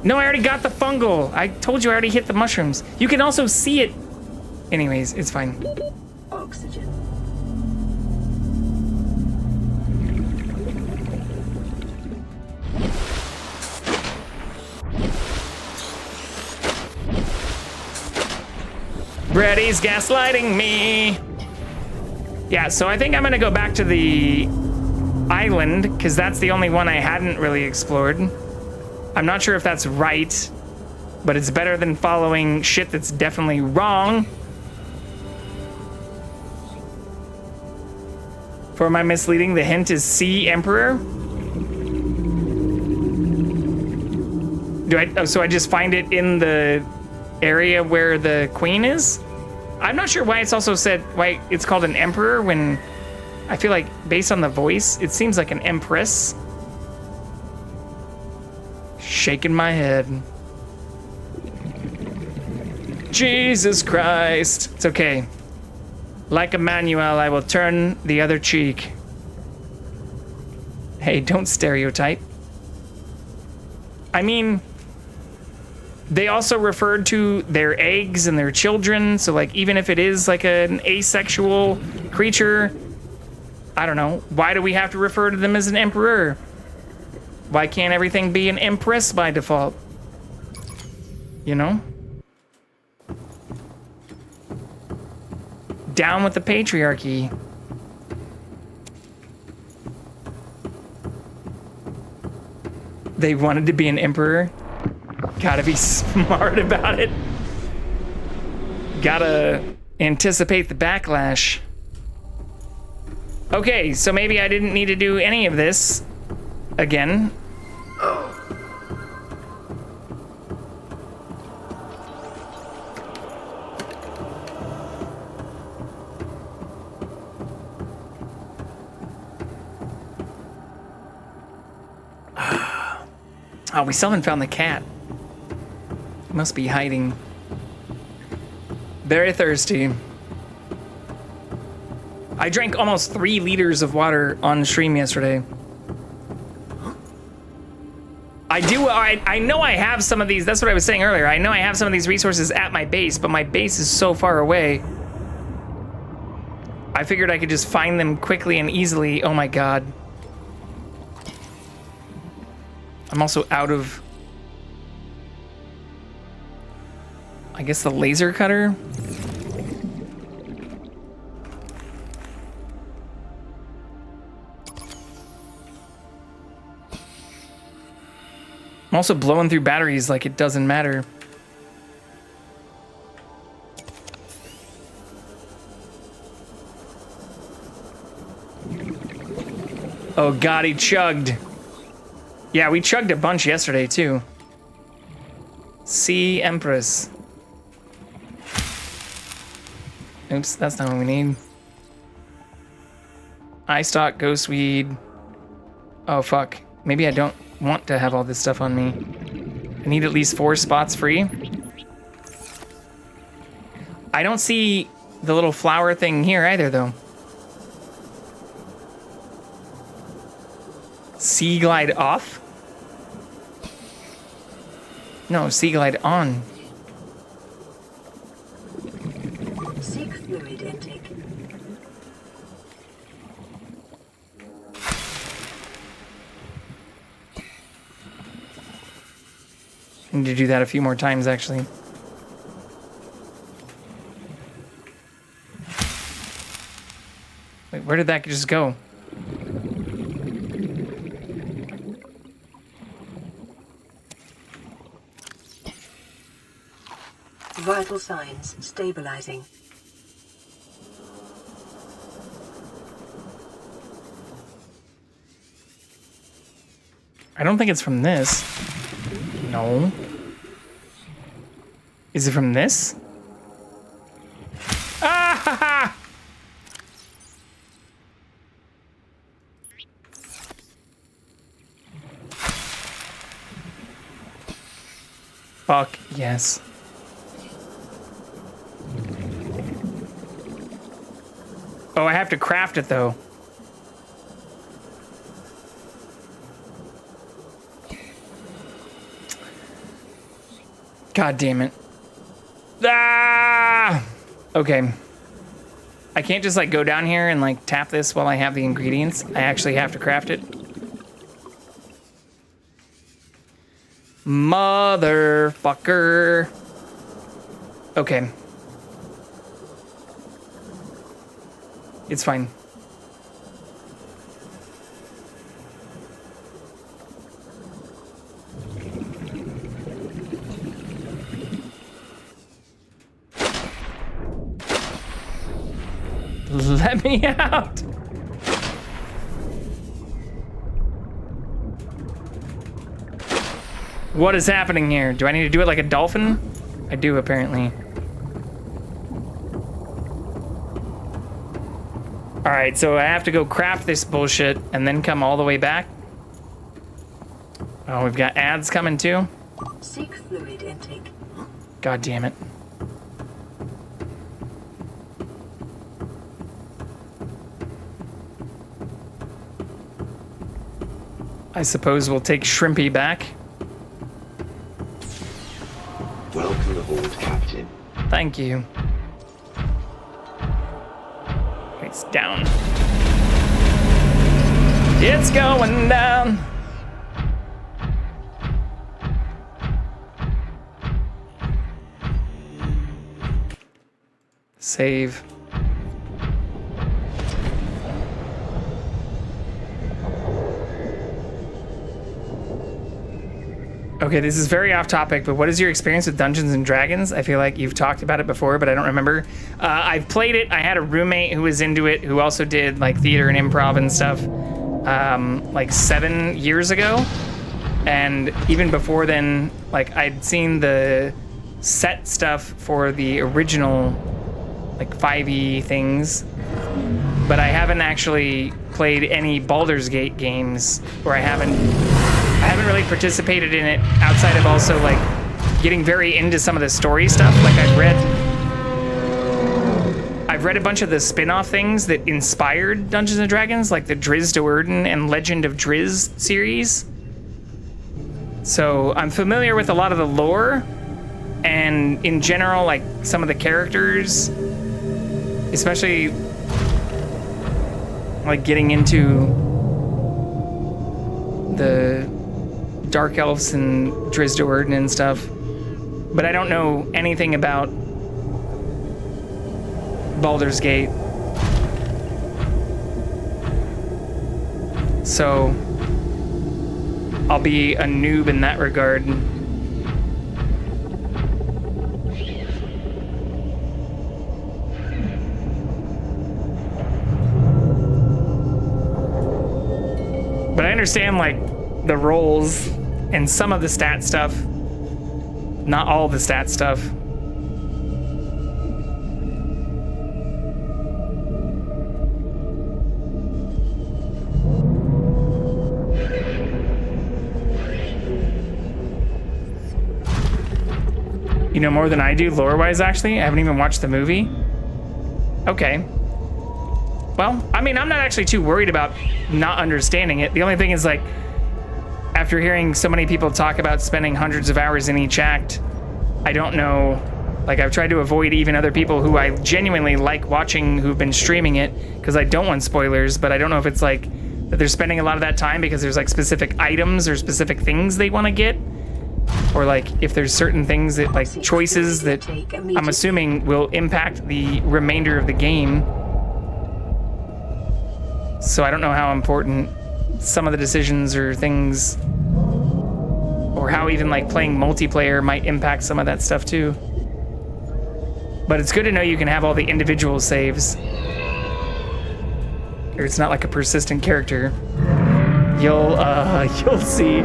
No, I already got the fungal. I told you I already hit the mushrooms. You can also see it. Anyways, it's fine. Oxygen. Brady's gaslighting me. Yeah, so I think I'm gonna go back to the island because that's the only one I hadn't really explored. I'm not sure if that's right, but it's better than following shit that's definitely wrong. For my misleading, the hint is Sea Emperor. So I just find it in the area where the queen is? I'm not sure why it's also said, why it's called an emperor when I feel like based on the voice, it seems like an empress. Shaking my head. Jesus Christ. It's okay. Like Emmanuel, I will turn the other cheek. Hey, don't stereotype. I mean, they also referred to their eggs and their children. So like, even if it is like an asexual creature, I don't know. Why do we have to refer to them as an emperor? Why can't everything be an empress by default? You know? Down with the patriarchy. They wanted to be an emperor. Gotta be smart about it. Gotta anticipate the backlash. Okay, so maybe I didn't need to do any of this again. Oh, we still haven't found the cat. He must be hiding. Very thirsty. I drank almost 3 liters of water on stream yesterday. I know I have some of these, that's what I was saying earlier. I know I have some of these resources at my base, but my base is so far away. I figured I could just find them quickly and easily. Oh my god. I'm also out of, I guess, the laser cutter. I'm also blowing through batteries like it doesn't matter. Oh god, he chugged. Yeah, we chugged a bunch yesterday too. Sea Empress. Oops, that's not what we need. Eye stock, ghost weed. Oh fuck. Maybe I don't want to have all this stuff on me. I need at least 4 spots free. I don't see the little flower thing here either though. Sea glide off? No, sea glide on. Seek fluid intake. I need to do that a few more times actually. Wait, where did that just go? Vital signs stabilizing. I don't think it's from this. No. Is it from this? Ah ha ha! Fuck yes. Oh, I have to craft it though. God damn it. Ah! Okay. I can't just like go down here and like tap this while I have the ingredients. I actually have to craft it. Motherfucker. Okay. It's fine. Let me out! What is happening here? Do I need to do it like a dolphin? I do, apparently. Alright, so I have to go craft this bullshit and then come all the way back. Oh, we've got ads coming too. Seek fluid intake. God damn it. I suppose we'll take Shrimpy back. Thank you. It's down. It's going down. Save. Okay, this is very off topic, but what is your experience with Dungeons and Dragons? I feel like you've talked about it before, but I don't remember. I've played it. I had a roommate who was into it, who also did like theater and improv and stuff, like 7 years ago. And even before then, like I'd seen the set stuff for the original, like 5e things, but I haven't actually played any Baldur's Gate games, or I haven't really participated in it outside of also like getting very into some of the story stuff. Like I've read a bunch of the spin-off things that inspired Dungeons and Dragons, like the Drizzt Do'Urden and Legend of Drizzt series. So I'm familiar with a lot of the lore, and in general, like some of the characters, especially like getting into the Dark Elves and Drizzt Do'Urden and stuff, but I don't know anything about Baldur's Gate. So I'll be a noob in that regard. But I understand like the roles and some of the stat stuff, not all the stat stuff. You know more than I do lore-wise, actually. I haven't even watched the movie. Okay. Well, I mean, I'm not actually too worried about not understanding it. The only thing is, like, after hearing so many people talk about spending hundreds of hours in each act, I don't know. Like, I've tried to avoid even other people who I genuinely like watching who've been streaming it, because I don't want spoilers, but I don't know if it's, like, that they're spending a lot of that time because there's, like, specific items or specific things they want to get. Or like if there's certain things that like choices that I'm assuming will impact the remainder of the game. So I don't know how important some of the decisions or things, or how even like playing multiplayer might impact some of that stuff too. But it's good to know you can have all the individual saves, or it's not like a persistent character. You'll see.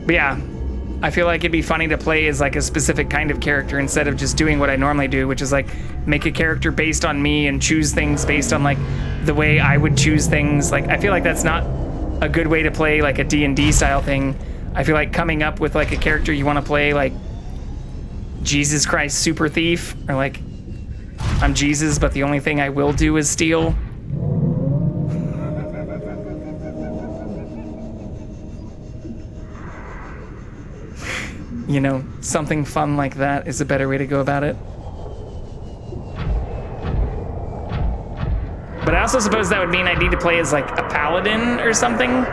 But yeah, I feel like it'd be funny to play as like a specific kind of character instead of just doing what I normally do, which is like make a character based on me and choose things based on like the way I would choose things. Like I feel like that's not a good way to play like a D&D style thing. I feel like coming up with like a character you want to play like Jesus Christ Super Thief, or like I'm Jesus but the only thing I will do is steal. You know, something fun like that is a better way to go about it. But I also suppose that would mean I need to play as like a paladin or something.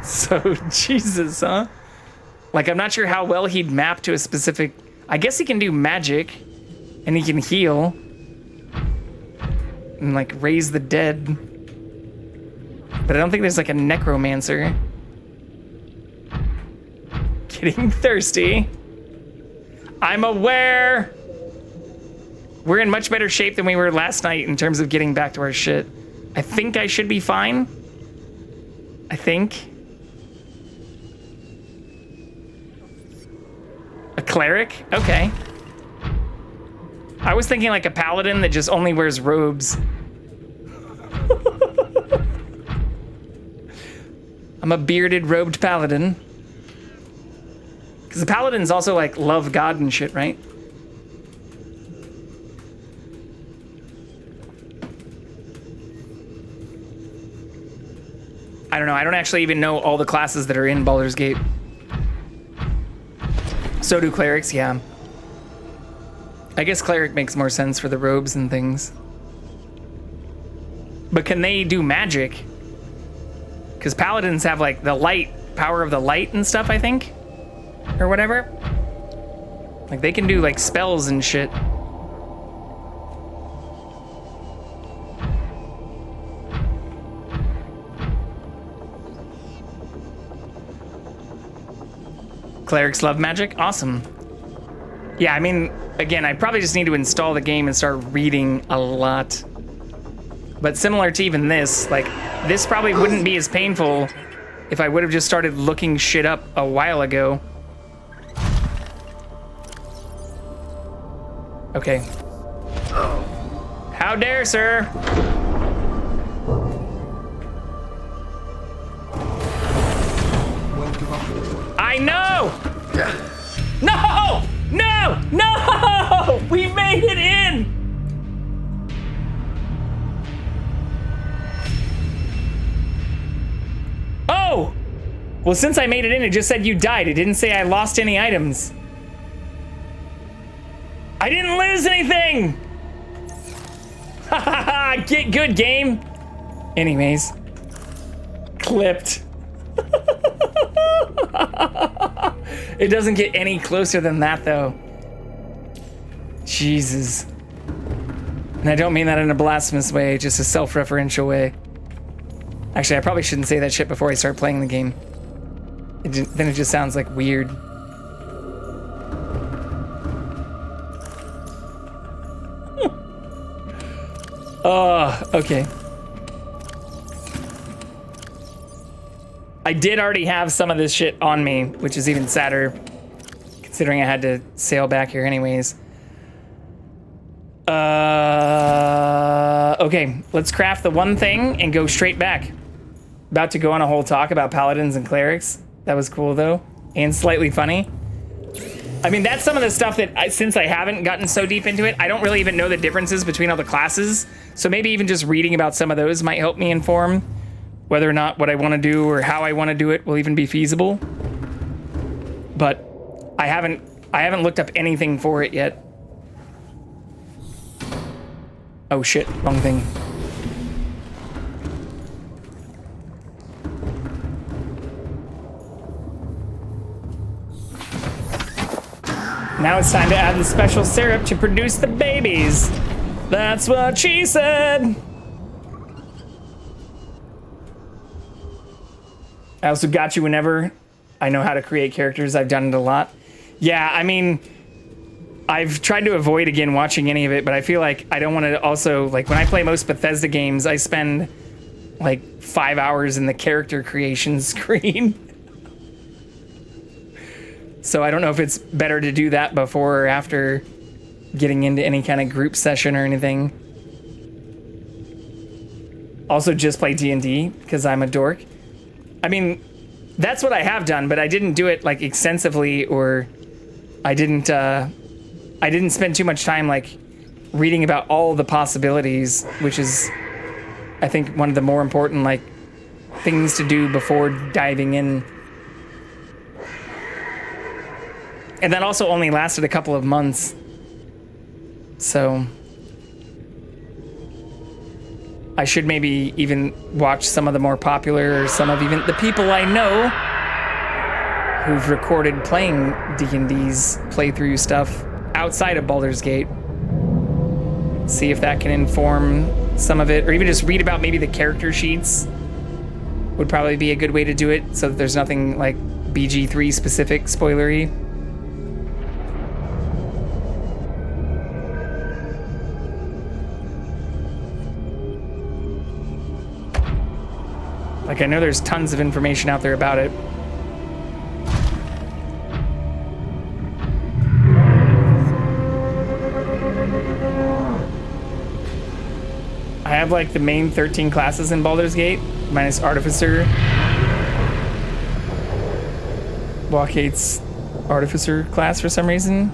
So, Jesus, huh? Like, I'm not sure how well he'd map to a specific... I guess he can do magic, and he can heal, and like raise the dead. But I don't think there's like a necromancer. Getting thirsty. I'm aware. We're in much better shape than we were last night in terms of getting back to our shit. I think I should be fine. I think. A cleric? Okay. I was thinking like a paladin that just only wears robes. I'm a bearded, robed paladin. Because the paladins also like love God and shit, right? I don't know. I don't actually even know all the classes that are in Baldur's Gate. So do clerics, yeah. I guess cleric makes more sense for the robes and things. But can they do magic? Because paladins have like the light, power of the light and stuff, I think? Or whatever. Like they can do like spells and shit. Clerics love magic? Awesome. Yeah, I mean, again, I probably just need to install the game and start reading a lot. But similar to even this, like, this probably wouldn't be as painful if I would have just started looking shit up a while ago. Okay. How dare, sir? I know! No! No! No! We made it in! Oh! Well, since I made it in, it just said you died. It didn't say I lost any items. I didn't lose anything! Ha ha ha! Get good, game! Anyways. Clipped. It doesn't get any closer than that, though. Jesus. And I don't mean that in a blasphemous way, just a self-referential way. Actually, I probably shouldn't say that shit before I start playing the game. Then it just sounds like weird. Oh, okay. I did already have some of this shit on me, which is even sadder, considering I had to sail back here anyways. Okay, let's craft the one thing and go straight back. About to go on a whole talk about paladins and clerics. That was cool though, and slightly funny. I mean, that's some of the stuff that, since I haven't gotten so deep into it, I don't really even know the differences between all the classes. So maybe even just reading about some of those might help me inform whether or not what I want to do or how I want to do it will even be feasible. But I haven't looked up anything for it yet. Oh shit, wrong thing. Now it's time to add the special syrup to produce the babies. That's what she said. I also got you whenever I know how to create characters. I've done it a lot. Yeah, I mean, I've tried to avoid, again, watching any of it, but I feel like I don't want to also, like, when I play most Bethesda games, I spend, like, 5 hours in the character creation screen. So I don't know if it's better to do that before or after getting into any kind of group session or anything. Also just play D&D, because I'm a dork. I mean, that's what I have done, but I didn't do it like extensively, or I didn't spend too much time like reading about all the possibilities, which is, I think, one of the more important like things to do before diving in. And that also only lasted a couple of months. So I should maybe even watch some of the more popular, or some of even the people I know who've recorded playing D&D's playthrough stuff outside of Baldur's Gate. See if that can inform some of it, or even just read about maybe the character sheets would probably be a good way to do it, so that there's nothing like BG3 specific spoilery. Like, I know there's tons of information out there about it. I have, like, the main 13 classes in Baldur's Gate, minus Artificer. Walkate's Artificer class for some reason.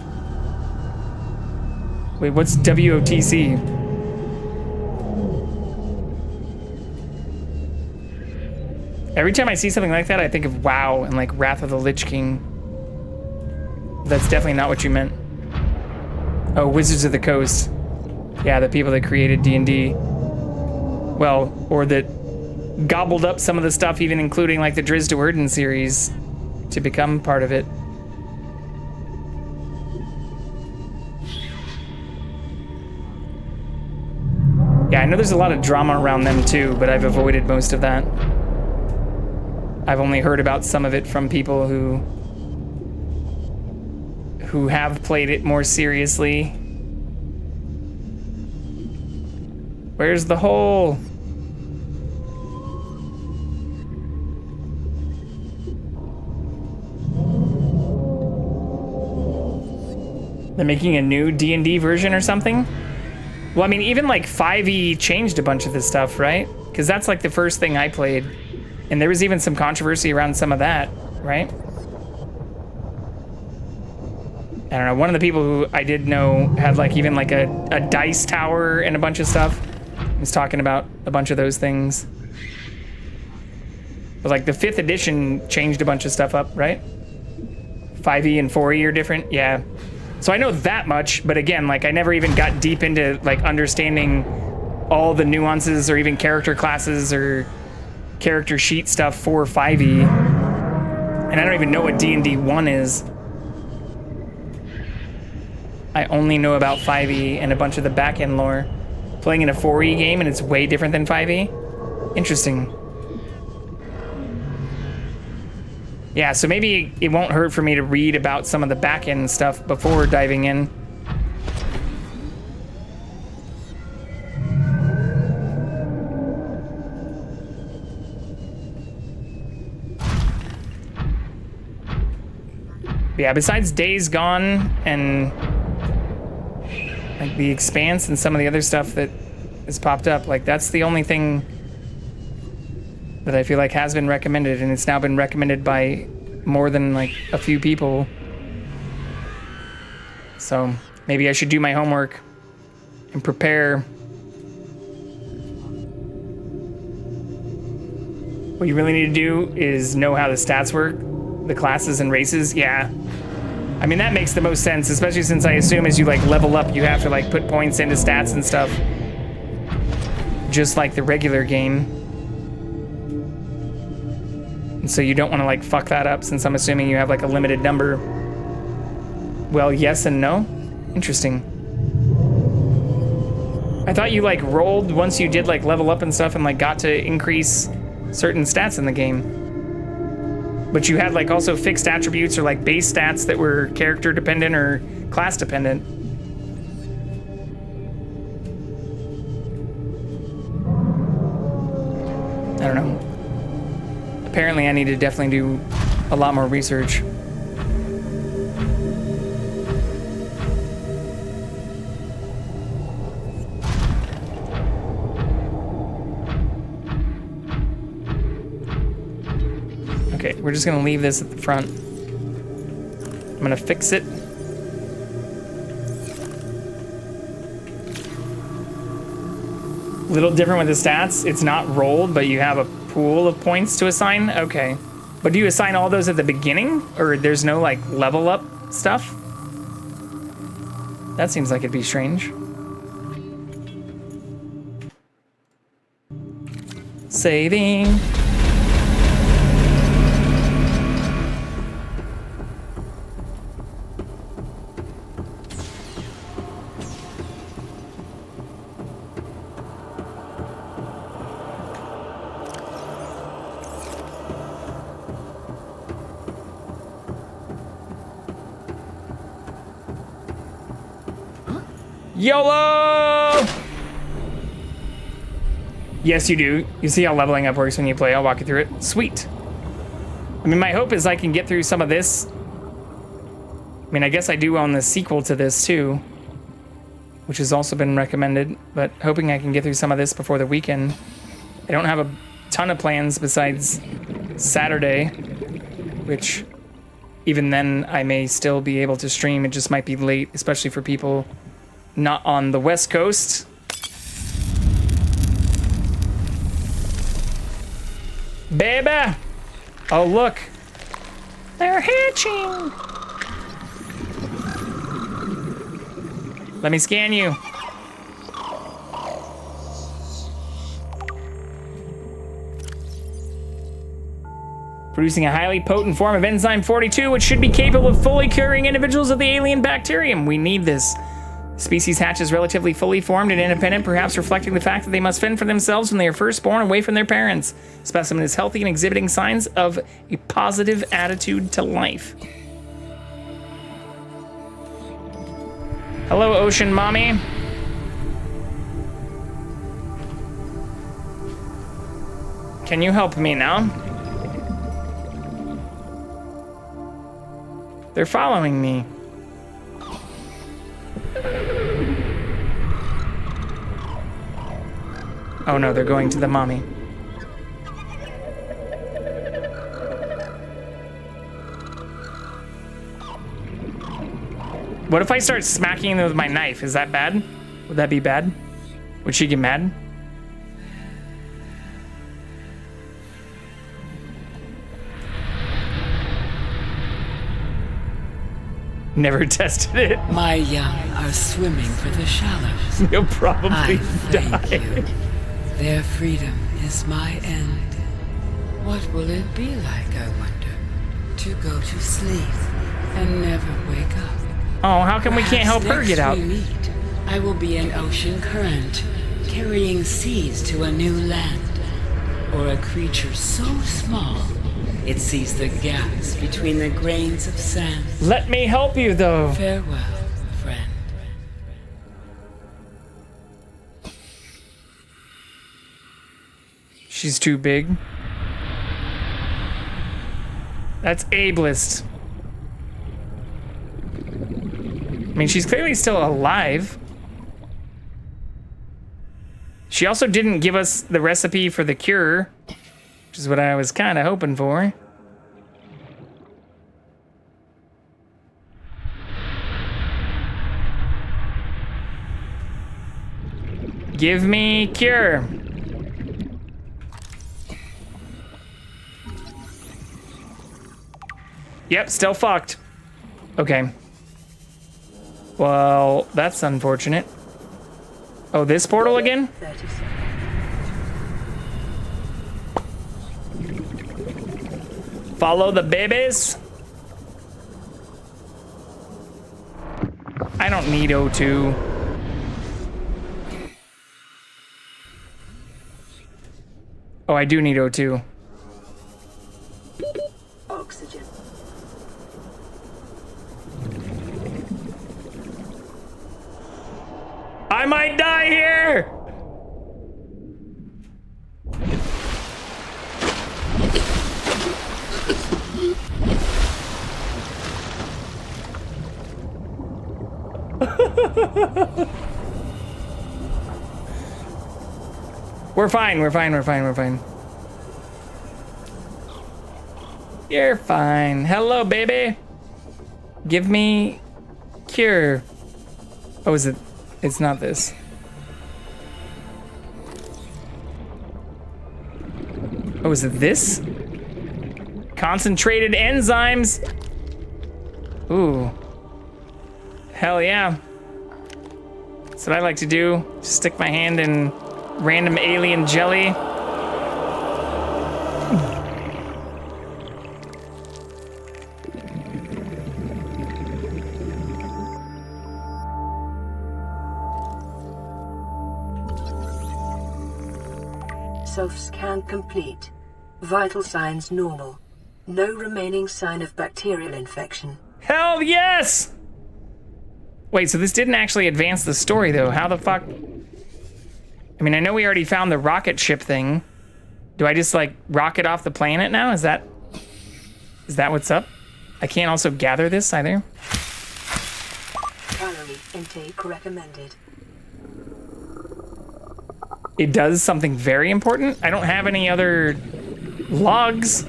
Wait, what's WOTC? Every time I see something like that, I think of WoW and like Wrath of the Lich King. That's definitely not what you meant. Oh, Wizards of the Coast. Yeah, the people that created D&D. Well, or that gobbled up some of the stuff, even including like the Drizzt Do'Urden series, to become part of it. Yeah, I know there's a lot of drama around them too, but I've avoided most of that. I've only heard about some of it from people who have played it more seriously. Where's the hole? They're making a new D&D version or something? Well, I mean, even like 5e changed a bunch of this stuff, right? Because that's like the first thing I played. And there was even some controversy around some of that, right? I don't know, one of the people who I did know had like even like a dice tower and a bunch of stuff. He was talking about a bunch of those things. But like the 5th edition changed a bunch of stuff up, right? 5e and 4e are different, yeah. So I know that much, but again, like I never even got deep into like understanding all the nuances or even character classes or character sheet stuff for 5e. And I don't even know what D&D 1 is. I only know about 5e and a bunch of the back-end lore. Playing in a 4e game and it's way different than 5e? Interesting. Yeah, so maybe it won't hurt for me to read about some of the back-end stuff before diving in. But yeah, besides Days Gone and like The Expanse and some of the other stuff that has popped up, like that's the only thing that I feel like has been recommended, and it's now been recommended by more than like a few people. So maybe I should do my homework and prepare. What you really need to do is know how the stats work, the classes and races. Yeah. I mean, that makes the most sense, especially since I assume as you like level up, you have to like put points into stats and stuff, just like the regular game. And so you don't want to like fuck that up, since I'm assuming you have like a limited number. Well, yes and no. Interesting. I thought you like rolled once you did like level up and stuff and like got to increase certain stats in the game. But you had like also fixed attributes or like base stats that were character dependent or class dependent. I don't know. Apparently I need to definitely do a lot more research. Okay, we're just gonna leave this at the front. I'm gonna fix it. A little different with the stats. It's not rolled, but you have a pool of points to assign? Okay. But do you assign all those at the beginning? Or there's no like level up stuff? That seems like it'd be strange. Saving. YOLO! Yes, you do. You see how leveling up works when you play. I'll walk you through it. Sweet. I mean, my hope is I can get through some of this. I mean, I guess I do own the sequel to this too, which has also been recommended, but hoping I can get through some of this before the weekend. I don't have a ton of plans besides Saturday, which even then I may still be able to stream. It just might be late, especially for people not on the West Coast. baby. Oh, look. They're hatching. Let me scan you. Producing a highly potent form of enzyme 42, which should be capable of fully curing individuals of the alien bacterium. We need this. Species hatches relatively fully formed and independent, perhaps reflecting the fact that they must fend for themselves when they are first born away from their parents. Specimen is healthy and exhibiting signs of a positive attitude to life. Hello, ocean mommy. Can you help me now? They're following me. Oh no, they're going to the mommy. What if I start smacking them with my knife? Is that bad? Would that be bad? Would she get mad? Never tested it. My young are swimming for the shallows. You'll probably thank die. you. Their freedom is my end. What will it be like, I wonder, to go to sleep and never wake up? Oh, how come we can't help her get out? Next we meet, I will be an ocean current, carrying seas to a new land, or a creature so small it sees the gaps between the grains of sand. Let me help you, though. Farewell, friend. She's too big. That's ableist. I mean, she's clearly still alive. She also didn't give us the recipe for the cure, which is what I was kind of hoping for. Give me cure. Yep, still fucked. Okay. Well, that's unfortunate. Oh, this portal again? Follow the babies. I don't need O2. Oh, I do need O2. Oxygen. I might die here! We're fine, we're fine, we're fine, we're fine. You're fine. Hello, baby. Give me cure. Oh, is it? It's not this. Oh, is it this? Concentrated enzymes. Ooh. Hell yeah. That's what I like to do. Just stick my hand in random alien jelly. Self-scan complete. Vital signs normal. No remaining sign of bacterial infection. Hell yes! Wait, so this didn't actually advance the story, though. How the fuck? I mean, I know we already found the rocket ship thing. Do I just, like, rocket off the planet now? Is that what's up? I can't also gather this either. Calorie intake recommended. It does something very important. I don't have any other logs.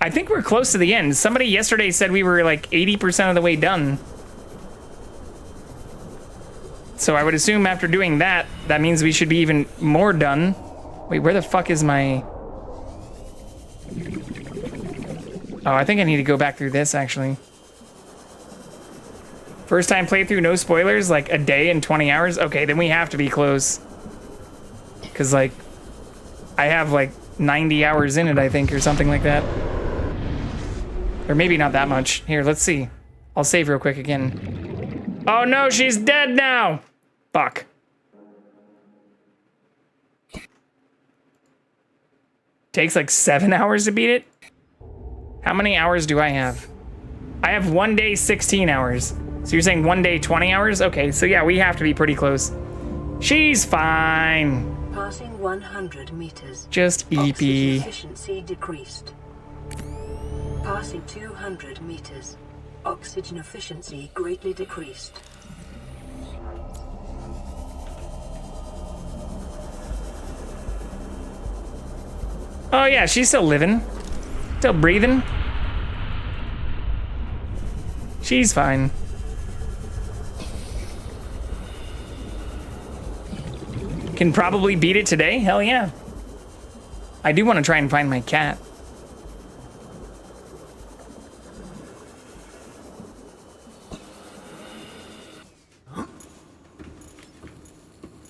I think we're close to the end. Somebody yesterday said we were like 80% of the way done. So I would assume after doing that, that means we should be even more done. Wait, where the fuck is my... Oh, I think I need to go back through this, actually. First time playthrough, no spoilers, like a day and 20 hours? Okay, then we have to be close. Because, like, I have, like, 90 hours in it, I think, or something like that. Or maybe not that much. Here, let's see. I'll save real quick again. Oh no, she's dead now! Fuck. Takes like 7 hours to beat it? How many hours do I have? I have 1 day, 16 hours. So you're saying 1 day, 20 hours? Okay, so yeah, we have to be pretty close. She's fine. Passing 100 meters. Just Oxygen eepy. efficiency decreased. Passing 200 meters. Oxygen efficiency greatly decreased. Oh yeah, she's still living. Still breathing. She's fine. Can probably beat it today? Hell yeah. I do want to try and find my cat.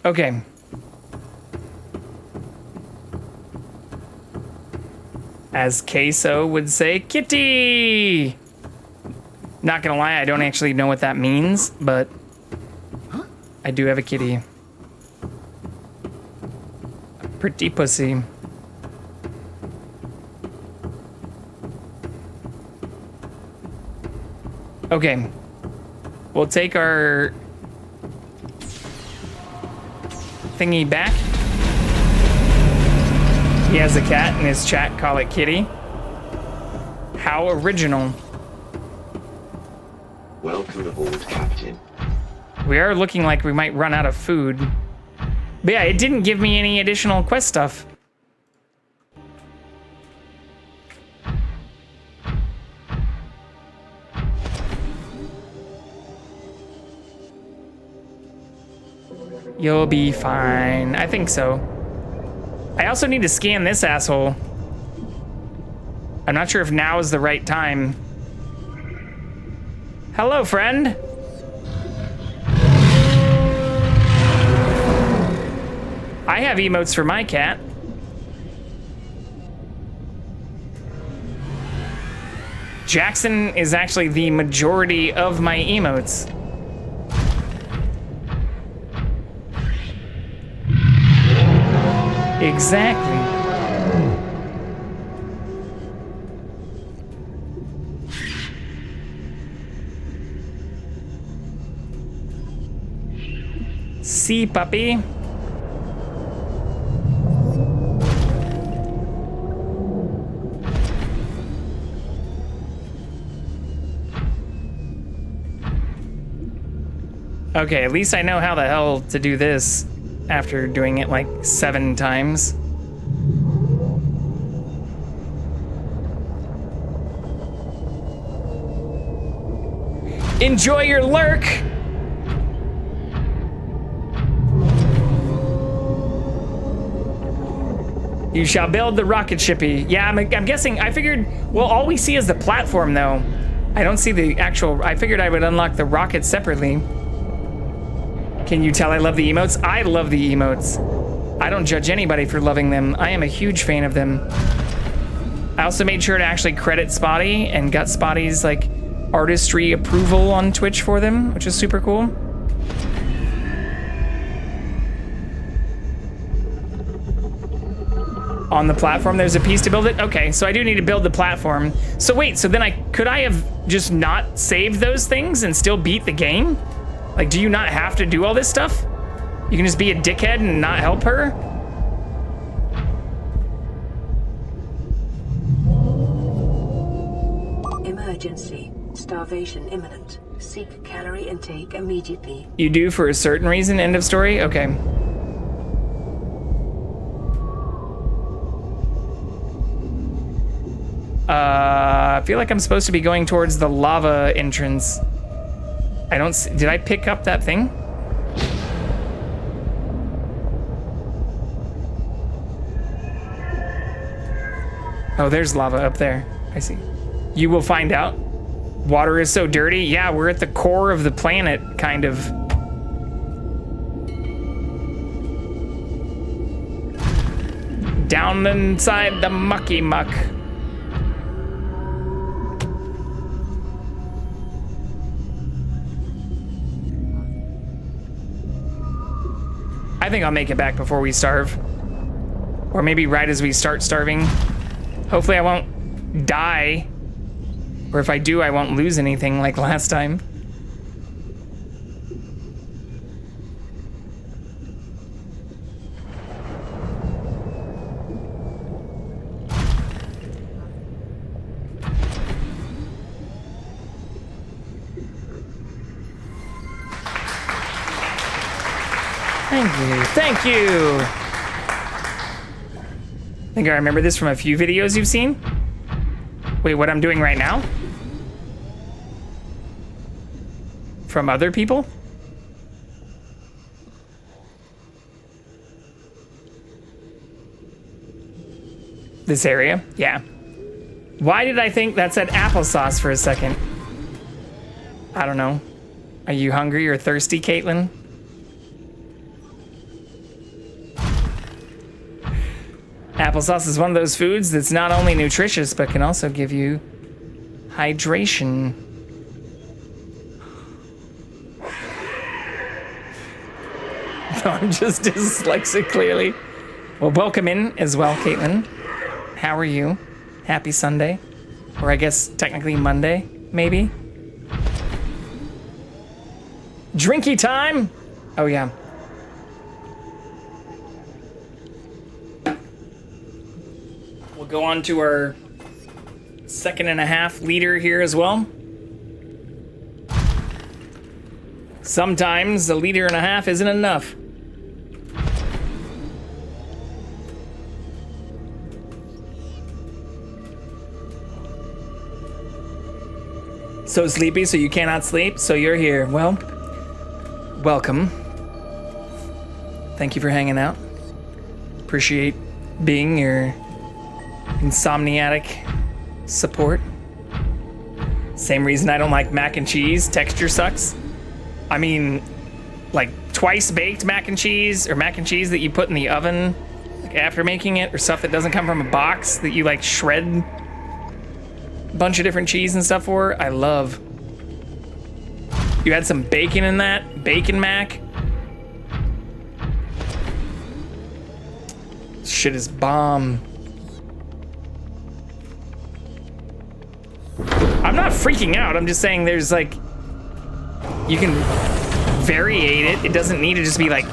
Okay. As Queso would say, kitty! Not gonna lie, I don't actually know what that means, but I do have a kitty. A pretty pussy. Okay. We'll take our thingy back. He has a cat in his chat, call it kitty. How original. Welcome aboard, Captain. We are looking like we might run out of food. But yeah, it didn't give me any additional quest stuff. You'll be fine. I think so. I also need to scan this asshole. I'm not sure if now is the right time. Hello, friend. I have emotes for my cat. Jackson is actually the majority of my emotes. Exactly. See, puppy. Okay, at least I know how the hell to do this after doing it like 7 times. Enjoy your lurk! You shall build the rocket shippy. Yeah, I'm guessing, I figured, well, all we see is the platform though. I don't see the actual, I figured I would unlock the rocket separately. Can you tell I love the emotes? I love the emotes. I don't judge anybody for loving them. I am a huge fan of them. I also made sure to actually credit Spotty and got Spotty's like artistry approval on Twitch for them, which is super cool. On the platform, there's a piece to build it? Okay, so I do need to build the platform. So wait, so then could I have just not saved those things and still beat the game? Like, do you not have to do all this stuff? You can just be a dickhead and not help her? Emergency. Starvation imminent. Seek calorie intake immediately. You do for a certain reason, end of story? Okay. I feel like I'm supposed to be going towards the lava entrance. I don't see, did I pick up that thing? Oh, there's lava up there. I see. You will find out. Water is so dirty. Yeah, we're at the core of the planet, kind of. Down inside the mucky muck. I think I'll make it back before we starve. Or maybe right as we start starving. Hopefully I won't die. Or if I do, I won't lose anything like last time. Thank you. Thank you. I think I remember this from a few videos you've seen. Wait, what I'm doing right now? From other people? This area? Yeah. Why did I think that said applesauce for a second? I don't know. Are you hungry or thirsty, Caitlin? Applesauce is one of those foods that's not only nutritious, but can also give you hydration. No, I'm just dyslexic, clearly. Well, welcome in as well, Caitlin. How are you? Happy Sunday. Or I guess technically Monday, maybe? Drinky time! Oh, yeah. We'll go on to our 2.5 liter here as well. Sometimes 1.5 liters isn't enough. So sleepy, so you cannot sleep, so you're here. Well, welcome. Thank you for hanging out. Appreciate being your insomniatic support. Same reason I don't like mac and cheese. Texture sucks. I mean, like twice baked mac and cheese, or mac and cheese that you put in the oven like after making it, or stuff that doesn't come from a box that you like shred a bunch of different cheese and stuff for. I love. You had some bacon in that, bacon mac. Shit is bomb. I'm not freaking out. I'm just saying there's like, you can variate it. It doesn't need to just be like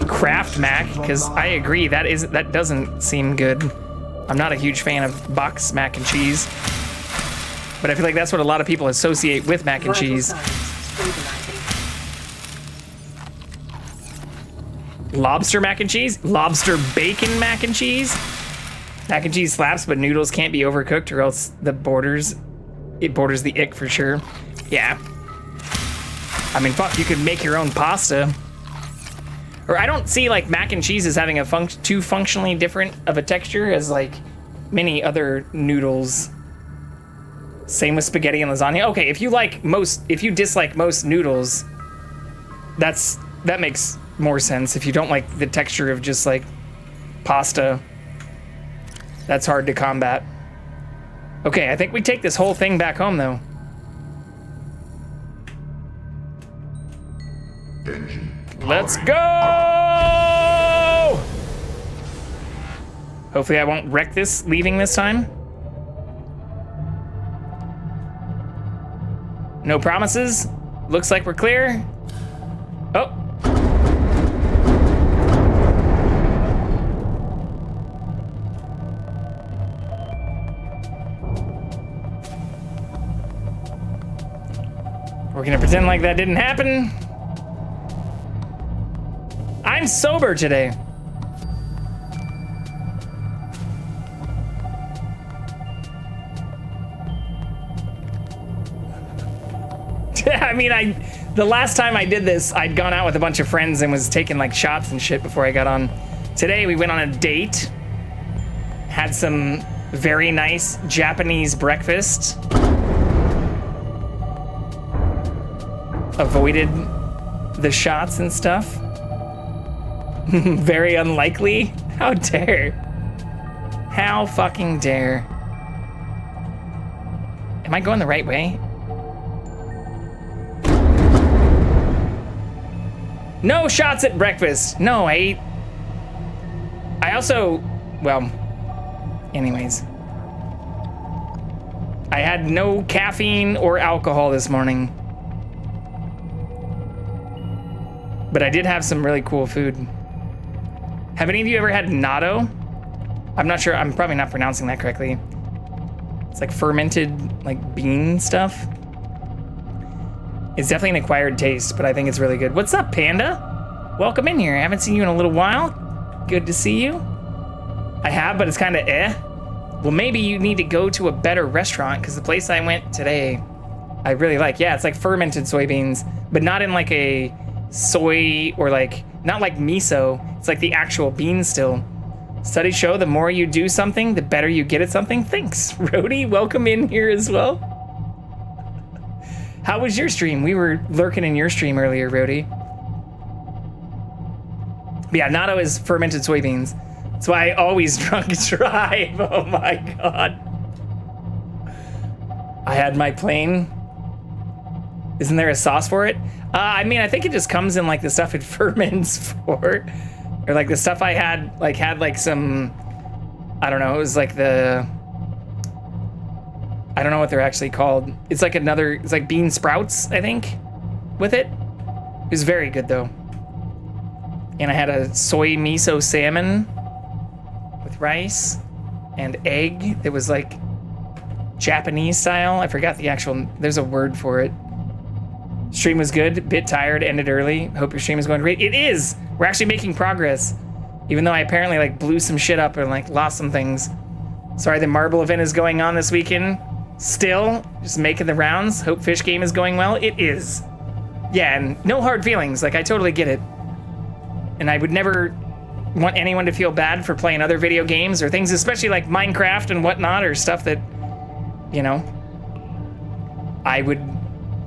Kraft mac, because I agree that doesn't seem good. I'm not a huge fan of box mac and cheese, but I feel like that's what a lot of people associate with mac and cheese. Lobster mac and cheese? Lobster bacon mac and cheese? Mac and cheese slaps, but noodles can't be overcooked or else it borders the ick for sure. Yeah. I mean, fuck, you could make your own pasta. Or I don't see like mac and cheese as having a too functionally different of a texture as like many other noodles. Same with spaghetti and lasagna. Okay, if you dislike most noodles, that makes more sense. If you don't like the texture of just like pasta, that's hard to combat. Okay, I think we take this whole thing back home though. Let's go! Hopefully I won't wreck this leaving this time. No promises. Looks like we're clear. Oh. We're gonna pretend like that didn't happen. I'm sober today. I mean, the last time I did this, I'd gone out with a bunch of friends and was taking like shots and shit before I got on. Today we went on a date, had some very nice Japanese breakfast. Avoided the shots and stuff. Very unlikely. How dare. How fucking dare. Am I going the right way? No shots at breakfast. No, I also, well, anyways. I had no caffeine or alcohol this morning. But I did have some really cool food. Have any of you ever had natto? I'm not sure, I'm probably not pronouncing that correctly. It's like fermented, like bean stuff. It's definitely an acquired taste, but I think it's really good. What's up, Panda? Welcome in here. I haven't seen you in a little while. Good to see you. I have, but it's kind of eh. Well, maybe you need to go to a better restaurant, because the place I went today, I really like. Yeah, it's like fermented soybeans, but not in like a soy or like, not like miso. It's like the actual bean still. Studies show the more you do something, the better you get at something. Thanks, Rhodey. Welcome in here as well. How was your stream? We were lurking in your stream earlier, Rhodey. But yeah, natto is fermented soybeans. That's why I always drunk drive. Oh my God. I had my plane. Isn't there a sauce for it? I mean, I think it just comes in like the stuff it ferments for. Or like the stuff I had like some, I don't know, it was like the, I don't know what they're actually called. It's like another, it's like bean sprouts, I think, with it. It was very good though. And I had a soy miso salmon with rice and egg that was like Japanese style. I forgot the actual, there's a word for it. Stream was good, bit tired, ended early. Hope your stream is going great. It is! We're actually making progress. Even though I apparently like blew some shit up and like lost some things. Sorry, the marble event is going on this weekend. Still, just making the rounds. Hope Fish Game is going well. It is. Yeah, and no hard feelings. Like, I totally get it. And I would never want anyone to feel bad for playing other video games or things, especially like Minecraft and whatnot, or stuff that, you know, I would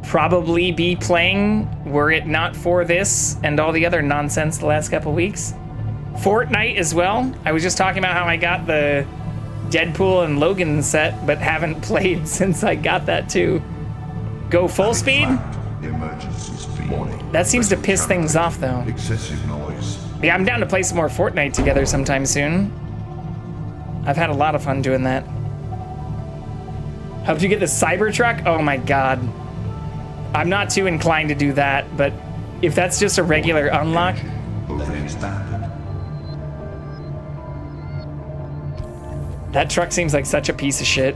probably be playing were it not for this and all the other nonsense the last couple weeks. Fortnite as well. I was just talking about how I got the Deadpool and Logan set, but haven't played since I got that too. Go full speed? That seems to piss things off though. Excessive noise. Yeah, I'm down to play some more Fortnite together sometime soon. I've had a lot of fun doing that. Helped you get the Cybertruck? Oh my God. I'm not too inclined to do that, but if that's just a regular unlock. That truck seems like such a piece of shit.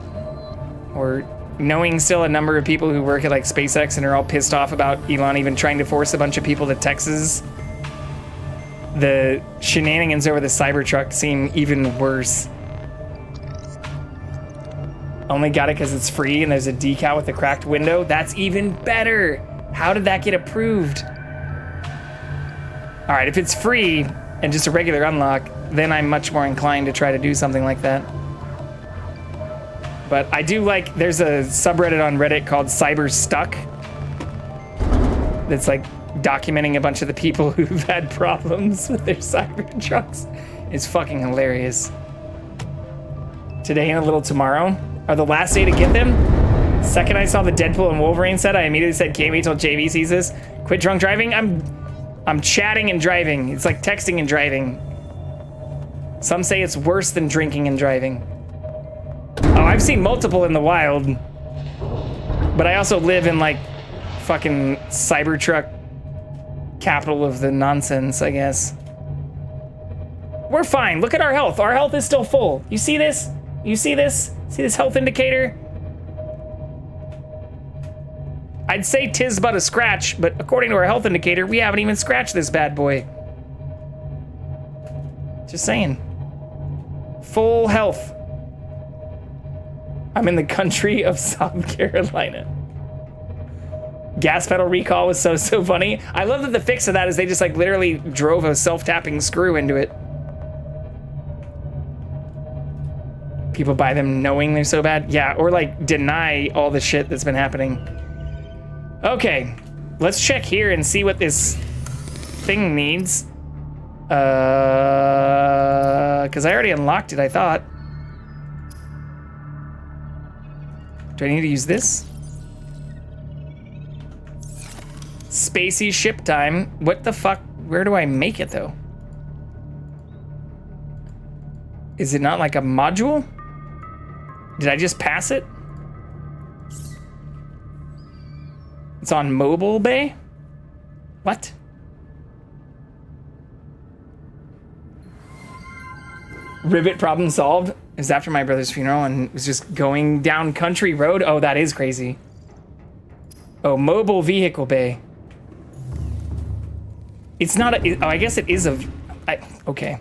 Or knowing still a number of people who work at like SpaceX and are all pissed off about Elon even trying to force a bunch of people to Texas. The shenanigans over the Cybertruck seem even worse. Only got it because it's free and there's a decal with a cracked window. That's even better. How did that get approved? All right, if it's free and just a regular unlock, then I'm much more inclined to try to do something like that. But I do like, there's a subreddit on Reddit called Cyberstuck that's like documenting a bunch of the people who've had problems with their Cybertrucks. It's fucking hilarious. Today and a little tomorrow are the last day to get them. Second I saw the Deadpool and Wolverine set, I immediately said, can't wait till JV sees this. Quit drunk driving? I'm chatting and driving. It's like texting and driving. Some say it's worse than drinking and driving. Oh, I've seen multiple in the wild. But I also live in like fucking Cybertruck capital of the nonsense, I guess. We're fine. Look at our health. Our health is still full. You see this? You see this? See this health indicator? I'd say 'tis but a scratch, but according to our health indicator, we haven't even scratched this bad boy. Just saying. Full health. I'm in the country of South Carolina. Gas pedal recall was so funny. I love that the fix of that is they just like literally drove a self-tapping screw into it. People buy them knowing they're so bad. Yeah, or like deny all the shit that's been happening. Okay, let's check here and see what this thing needs. Because I already unlocked it, I thought. Do I need to use this? Spacey ship time. What the fuck? Where do I make it, though? Is it not like a module? Did I just pass it? It's on mobile bay? What? Rivet problem solved. It was after my brother's funeral and was just going down country road. Oh, that is crazy. Oh, mobile vehicle bay. It's not a, oh, I guess it is a, okay.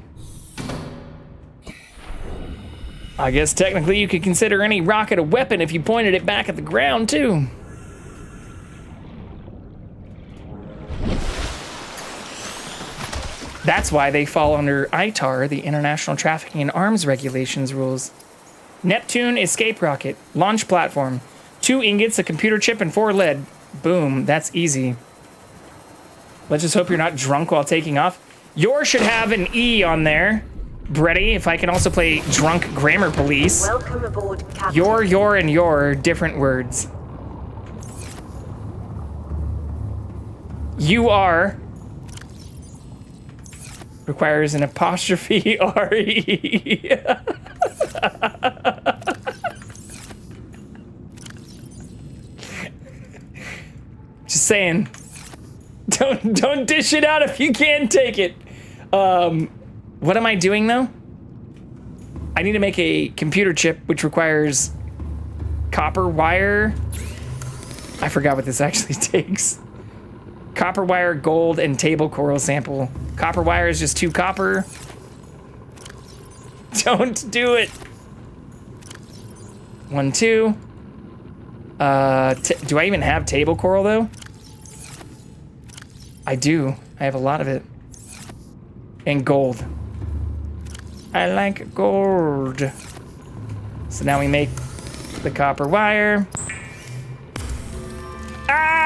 I guess technically you could consider any rocket a weapon if you pointed it back at the ground, too. That's why they fall under ITAR, the International Trafficking in Arms Regulations rules. Neptune escape rocket, launch platform, 2 ingots, a computer chip, and 4 lead. Boom, that's easy. Let's just hope you're not drunk while taking off. Yours should have an E on there. Bretty, if I can also play drunk grammar police. Welcome aboard, Captain. Your, and your, different words. You are requires an apostrophe R-E. Just saying. Don't dish it out if you can't take it. What am I doing though? I need to make a computer chip which requires copper wire. I forgot what this actually takes. Copper wire, gold, and table coral sample. Copper wire is just 2 copper. Don't do it. 1, 2. Do I even have table coral though? I do. I have a lot of it. And gold. I like gold. So now we make the copper wire. Ah!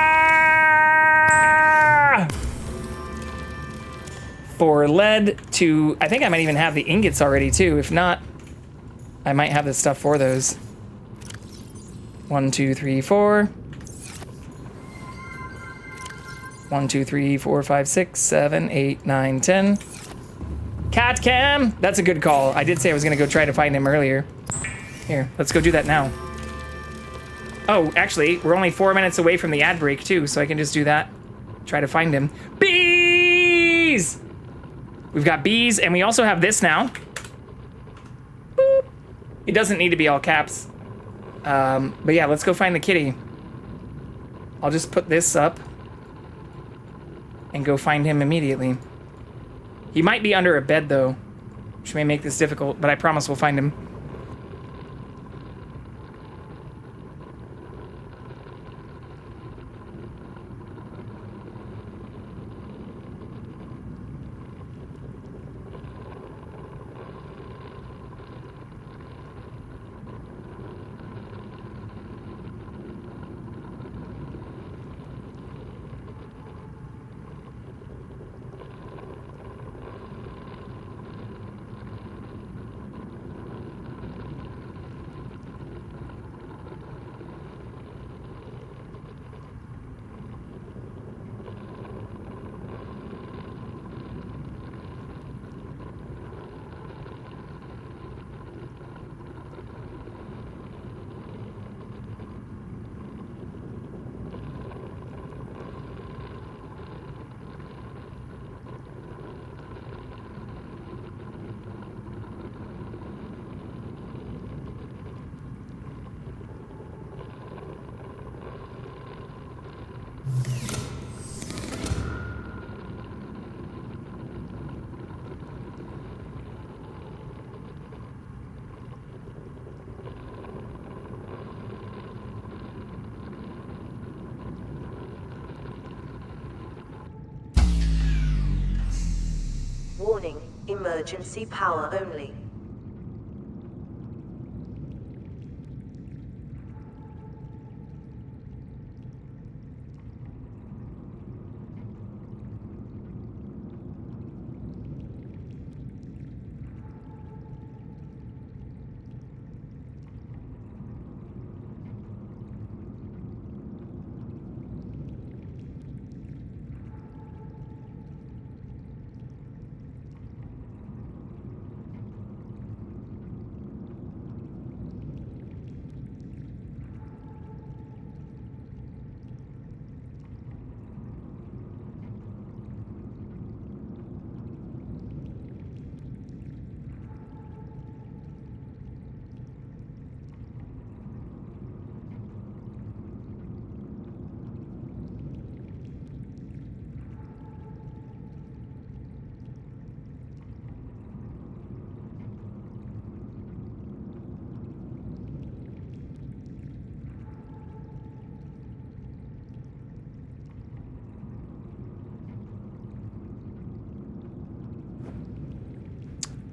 4 lead, 2. I think I might even have the ingots already too. If not, I might have the stuff for those. 1, 2, 3, 4. 1, 2, 3, 4, 5, 6, 7, 8, 9, 10. CatCam! That's a good call. I did say I was gonna go try to find him earlier. Here, let's go do that now. Oh, actually, we're only 4 minutes away from the ad break too, so I can just do that. Try to find him. Bees! We've got bees, and we also have this now. Boop. It doesn't need to be all caps. But yeah, let's go find the kitty. I'll just put this up and go find him immediately. He might be under a bed though, which may make this difficult, but I promise we'll find him. Warning, emergency power only.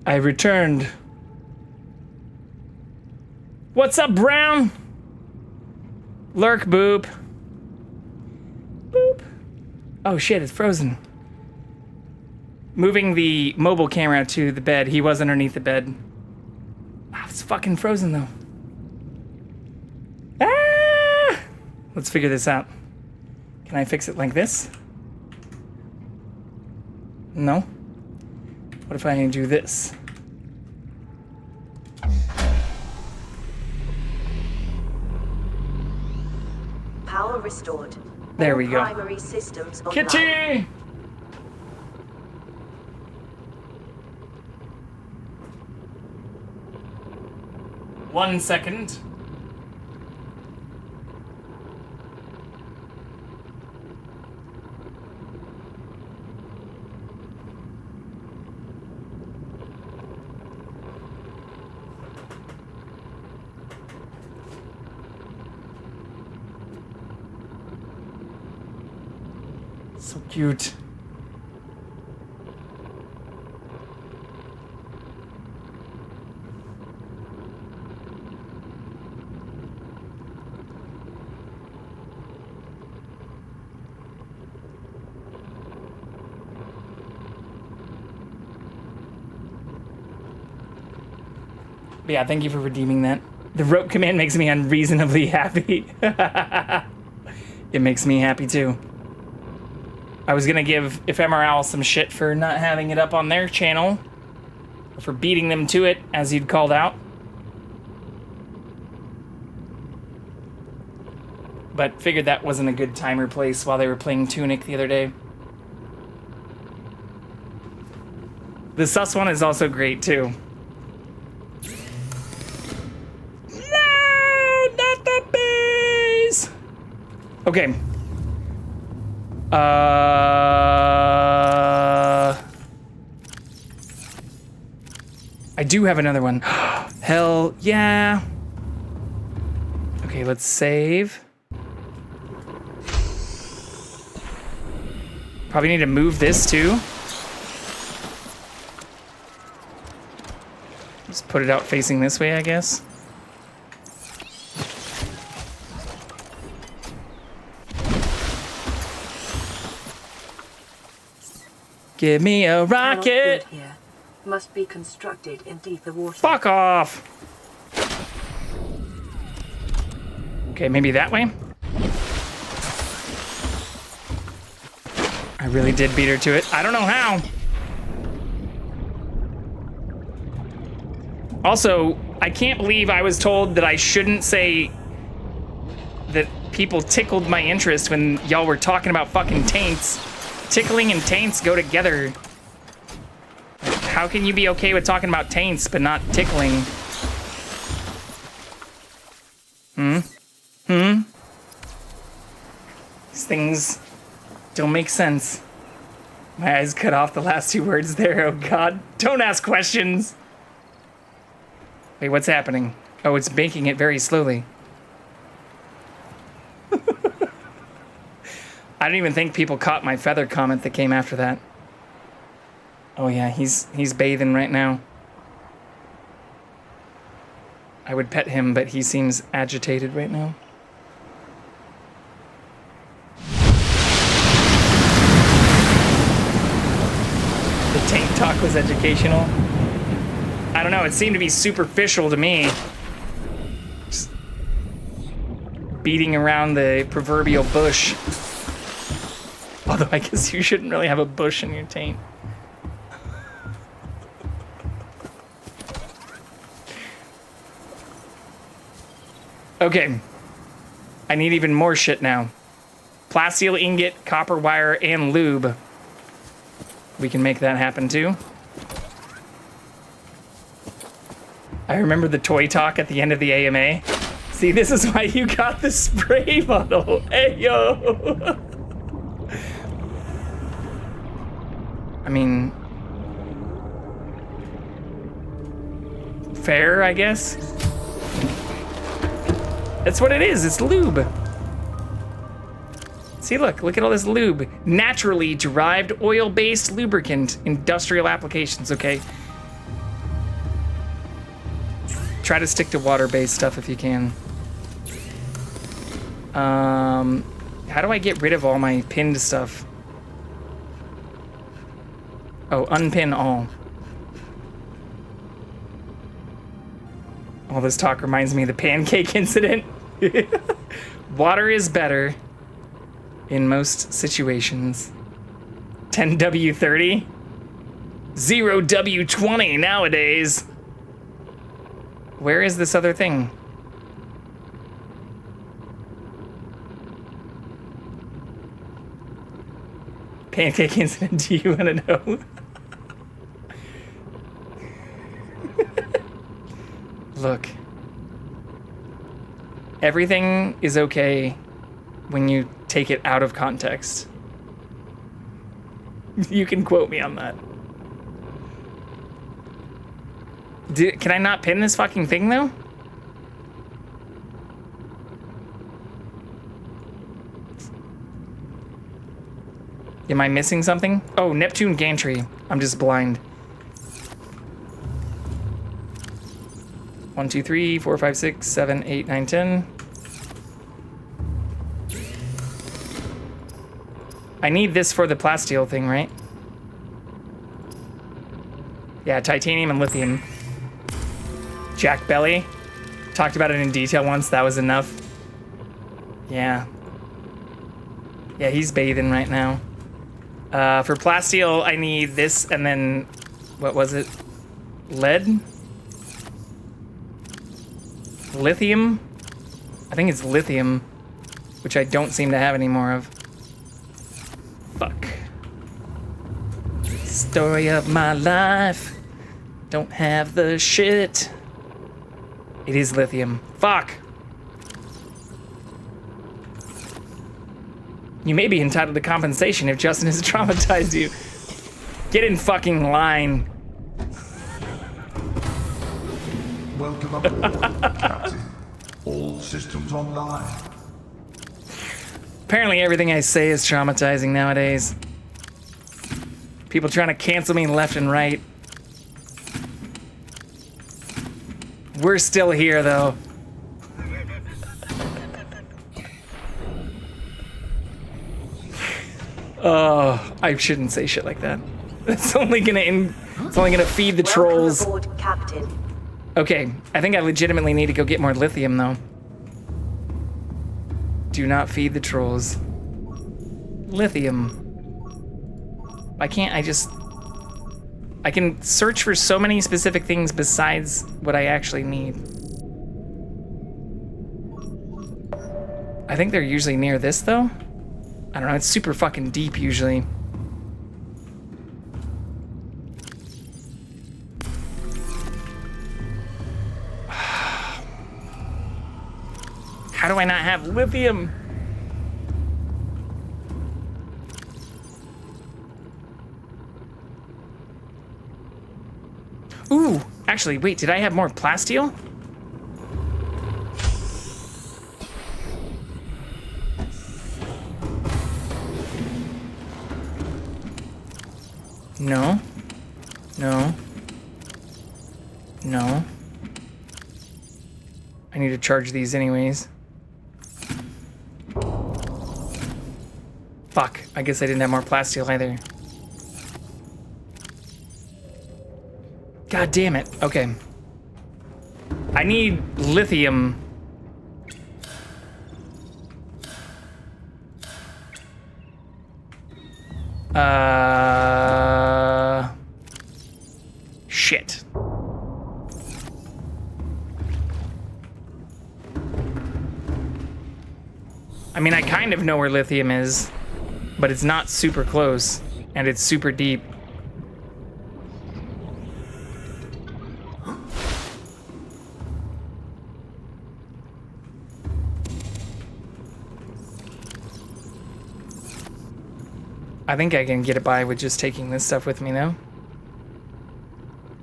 I returned. What's up, Brown? Lurk, boop. Boop. Oh shit, it's frozen. Moving the mobile camera to the bed. He was underneath the bed. Wow, it's fucking frozen though. Ah! Let's figure this out. Can I fix it like this? No. What if I do this? Power restored. There we go. Primary systems online. Kitty! One second. So cute. But yeah, thank you for redeeming that. The rope command makes me unreasonably happy. It makes me happy too. I was gonna give Ephemeral some shit for not having it up on their channel, or for beating them to it, as you'd called out. But figured that wasn't a good time or place while they were playing Tunic the other day. The sus one is also great too. No, not the bees! Okay. I do have another one. Hell yeah. Okay, let's save. Probably need to move this too. Just put it out facing this way, I guess. Give me a rocket! Here. Must be constructed in deeper water. Fuck off! Okay, maybe that way? I really did beat her to it. I don't know how. Also, I can't believe I was told that I shouldn't say that people tickled my interest when y'all were talking about fucking taints. Tickling and taints go together. How can you be okay with talking about taints but not tickling? These things don't make sense. My eyes cut off the last two words there. Oh God, don't ask questions. Wait, what's happening? Oh, it's making it very slowly. I don't even think people caught my feather comment that came after that. Oh yeah, he's bathing right now. I would pet him, but he seems agitated right now. The tank talk was educational. I don't know, it seemed to be superficial to me. Just beating around the proverbial bush. Although I guess you shouldn't really have a bush in your taint. Okay. I need even more shit now. Plasteel ingot, copper wire, and lube. We can make that happen too. I remember the toy talk at the end of the AMA. See, this is why you got the spray bottle. Hey, yo. I mean, fair, I guess. That's what it is. It's lube. See, look at all this lube. Naturally derived oil-based lubricant, industrial applications, okay? try to stick to water-based stuff if you can. How do I get rid of all my pinned stuff? Oh, unpin all. All this talk reminds me of the pancake incident. Water is better in most situations. 10W30? 0W20 nowadays. Where is this other thing? Pancake incident, do you want to know? Look. Everything is okay when you take it out of context. You can quote me on that. Can I not pin this fucking thing, though? Am I missing something? Oh, Neptune gantry. I'm just blind. 1, 2, 3, 4, 5, 6, 7, 8, 9, 10. I need this for the plasteel thing, right? Yeah, titanium and lithium. Jack Belly. Talked about it in detail once. That was enough. Yeah. Yeah, he's bathing right now. For plasteel, I need this and then... What was it? Lead? Lithium? I think it's lithium, which I don't seem to have any more of. Fuck. Story of my life. Don't have the shit. It is lithium. Fuck. You may be entitled to compensation if Justin has traumatized you. Get in fucking line. Welcome aboard, Captain. All systems online. Apparently everything I say is traumatizing nowadays. People trying to cancel me left and right. We're still here, though. Oh, I shouldn't say shit like that. It's only gonna feed the trolls. Welcome aboard, Captain. Okay, I think I legitimately need to go get more lithium, though. Do not feed the trolls. Lithium. Why can't I just... I can search for so many specific things besides what I actually need. I think they're usually near this, though. I don't know, it's super fucking deep usually. How do I not have lithium? Ooh, actually, wait, did I have more plasteel? No. No. No. I need to charge these anyways. Fuck, I guess I didn't have more plasteel either. God damn it. Okay. I need lithium. Shit. I mean, I kind of know where lithium is, but it's not super close, and it's super deep. I think I can get it by with just taking this stuff with me, though.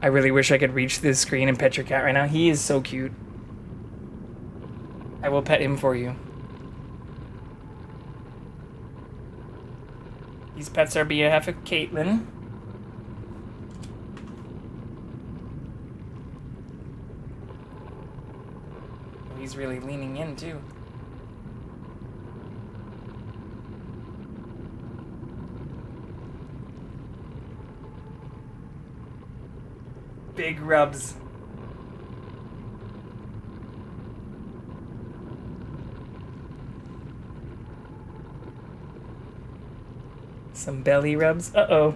I really wish I could reach this screen and pet your cat right now. He is so cute. I will pet him for you. These pets are BFF of Caitlin. is really leaning in, too. Big rubs. Some belly rubs. Uh-oh.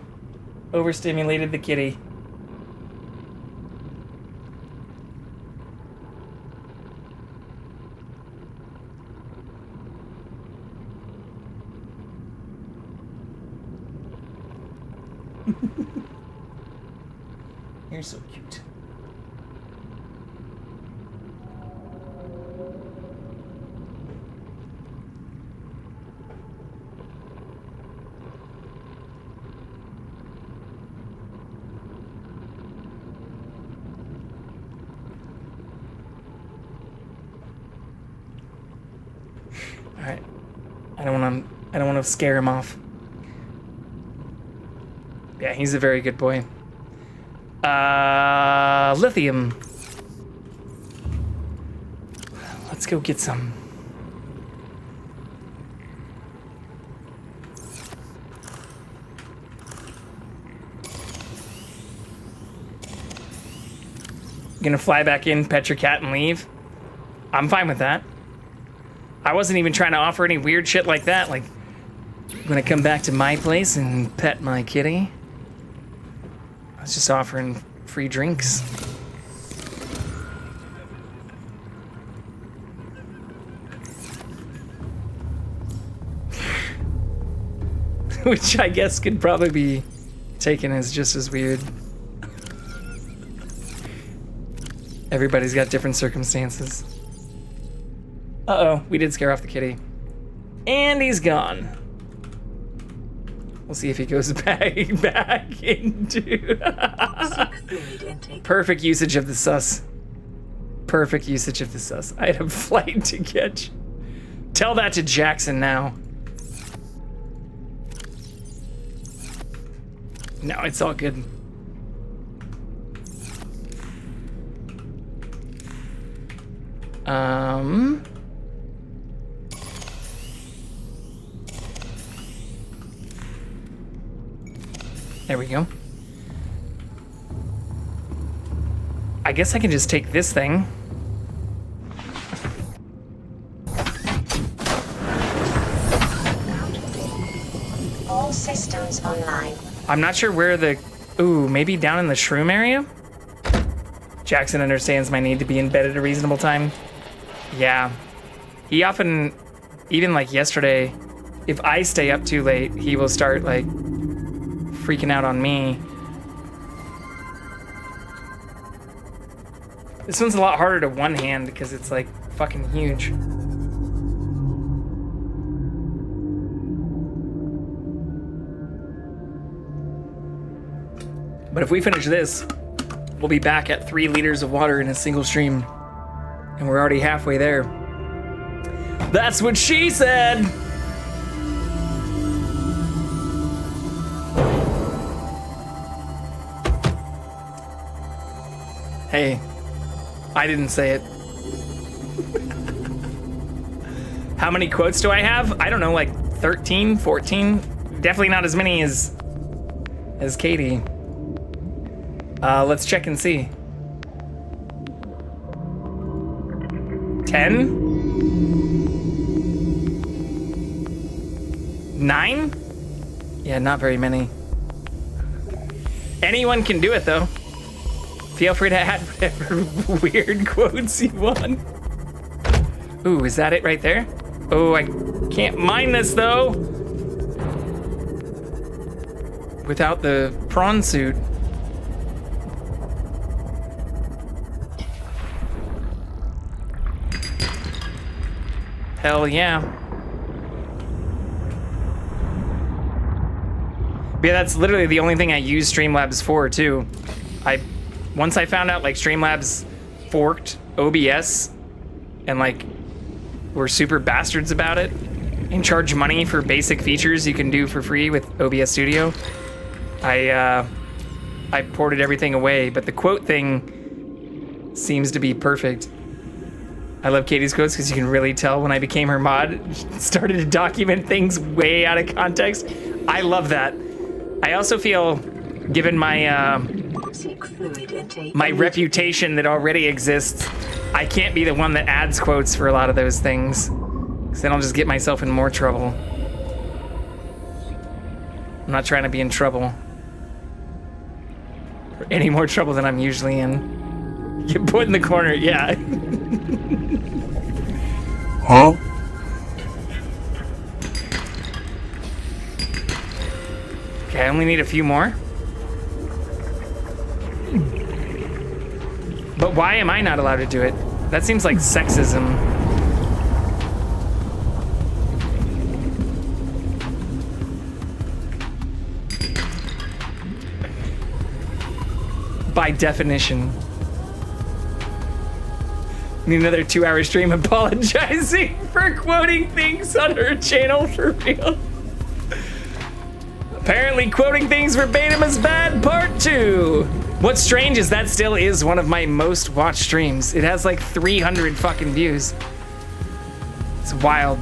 Overstimulated the kitty. You're so cute. All right. I don't want to scare him off. Yeah, he's a very good boy. Lithium. Let's go get some. Gonna fly back in, pet your cat, and leave? I'm fine with that. I wasn't even trying to offer any weird shit like that. Like, I'm gonna come back to my place and pet my kitty. I was just offering free drinks. Which I guess could probably be taken as just as weird. Everybody's got different circumstances. Uh-oh, we did scare off the kitty. And he's gone. We'll see if he goes back into... Perfect usage of the sus. Perfect usage of the sus. I had a flight to catch. Tell that to Jackson now. No, it's all good. There we go. I guess I can just take this thing. All systems online. I'm not sure where the... Ooh, maybe down in the shroom area? Jackson understands my need to be in bed at a reasonable time. Yeah. He often, even like yesterday, if I stay up too late, he will start like freaking out on me. This one's a lot harder to one hand because it's like fucking huge. But if we finish this, we'll be back at 3 liters of water in a single stream. And we're already halfway there. That's what she said! Hey, I didn't say it. How many quotes do I have? I don't know, like 13, 14? Definitely not as many as Katie. Let's check and see. 10? 9? Yeah, not very many. Anyone can do it, though. Feel free to add whatever weird quotes you want. Ooh, is that it right there? Oh, I can't mine this, though. Without the prawn suit. Hell yeah. But yeah, that's literally the only thing I use Streamlabs for, too. Once I found out, like, Streamlabs forked OBS and, like, were super bastards about it and charge money for basic features you can do for free with OBS Studio, I ported everything away, but the quote thing seems to be perfect. I love Katie's quotes because you can really tell when I became her mod, she started to document things way out of context. I love that. I also feel, given my my reputation that already exists, I can't be the one that adds quotes for a lot of those things, because then I'll just get myself in more trouble. I'm not trying to be in trouble. Or any more trouble than I'm usually in. Get put in the corner, yeah. Huh? Okay, I only need a few more. But why am I not allowed to do it? That seems like sexism. By definition. Need another 2-hour stream apologizing for quoting things on her channel for real. Apparently quoting things verbatim is bad, part 2. What's strange is that still is one of my most watched streams. It has like 300 fucking views. It's wild.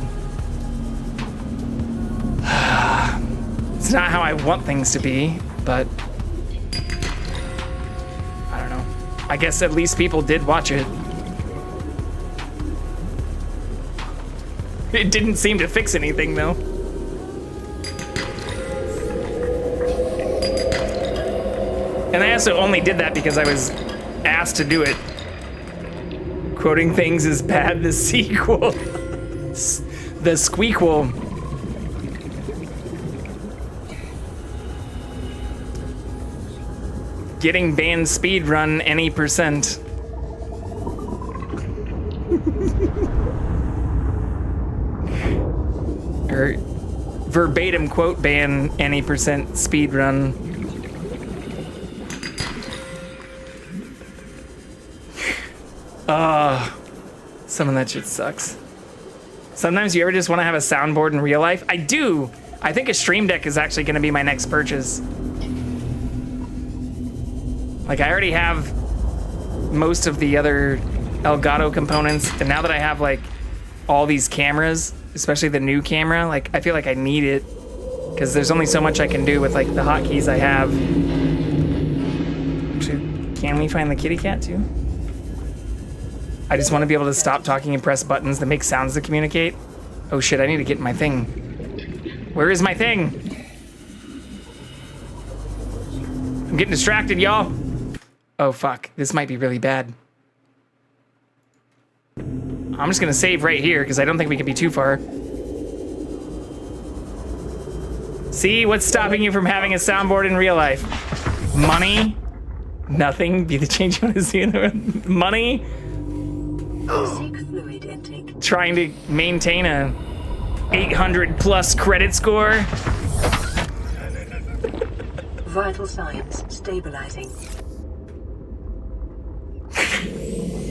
It's not how I want things to be, but I don't know. I guess at least people did watch it. It didn't seem to fix anything though. And I also only did that because I was asked to do it. Quoting things is bad, the sequel. The squeakquel. Getting banned speedrun any percent. Or verbatim quote ban any percent speedrun. Some of that shit sucks. Sometimes you ever just want to have a soundboard in real life? I do. I think a Stream Deck is actually going to be my next purchase. Like, I already have most of the other Elgato components, and now that I have like all these cameras, especially the new camera, like I feel like I need it because there's only so much I can do with like the hotkeys I have. Actually, can we find the kitty cat too? I just want to be able to stop talking and press buttons that make sounds to communicate. Oh shit, I need to get my thing. Where is my thing? I'm getting distracted, y'all. Oh fuck, this might be really bad. I'm just gonna save right here because I don't think we can be too far. See, what's stopping you from having a soundboard in real life? Money? Nothing? Be the change you want to see in the room? Money? Trying to maintain a 800 plus credit score? Vital signs stabilizing.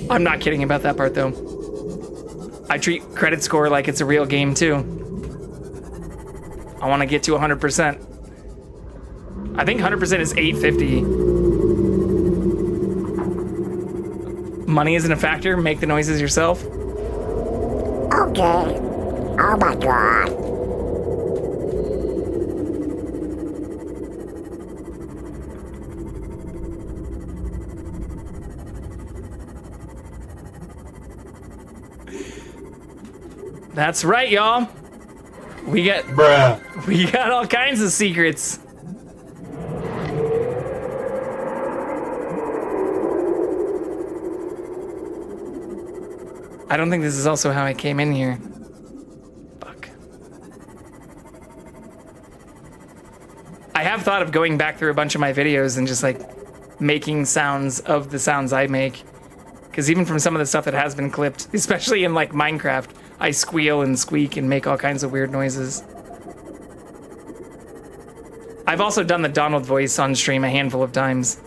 I'm not kidding about that part though. I treat credit score like it's a real game too. I want to get to 100%. I think 100% is 850. Money isn't a factor. Make the noises yourself. Okay. Oh my god. That's right, y'all. We got all kinds of secrets. I don't think this is also how I came in here. Fuck. I have thought of going back through a bunch of my videos and just like making sounds of the sounds I make. Because even from some of the stuff that has been clipped, especially in like Minecraft, I squeal and squeak and make all kinds of weird noises. I've also done the Donald voice on stream a handful of times.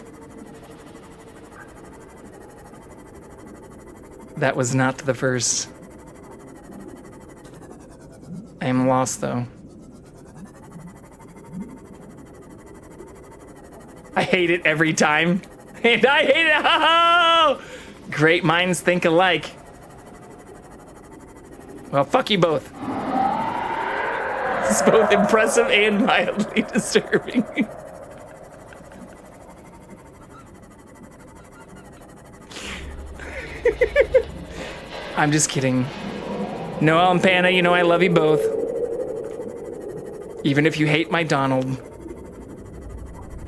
That was not the first. I am lost though. I hate it every time. And I hate it. Oh! Great minds think alike. Well, fuck you both. It's both impressive and mildly disturbing. I'm just kidding. Noel and Panna, you know I love you both. Even if you hate my Donald.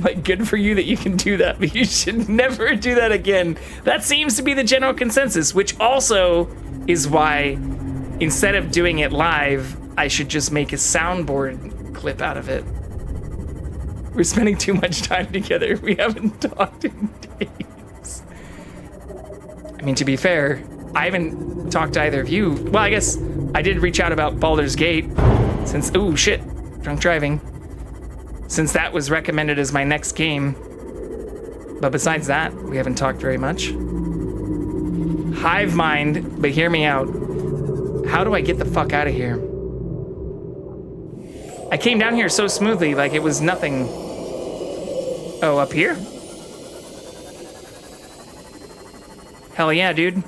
Like, good for you that you can do that, but you should never do that again. That seems to be the general consensus, which also is why, instead of doing it live, I should just make a soundboard clip out of it. We're spending too much time together. We haven't talked in days. I mean, to be fair, I haven't talked to either of you. Well, I guess I did reach out about Baldur's Gate since, ooh, shit, drunk driving. Since that was recommended as my next game. But besides that, we haven't talked very much. Hive mind, but hear me out. How do I get the fuck out of here? I came down here so smoothly, like it was nothing. Oh, up here? Hell yeah, dude.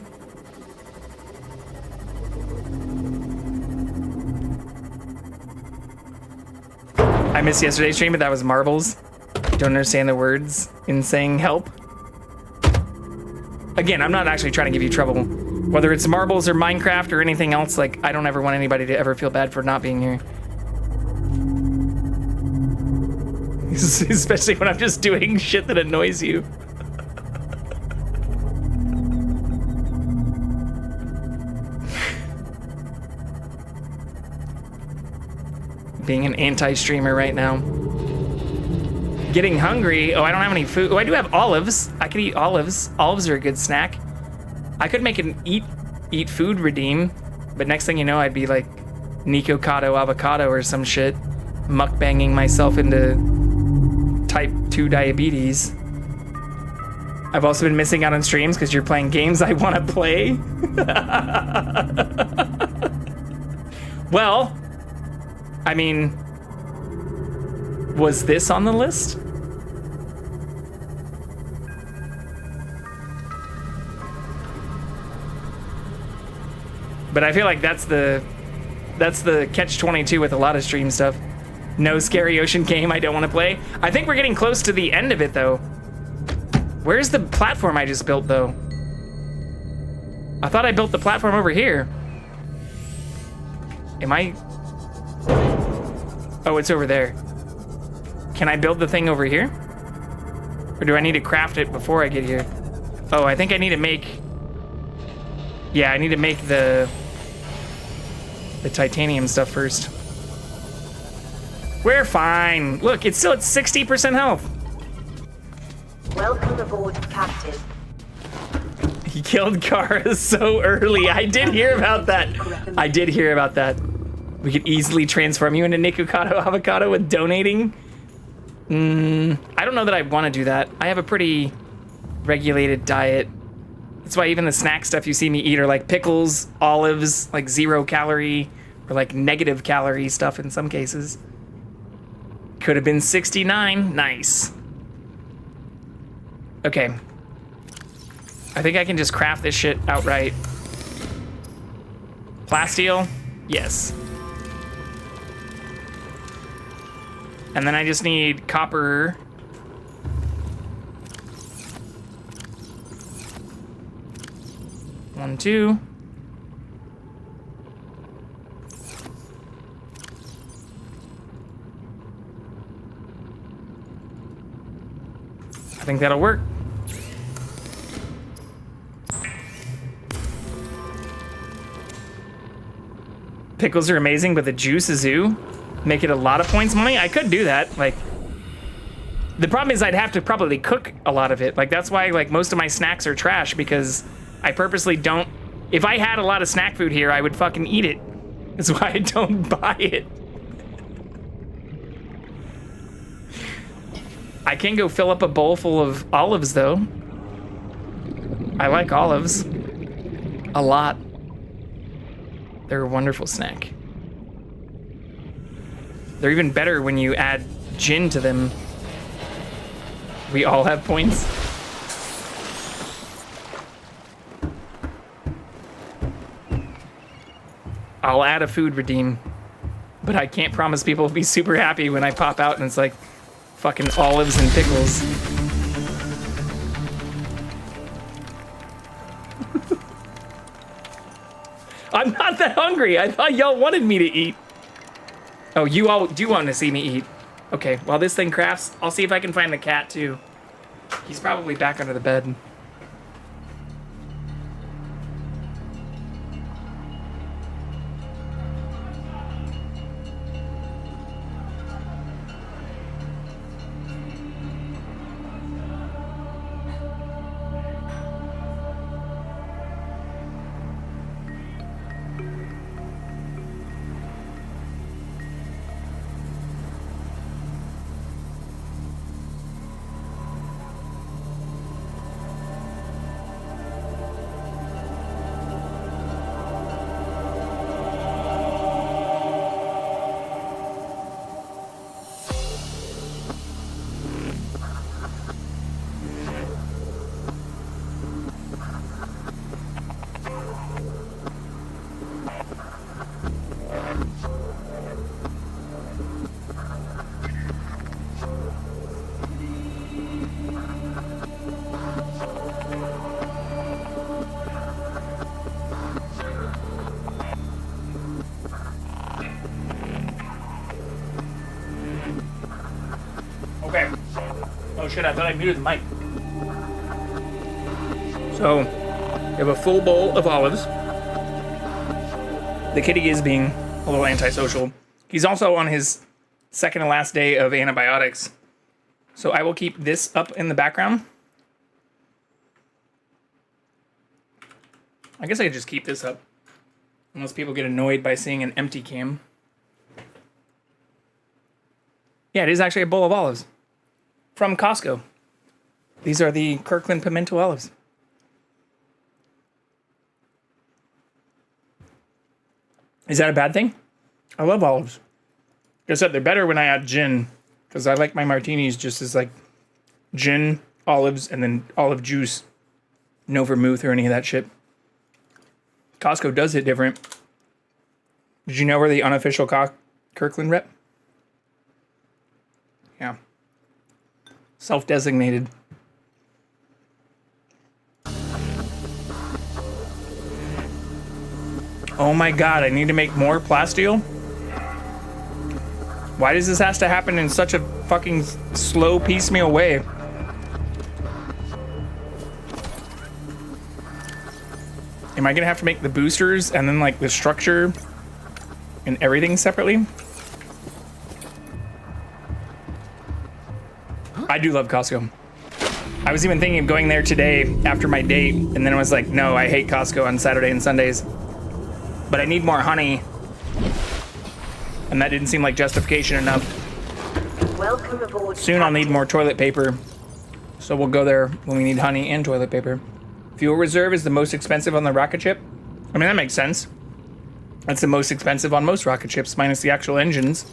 I missed yesterday's stream, but that was marbles. Don't understand the words in saying help. Again, I'm not actually trying to give you trouble. Whether it's marbles or Minecraft or anything else, like, I don't ever want anybody to ever feel bad for not being here. Especially when I'm just doing shit that annoys you. Being an anti-streamer right now. Getting hungry. Oh, I don't have any food. Oh, I do have olives. I could eat olives. Olives are a good snack. I could make an eat food redeem, but next thing you know, I'd be like Nico Cotto avocado or some shit, mukbanging myself into type 2 diabetes. I've also been missing out on streams because you're playing games I want to play. Well, I mean, was this on the list? But I feel like that's the catch-22 with a lot of stream stuff. No scary ocean game I don't want to play. I think we're getting close to the end of it though. Where's the platform I just built though? I thought I built the platform over here. Am I? Oh, it's over there. Can I build the thing over here? Or do I need to craft it before I get here? Oh, I think I need to make... Yeah, I need to make the titanium stuff first. We're fine. Look, it's still at 60% health. Welcome aboard, Captain. He killed Kara so early. I did hear about that. I did hear about that. We could easily transform you into Nikocado Avocado with donating. I don't know that I want to do that. I have a pretty regulated diet. That's why even the snack stuff you see me eat are like pickles, olives, like 0 calorie, or like negative calorie stuff in some cases. Could have been 69. Nice. Okay. I think I can just craft this shit outright. Plasteel? Yes. And then I just need copper. One, two. I think that'll work. Pickles are amazing, but the juice is ooh. Make it a lot of points money? I could do that. Like, the problem is I'd have to probably cook a lot of it. Like, that's why like most of my snacks are trash, because I purposely don't. If I had a lot of snack food here, I would fucking eat it. That's why I don't buy it. I can go fill up a bowl full of olives though. I like olives a lot. They're a wonderful snack. They're even better when you add gin to them. We all have points. I'll add a food redeem, but I can't promise people will be super happy when I pop out and it's like fucking olives and pickles. I'm not that hungry. I thought y'all wanted me to eat. Oh, you all do want to see me eat. Okay, while this thing crafts, I'll see if I can find the cat too. He's probably back under the bed. Okay. Oh shit, I thought I muted the mic. So, we have a full bowl of olives. The kitty is being a little antisocial. He's also on his second to last day of antibiotics. So I will keep this up in the background. I guess I could just keep this up. Unless people get annoyed by seeing an empty cam. Yeah, it is actually a bowl of olives. From Costco. These are the Kirkland pimento olives. Is that a bad thing? I love olives. Like I said, they're better when I add gin. Because I like my martinis just as like gin, olives, and then olive juice. No vermouth or any of that shit. Costco does it different. Did you know we're the unofficial Kirkland rep? Yeah. Self-designated. Oh my god, I need to make more plasteel? Why does this have to happen in such a fucking slow, piecemeal way? Am I gonna have to make the boosters and then like the structure and everything separately? I do love Costco. I was even thinking of going there today after my date, and then I was like, no, I hate Costco on Saturday and Sundays. But I need more honey. And that didn't seem like justification enough. Welcome aboard. Soon I'll need more toilet paper. So we'll go there when we need honey and toilet paper. Fuel reserve is the most expensive on the rocket ship. I mean, that makes sense. That's the most expensive on most rocket ships, minus the actual engines.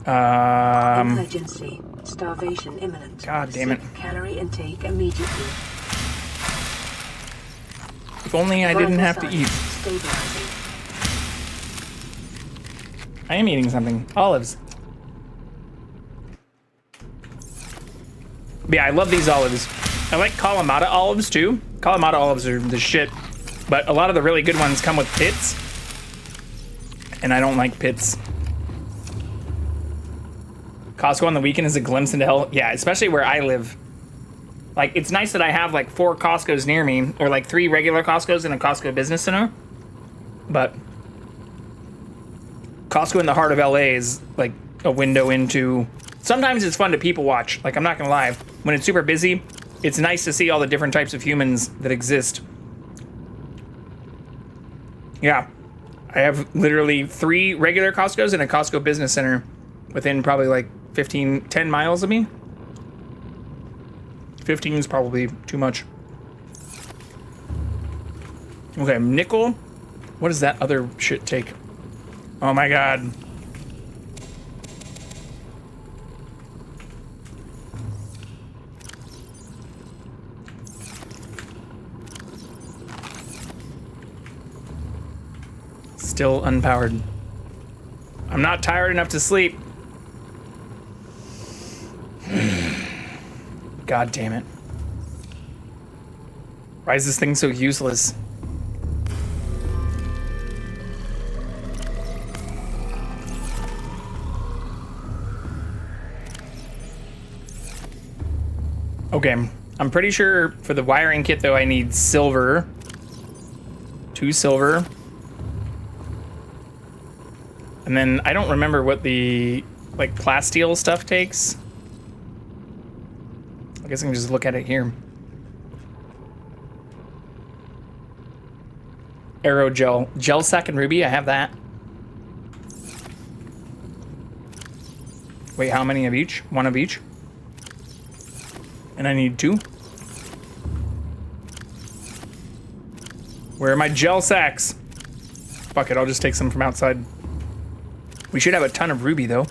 Emergency. Starvation imminent. God damn it. Calorie intake immediately. If only I didn't have to eat. Stabilizing. I am eating something. Olives. But yeah, I love these olives. I like Kalamata olives too. Kalamata olives are the shit. But a lot of the really good ones come with pits. And I don't like pits. Costco on the weekend is a glimpse into hell. Yeah, especially where I live. Like, it's nice that I have like 4 Costco's near me, or like 3 regular Costco's and a Costco business center. But Costco in the heart of LA is like a window into... Sometimes it's fun to people watch. Like, I'm not gonna lie. When it's super busy, it's nice to see all the different types of humans that exist. Yeah. I have literally 3 regular Costco's and a Costco business center within probably like 10 miles of me. 15 is probably too much. Okay, nickel. What does that other shit take? Oh my god. Still unpowered. I'm not tired enough to sleep. God damn it. Why is this thing so useless? Okay, I'm pretty sure for the wiring kit though I need silver. 2 silver. And then I don't remember what the like plasteel stuff takes. I guess I can just look at it here. Aerogel. Gel sack and ruby, I have that. Wait, how many of each? 1 of each? And I need 2. Where are my gel sacks? Fuck it, I'll just take some from outside. We should have a ton of ruby though.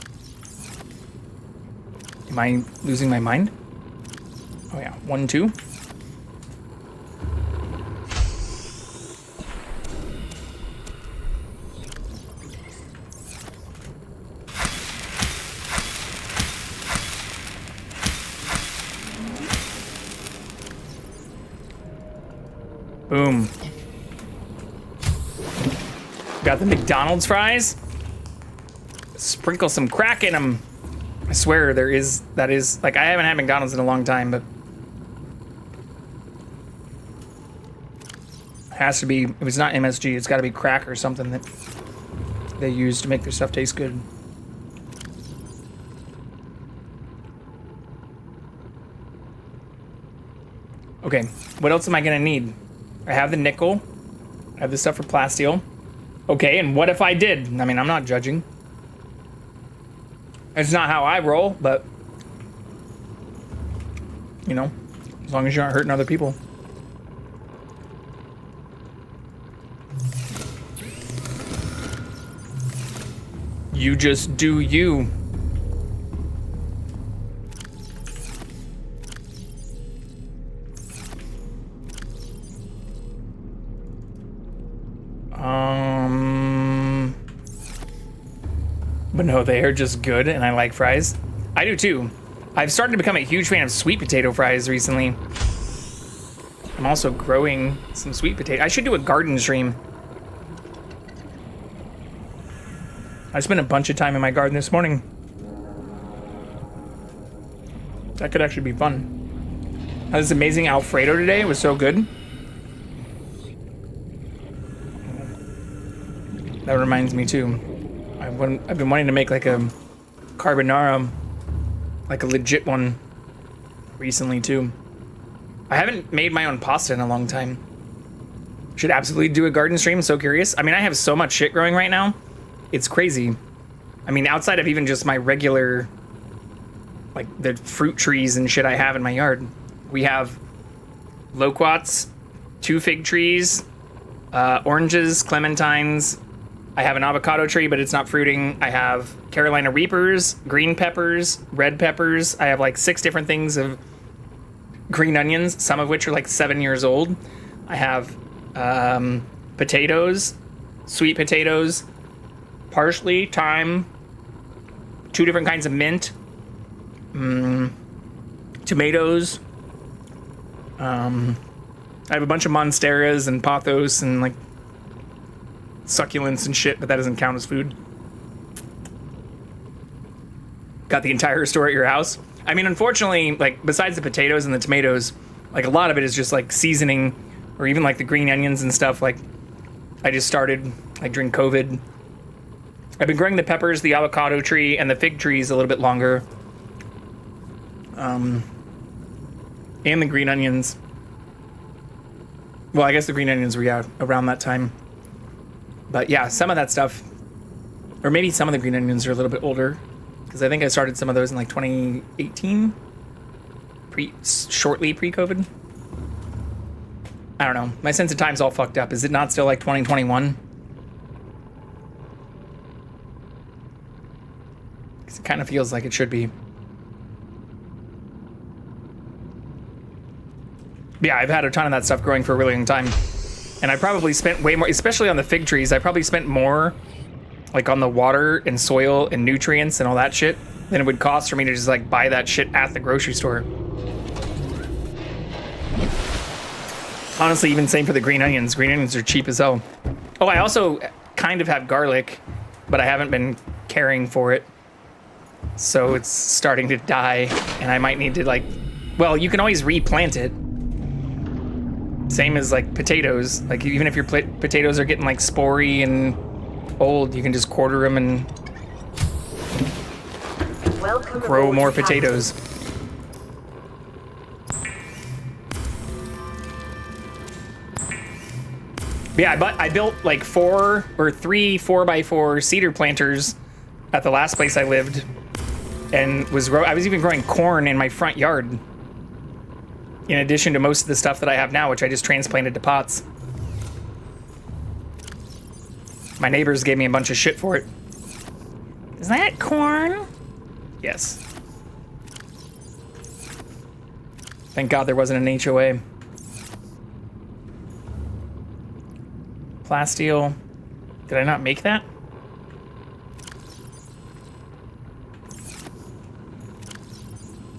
Am I losing my mind? Oh yeah, 1, 2. Boom. Got the McDonald's fries. Sprinkle some crack in them. I swear that is, like I haven't had McDonald's in a long time, but it has to be, if it's not MSG, it's gotta be crack or something that they use to make their stuff taste good. Okay, what else am I gonna need? I have the nickel. I have the stuff for plasteel. Okay, and what if I did? I mean, I'm not judging. It's not how I roll, but you know, as long as you aren't hurting other people. You just do you. But no, they are just good, and I like fries. I do too. I've started to become a huge fan of sweet potato fries recently. I'm also growing some sweet potato. I should do a garden stream. I spent a bunch of time in my garden this morning. That could actually be fun. I had this amazing Alfredo today. It was so good. That reminds me too. I've been wanting to make like a carbonara, like a legit one, recently too. I haven't made my own pasta in a long time. Should absolutely do a garden stream. So curious. I mean, I have so much shit growing right now. It's crazy. I mean, outside of even just my regular, like the fruit trees and shit I have in my yard, we have loquats, 2 fig trees, oranges, clementines. I have an avocado tree, but it's not fruiting. I have Carolina Reapers, green peppers, red peppers. I have like 6 different things of green onions, some of which are like 7 years old. I have potatoes, sweet potatoes, parsley, thyme, 2 different kinds of mint, tomatoes. I have a bunch of monsteras and pothos and like succulents and shit, but that doesn't count as food. Got the entire store at your house. I mean, unfortunately, like besides the potatoes and the tomatoes, like a lot of it is just like seasoning, or even like the green onions and stuff. Like I just started like during COVID. I've been growing the peppers, the avocado tree, and the fig trees a little bit longer. And the green onions. Well, I guess the green onions were out around that time. But yeah, some of that stuff, or maybe some of the green onions are a little bit older, because I think I started some of those in like 2018, shortly pre-COVID. I don't know. My sense of time's all fucked up. Is it not still like 2021? Because it kind of feels like it should be. Yeah, I've had a ton of that stuff growing for a really long time. And I probably spent way more, especially on the fig trees. I probably spent more, like, on the water and soil and nutrients and all that shit than it would cost for me to just, like, buy that shit at the grocery store. Honestly, even same for the green onions. Green onions are cheap as hell. Oh, I also kind of have garlic, but I haven't been caring for it. So it's starting to die, and I might need to, like... Well, you can always replant it. Same as, like, potatoes. Like, even if your potatoes are getting, like, spory and old, you can just quarter them and grow more potatoes. Yeah, I built like 3 4x4 cedar planters at the last place I lived, and I was even growing corn in my front yard. In addition to most of the stuff that I have now, which I just transplanted to pots. My neighbors gave me a bunch of shit for it. Is that corn? Yes. Thank God there wasn't an HOA. Plasteel. Did I not make that?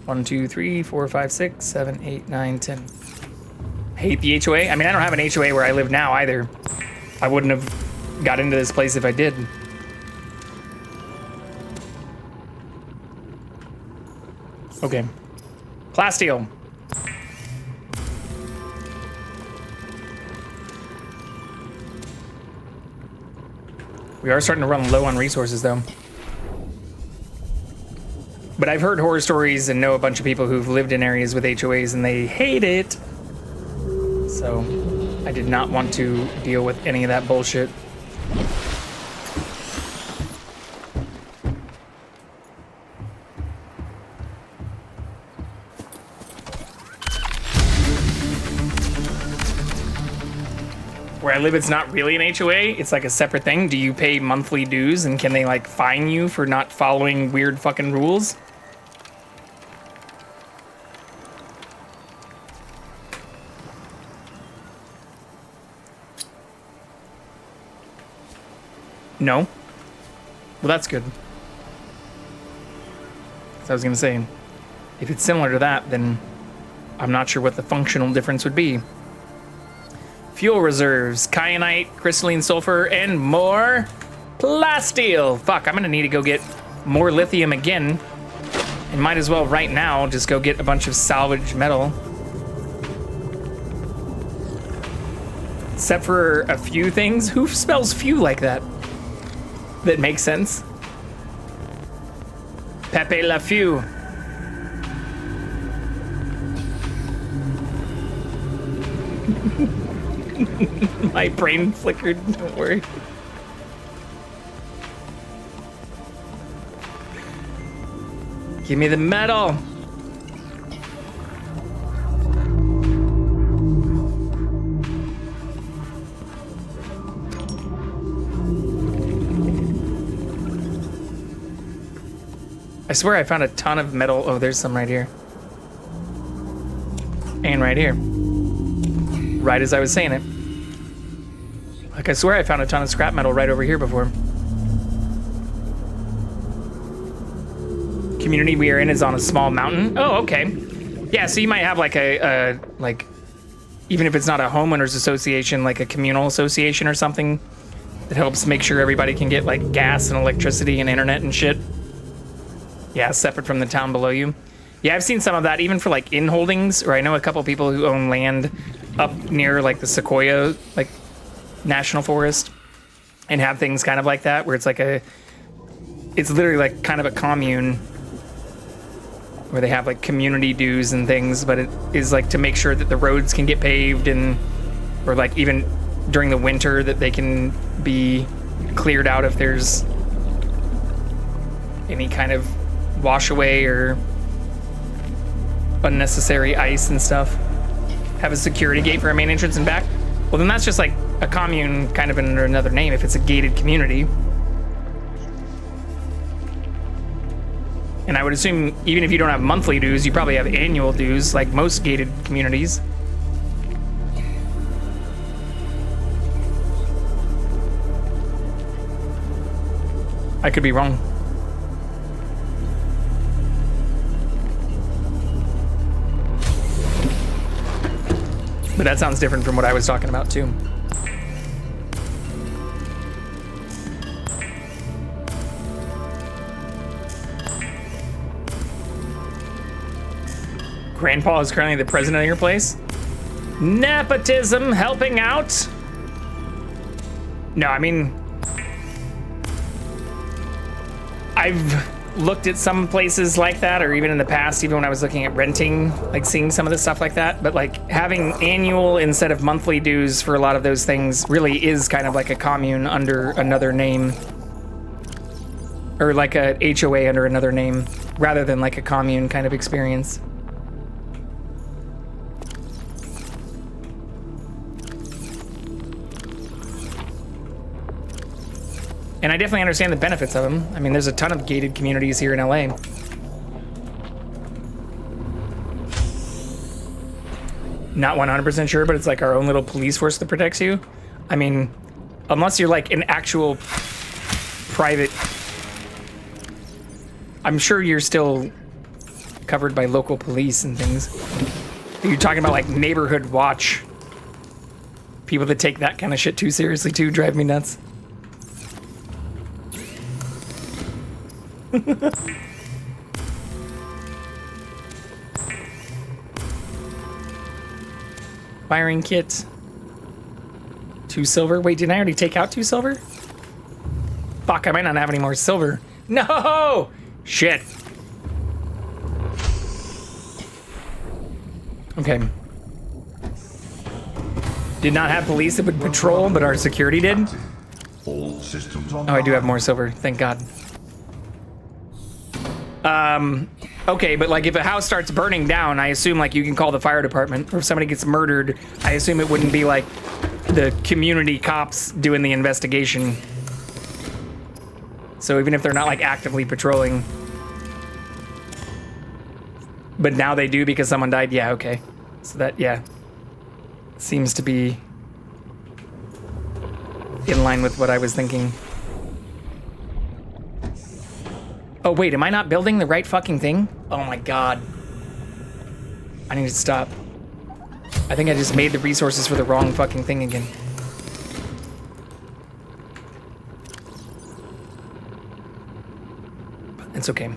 One, 2, 3, 4, 5, 6, 7, 8, 9, 10. Hate the HOA. I mean, I don't have an HOA where I live now either. I wouldn't have got into this place if I did. Okay. Plasteel. We are starting to run low on resources, though. But I've heard horror stories and know a bunch of people who've lived in areas with HOAs and they hate it. So I did not want to deal with any of that bullshit. Where I live, it's not really an HOA. It's like a separate thing. Do you pay monthly dues, and can they like fine you for not following weird fucking rules? No. Well, that's good. 'Cause I was gonna say, if it's similar to that, then I'm not sure what the functional difference would be. Fuel reserves, kyanite, crystalline sulfur, and more plasteel. Fuck, I'm gonna need to go get more lithium again. And might as well right now just go get a bunch of salvaged metal. Except for a few things. Who spells few like that? That makes sense. Pepe La Few. My brain flickered, don't worry. Give me the metal. I swear I found a ton of metal. Oh, there's some right here. And right here. Right as I was saying it. Like, I swear I found a ton of scrap metal right over here before. Community we are in is on a small mountain. Oh, okay. Yeah, so you might have like like, even if it's not a homeowners association, like a communal association or something that helps make sure everybody can get like gas and electricity and internet and shit. Yeah, separate from the town below you. Yeah, I've seen some of that even for like in-holdings, or I know a couple people who own land up near like the Sequoia like National Forest and have things kind of like that where it's like it's literally like kind of a commune where they have like community dues and things, but it is like to make sure that the roads can get paved and or like even during the winter that they can be cleared out if there's any kind of wash away or unnecessary ice and stuff. Have a security gate for a main entrance and back. Well, then that's just like a commune kind of under another name if it's a gated community. And I would assume even if you don't have monthly dues, you probably have annual dues like most gated communities. I could be wrong. But that sounds different from what I was talking about, too. Grandpa is currently the president of your place? Nepotism helping out? No, I mean, I've looked at some places like that, or even in the past, even when I was looking at renting, like seeing some of the stuff like that. But like having annual instead of monthly dues for a lot of those things really is kind of like a commune under another name, or like a HOA under another name, rather than like a commune kind of experience. And I definitely understand the benefits of them. I mean, there's a ton of gated communities here in LA. Not 100% sure, but it's like our own little police force that protects you. I mean, unless you're like an actual private... I'm sure you're still covered by local police and things. You're talking about like neighborhood watch. People that take that kind of shit too seriously too drive me nuts. Firing kit. 2 silver. Wait, didn't I already take out 2 silver? Fuck, I might not have any more silver. No! Shit. Okay. Did not have police that would patrol, but our security did. All systems Oh, I do have more silver. Thank God. Okay, but like if a house starts burning down, I assume like you can call the fire department. Or if somebody gets murdered, I assume it wouldn't be like the community cops doing the investigation. So even if they're not like actively patrolling. But now they do because someone died? Yeah, okay. So that, yeah. Seems to be in line with what I was thinking. Oh, wait, am I not building the right fucking thing? Oh my God. I need to stop. I think I just made the resources for the wrong fucking thing again. But it's okay.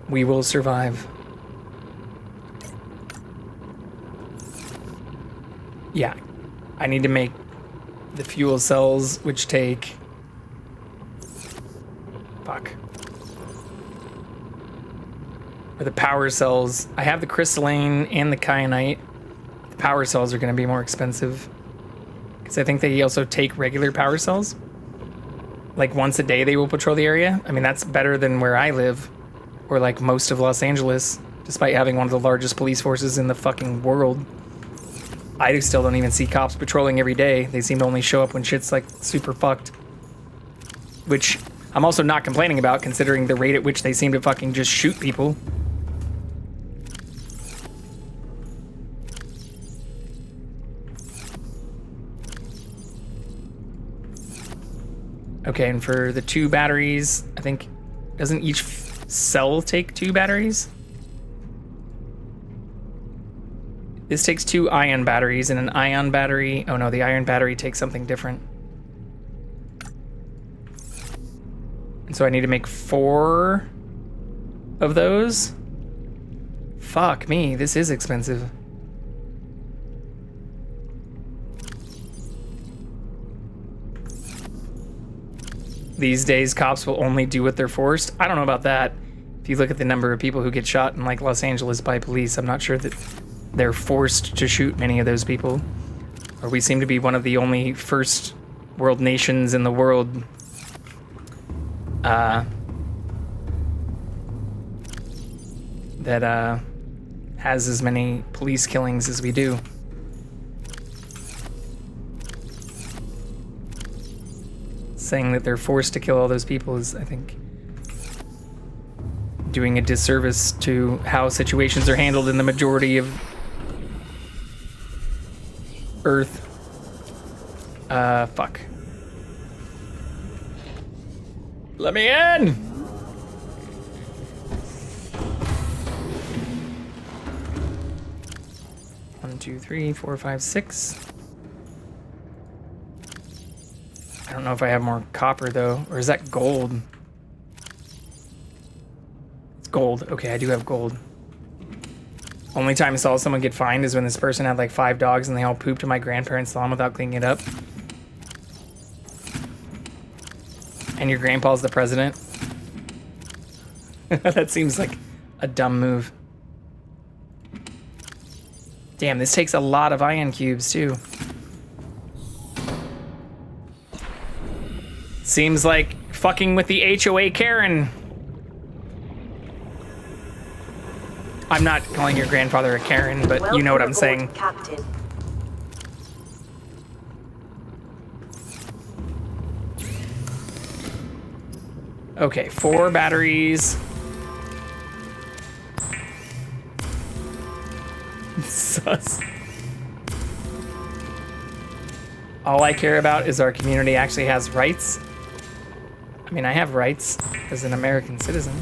We will survive. Yeah, I need to make the fuel cells, which take... Fuck. Or the power cells. I have the crystalline and the kyanite. The power cells are going to be more expensive. Because I think they also take regular power cells. Like once a day they will patrol the area. I mean, that's better than where I live. Or like most of Los Angeles. Despite having one of the largest police forces in the fucking world. I still don't even see cops patrolling every day. They seem to only show up when shit's like super fucked. Which I'm also not complaining about, considering the rate at which they seem to fucking just shoot people. Okay, and for the 2 batteries, I think, doesn't each cell take 2 batteries? This takes 2 ion batteries, and an ion battery... Oh no, the iron battery takes something different. And so I need to make 4 of those? Fuck me, this is expensive. These days, cops will only do what they're forced. I don't know about that. If you look at the number of people who get shot in like Los Angeles by police, I'm not sure that they're forced to shoot many of those people. Or we seem to be one of the only first world nations in the world that has as many police killings as we do. Saying that they're forced to kill all those people is, I think, doing a disservice to how situations are handled in the majority of Earth. Fuck. Let me in! 1, 2, 3, 4, 5, 6. I don't know if I have more copper though, or is that gold? It's gold. Okay, I do have gold. Only time I saw someone get fined is when this person had like 5 dogs and they all pooped in my grandparents' lawn without cleaning it up. And your grandpa's the president. That seems like a dumb move. Damn, this takes a lot of ion cubes too. Seems like fucking with the HOA Karen. I'm not calling your grandfather a Karen, but you know what I'm saying. Captain. Okay, 4 batteries. Sus. All I care about is our community actually has rights. I mean, I have rights as an American citizen.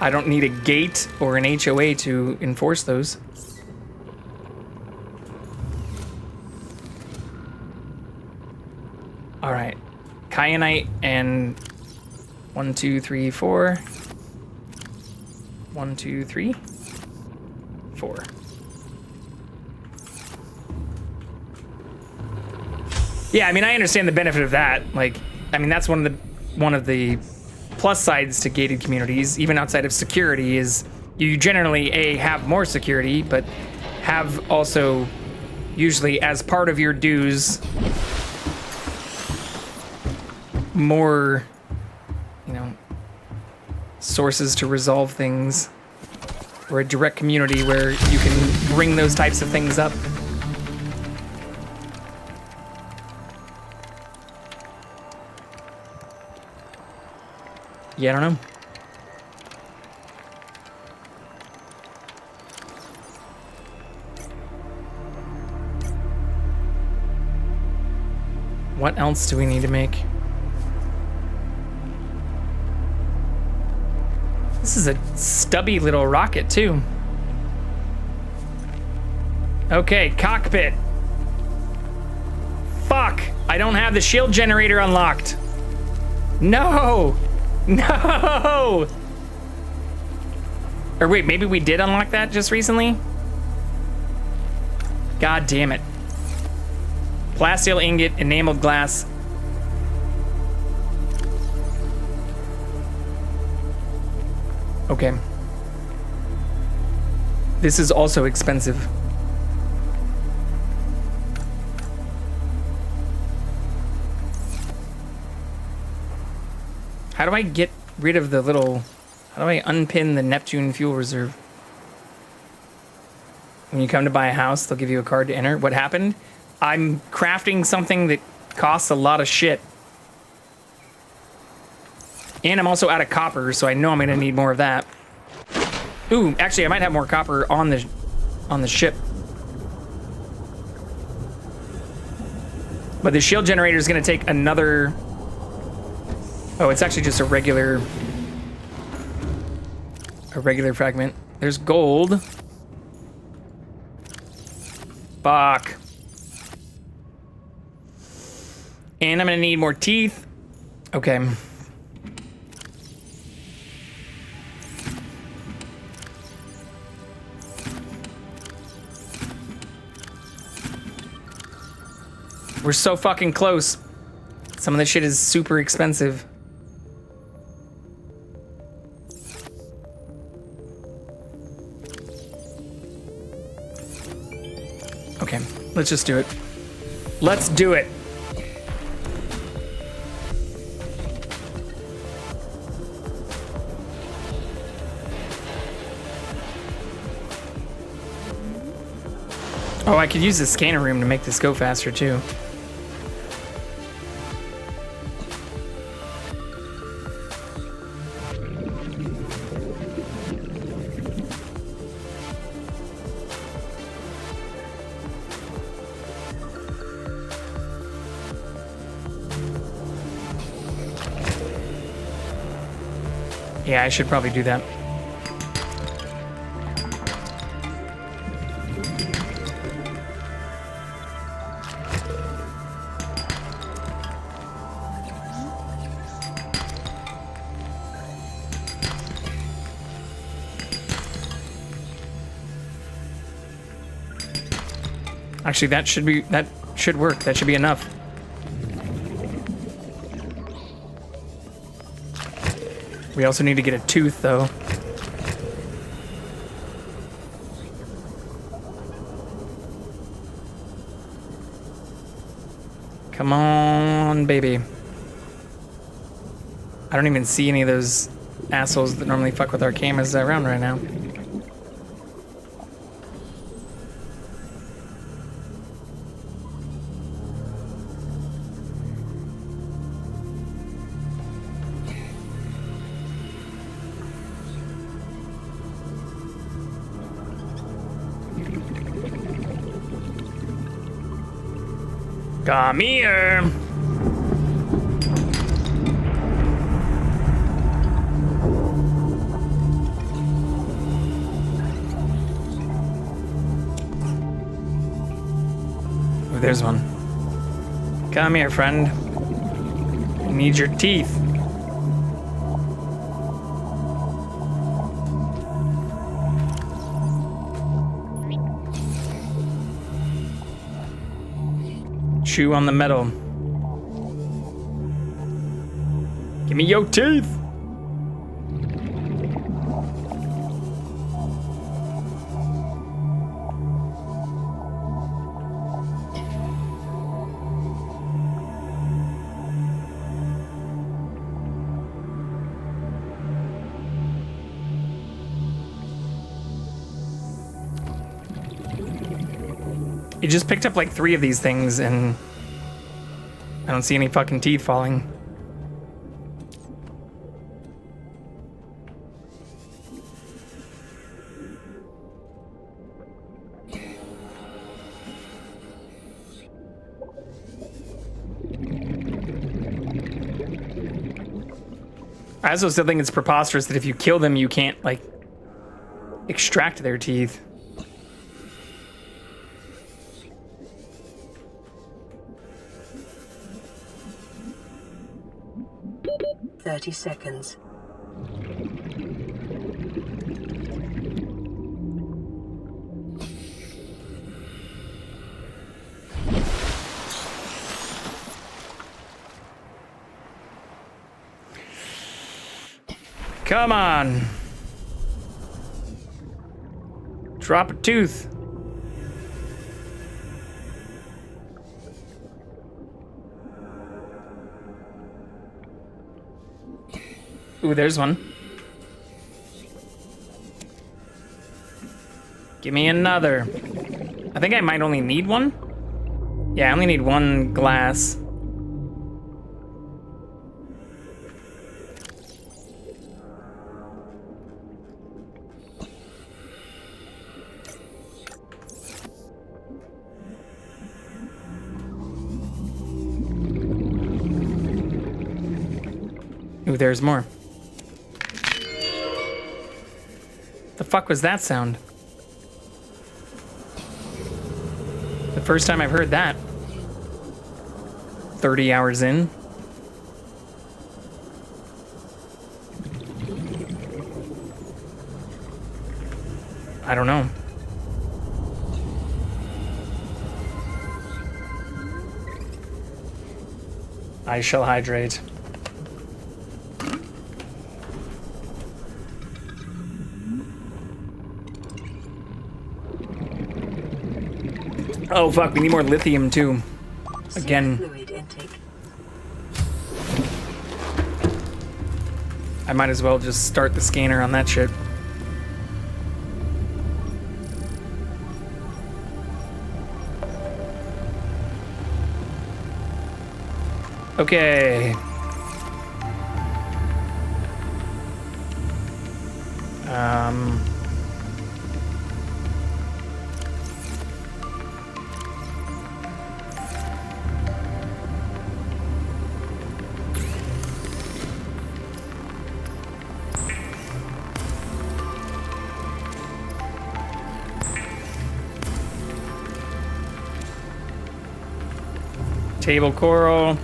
I don't need a gate or an HOA to enforce those. All right, kyanite and 1, 2, 3, 4. 1, 2, 3, 4. Yeah, I mean, I understand the benefit of that. Like, I mean, that's one of the plus sides to gated communities, even outside of security, is you generally have more security, but have also usually as part of your dues more, you know, sources to resolve things, or a direct community where you can bring those types of things up. Yeah, I don't know. What else do we need to make? This is a stubby little rocket, too. Okay, cockpit. Fuck! I don't have the shield generator unlocked. No! No! Or wait, maybe we did unlock that just recently? God damn it. Plasteel ingot, enameled glass. Okay. This is also expensive. How do I get rid of the little... How do I unpin the Neptune fuel reserve? When you come to buy a house, they'll give you a card to enter. What happened? I'm crafting something that costs a lot of shit. And I'm also out of copper, so I know I'm gonna need more of that. Ooh, actually, I might have more copper on the ship. But the shield generator is gonna take another... Oh, it's actually just a regular fragment. There's gold. Fuck. And I'm gonna need more teeth. Okay. We're so fucking close. Some of this shit is super expensive. Okay, let's just do it. Let's do it. Oh, I could use the scanner room to make this go faster too. Yeah, I should probably do that. Actually, that should work. That should be enough. We also need to get a tooth, though. Come on, baby. I don't even see any of those assholes that normally fuck with our cameras around right now. Come here. Oh, there's one. Come here, friend. I need your teeth. Chew on the metal. Give me your teeth. You just picked up like 3 of these things and I don't see any fucking teeth falling. I also still think it's preposterous that if you kill them, you can't, like, extract their teeth. Seconds. Come on. Drop a tooth. Ooh, there's one. Give me another. I think I might only need one. Yeah, I only need 1 glass. Ooh, there's more. The fuck was that sound? The first time I've heard that. 30 hours in. I don't know. I shall hydrate. Oh fuck, we need more lithium too. Again. I might as well just start the scanner on that shit. Okay. Table coral.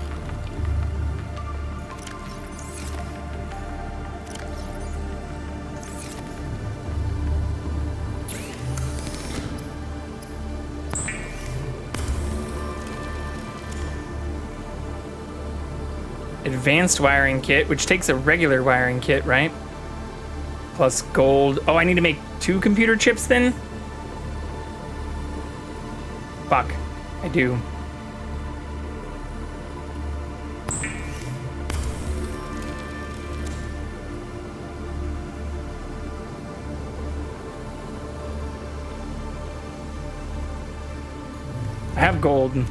Advanced wiring kit, which takes a regular wiring kit, right? Plus gold. Oh, I need to make 2 computer chips then? Fuck. I do. I have gold. A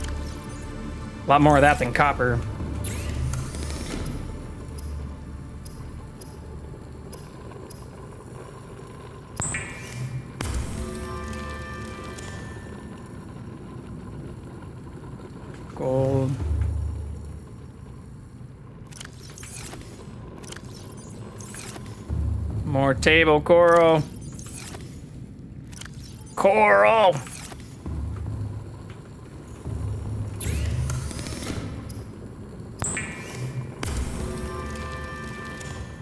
lot more of that than copper. Gold. More table coral. Coral!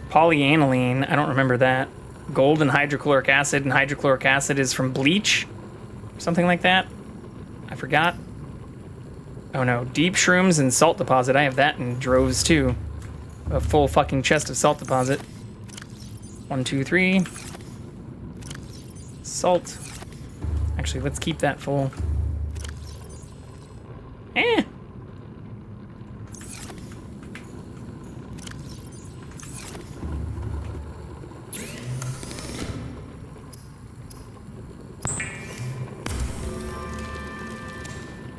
Polyaniline, I don't remember that. Gold and hydrochloric acid is from bleach? Something like that? I forgot. Oh no, deep shrooms and salt deposit. I have that in droves too. A full fucking chest of salt deposit. 1, 2, 3. Salt. Actually, let's keep that full. Eh.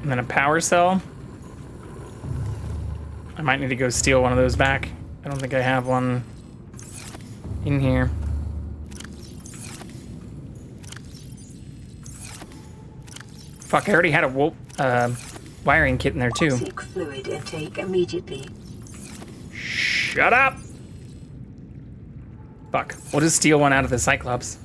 And then a power cell. I might need to go steal one of those back. I don't think I have one in here. Fuck, I already had a wiring kit in there too. Toxic fluid intake immediately. Shut up! Fuck, we'll just steal one out of the Cyclops.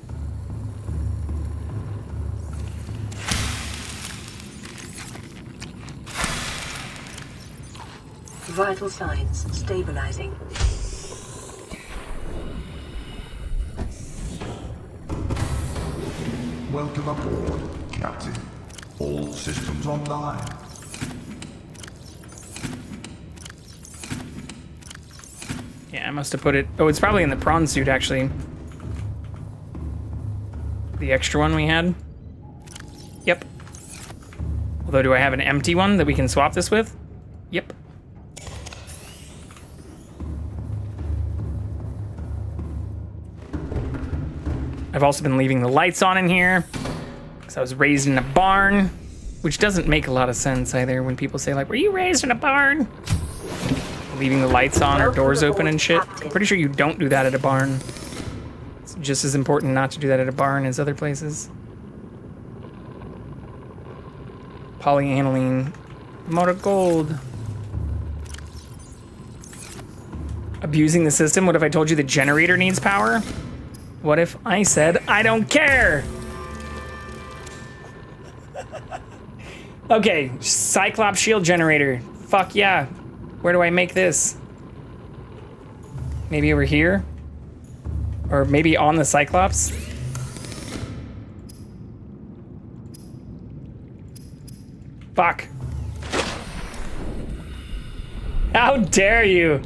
Vital signs stabilizing. Welcome aboard, Captain. All systems online. Yeah, I must have put it... Oh, it's probably in the prawn suit, actually. The extra one we had. Yep. Although, do I have an empty one that we can swap this with? Yep. I've also been leaving the lights on in here because I was raised in a barn, which doesn't make a lot of sense either when people say like, were you raised in a barn? Leaving the lights on or doors open and shit. I'm pretty sure you don't do that at a barn. It's just as important not to do that at a barn as other places. Polyaniline. Amount of gold. Abusing the system? What if I told you the generator needs power? What if I said, I don't care? Okay, Cyclops shield generator. Fuck yeah. Where do I make this? Maybe over here? Or maybe on the Cyclops? Fuck. How dare you?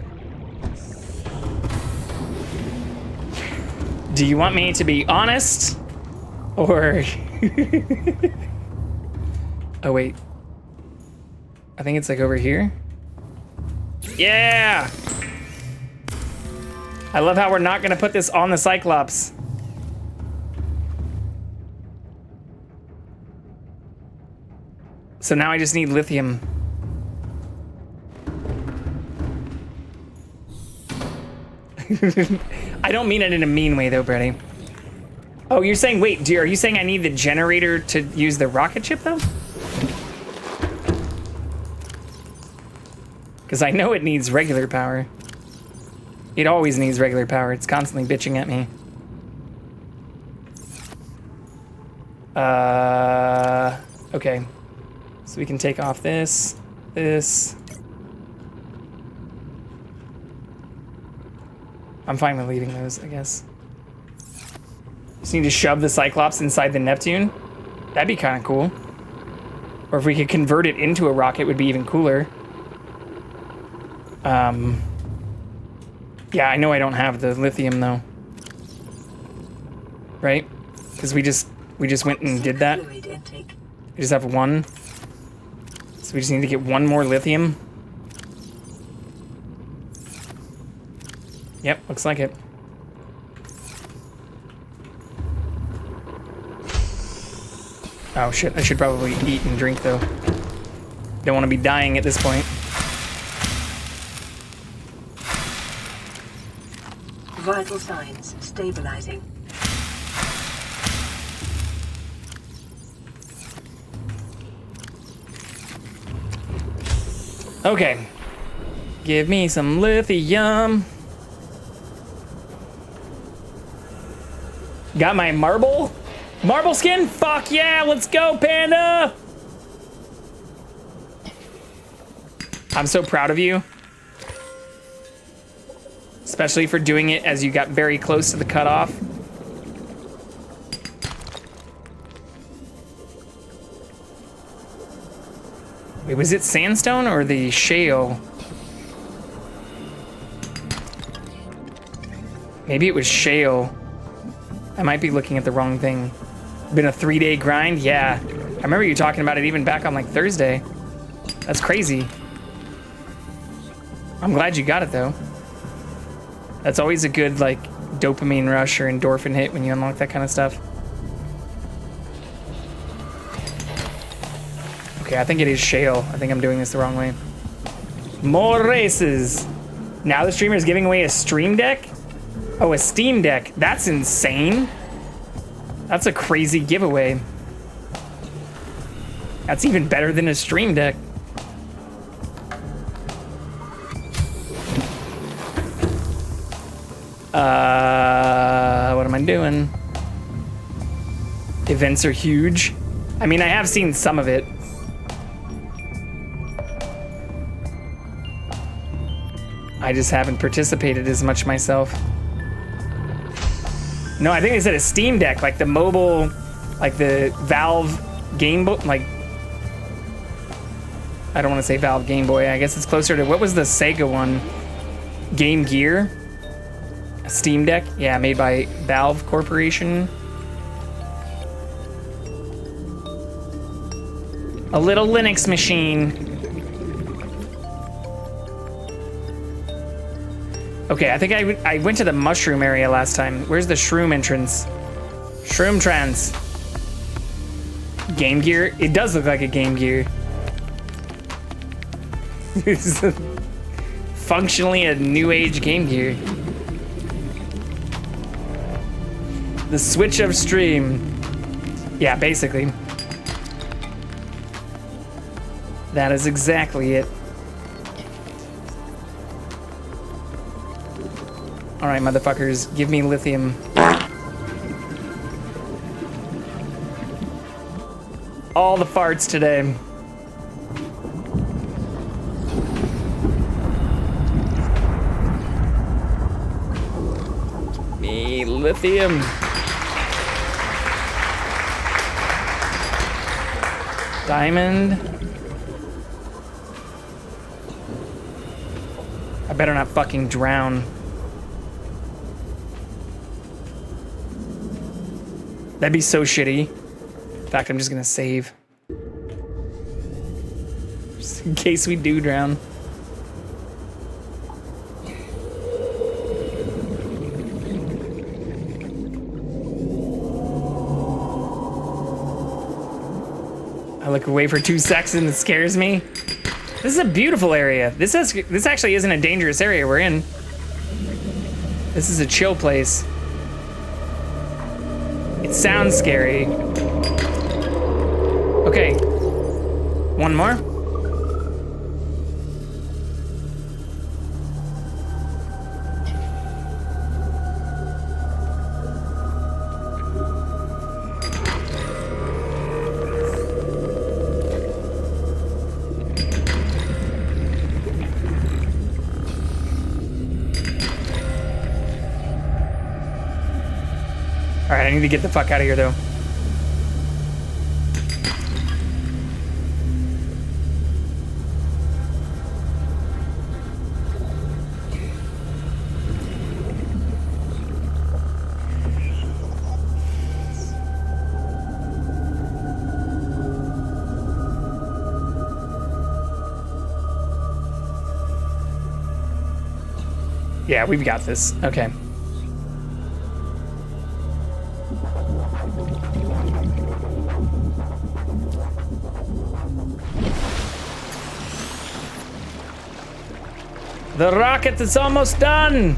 Do you want me to be honest? Or... Oh, wait. I think it's like over here. Yeah! I love how we're not gonna put this on the Cyclops. So now I just need lithium. I don't mean it in a mean way though, Brady. Oh, you're saying, wait, are you saying I need the generator to use the rocket ship though? Because I know it needs regular power. It always needs regular power. It's constantly bitching at me. Okay. So we can take off this. this. I'm fine with leaving those, I guess. Just need to shove the Cyclops inside the Neptune. That'd be kind of cool. Or if we could convert it into a rocket, it would be even cooler. Yeah, I know I don't have the lithium though. Right? Because we just went and did that. We just have one. So we just need to get one more lithium. Yep, looks like it. Oh shit, I should probably eat and drink though. Don't want to be dying at this point. Vital signs stabilizing. Okay. Give me some lithium. Got my marble? Marble skin? Fuck yeah, let's go, Panda! I'm so proud of you. Especially for doing it as you got very close to the cutoff. Wait, was it sandstone or the shale? Maybe it was shale. I might be looking at the wrong thing. Been a 3-day grind? Yeah. I remember you talking about it even back on like Thursday. That's crazy. I'm glad you got it though. That's always a good like dopamine rush or endorphin hit when you unlock that kind of stuff. Okay, I think it is shale. I think I'm doing this the wrong way. More races. Now the streamer is giving away a stream deck? Oh, a Steam Deck. That's insane. That's a crazy giveaway. That's even better than a Stream Deck. What am I doing? Events are huge. I mean, I have seen some of it. I just haven't participated as much myself. No, I think they said a Steam Deck, like the mobile, like the Valve Game Boy, like, I don't want to say Valve Game Boy. I guess it's closer to, what was the Sega one? Game Gear? A Steam Deck? Yeah, made by Valve Corporation. A little Linux machine. Okay, I think I went to the mushroom area last time. Where's the shroom entrance? Shroom trans. Game Gear? It does look like a Game Gear. It's functionally a new age Game Gear. The Switch of Stream. Yeah, basically. That is exactly it. All right, motherfuckers, give me lithium. All the farts today. Me lithium. Diamond. I better not fucking drown. That'd be so shitty. In fact, I'm just gonna save. Just in case we do drown. I look away for 2 seconds and it scares me. This is a beautiful area. This actually isn't a dangerous area we're in. This is a chill place. It sounds scary. Okay. One more. All right, I need to get the fuck out of here, though. Yeah, we've got this. Okay. The rocket is almost done!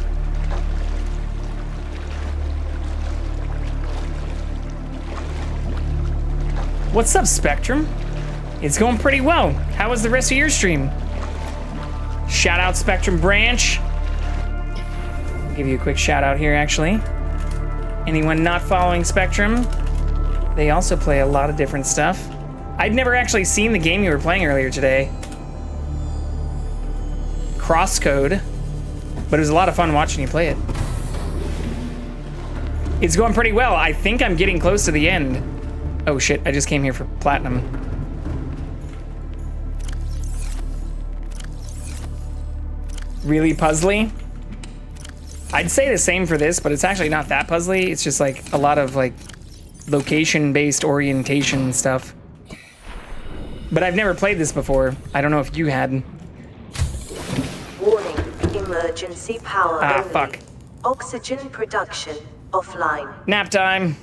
What's up, Spectrum? It's going pretty well. How was the rest of your stream? Shout out Spectrum Branch. I'll give you a quick shout out here, actually. Anyone not following Spectrum, they also play a lot of different stuff. I'd never actually seen the game you were playing earlier today. Crosscode, but it was a lot of fun watching you play it. It's going pretty well. I think I'm getting close to the end. Oh shit, I just came here for platinum. Really puzzly? I'd say the same for this, but it's actually not that puzzly. It's just like a lot of like location-based orientation stuff. But I've never played this before. I don't know if you had. Warning, emergency power only. Fuck. Oxygen production offline. Nap time.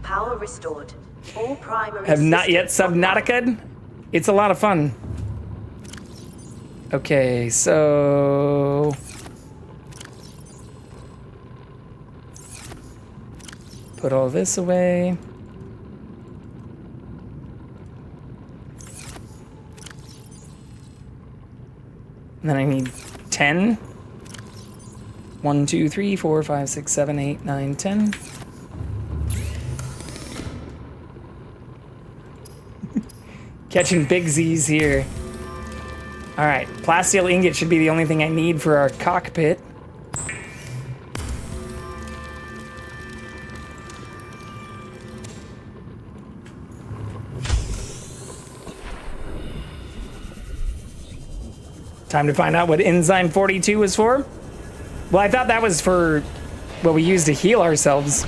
Power restored. All primary Have not yet systems Subnautica. It's a lot of fun. Okay, so put all this away. And then I need 10. 1, 2, 3, 4, 5, 6, 7, 8, 9, 10. Catching big Z's here. All right, plasteel ingot should be the only thing I need for our cockpit. Time to find out what enzyme 42 is for. Well, I thought that was for what we use to heal ourselves.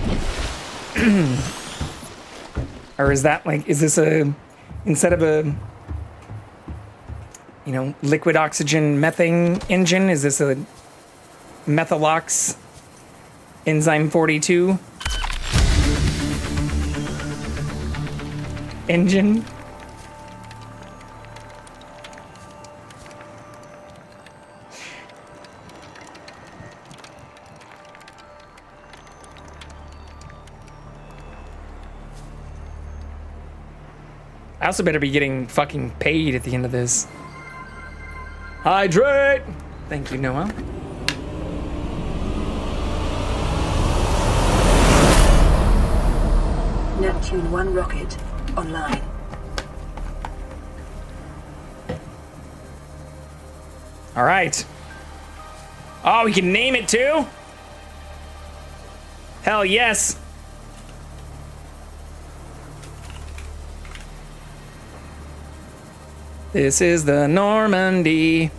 Or is that like, is this a, instead of a, you know, liquid oxygen methane engine, is this a Methalox enzyme 42 engine? I also better be getting fucking paid at the end of this. Hydrate! Thank you, Noah. Neptune 1 rocket online. All right. Oh, we can name it too? Hell yes. This is the Normandy.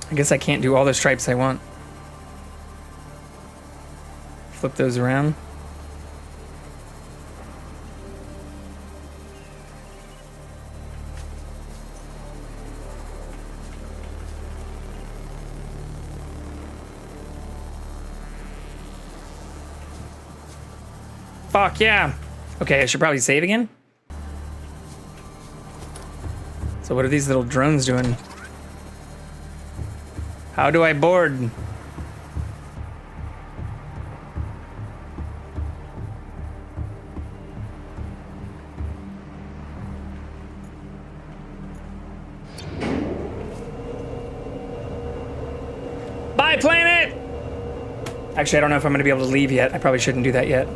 I guess I can't do all the stripes I want. Flip those around. Fuck yeah. Okay, I should probably save again. So what are these little drones doing? How do I board? Bye, planet! Actually, I don't know if I'm going to be able to leave yet. I probably shouldn't do that yet.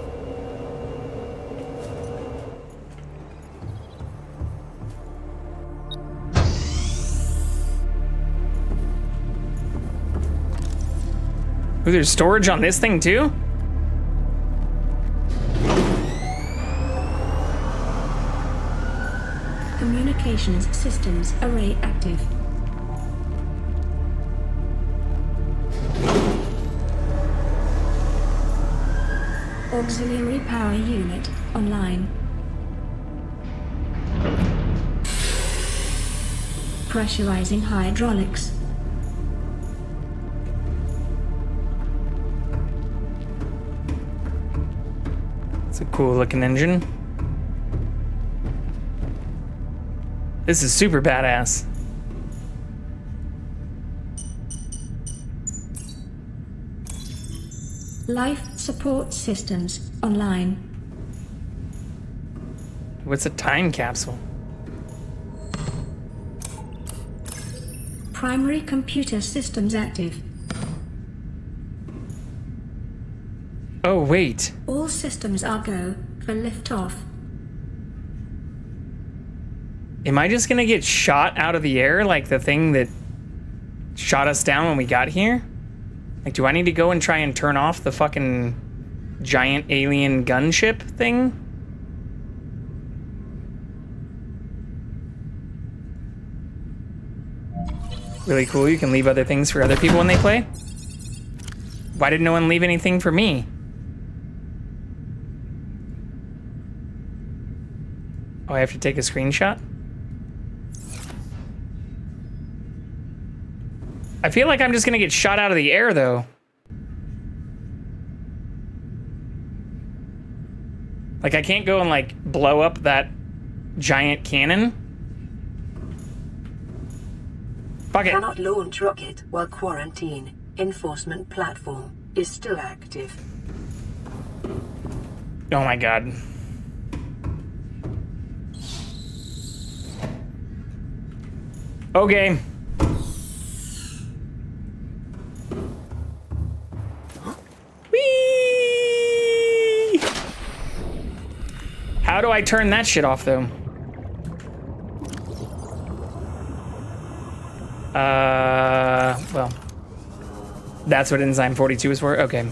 Ooh, there's storage on this thing too? Communications systems array active. Auxiliary power unit online. Pressurizing hydraulics. It's a cool looking engine. This is super badass. Life support systems online. What's a time capsule? Primary computer systems active. Oh, wait. All systems are go for liftoff. Am I just gonna get shot out of the air like the thing that shot us down when we got here? Like, do I need to go and try and turn off the fucking giant alien gunship thing? Really cool, you can leave other things for other people when they play. Why did no one leave anything for me? Oh, I have to take a screenshot? I feel like I'm just gonna get shot out of the air, though. Like, I can't go and, like, blow up that giant cannon. Fuck it. Cannot launch rocket while quarantine. Enforcement platform is still active. Oh my god. Okay. Whee! How do I turn that shit off, though? Well. That's what Enzyme 42 is for? Okay.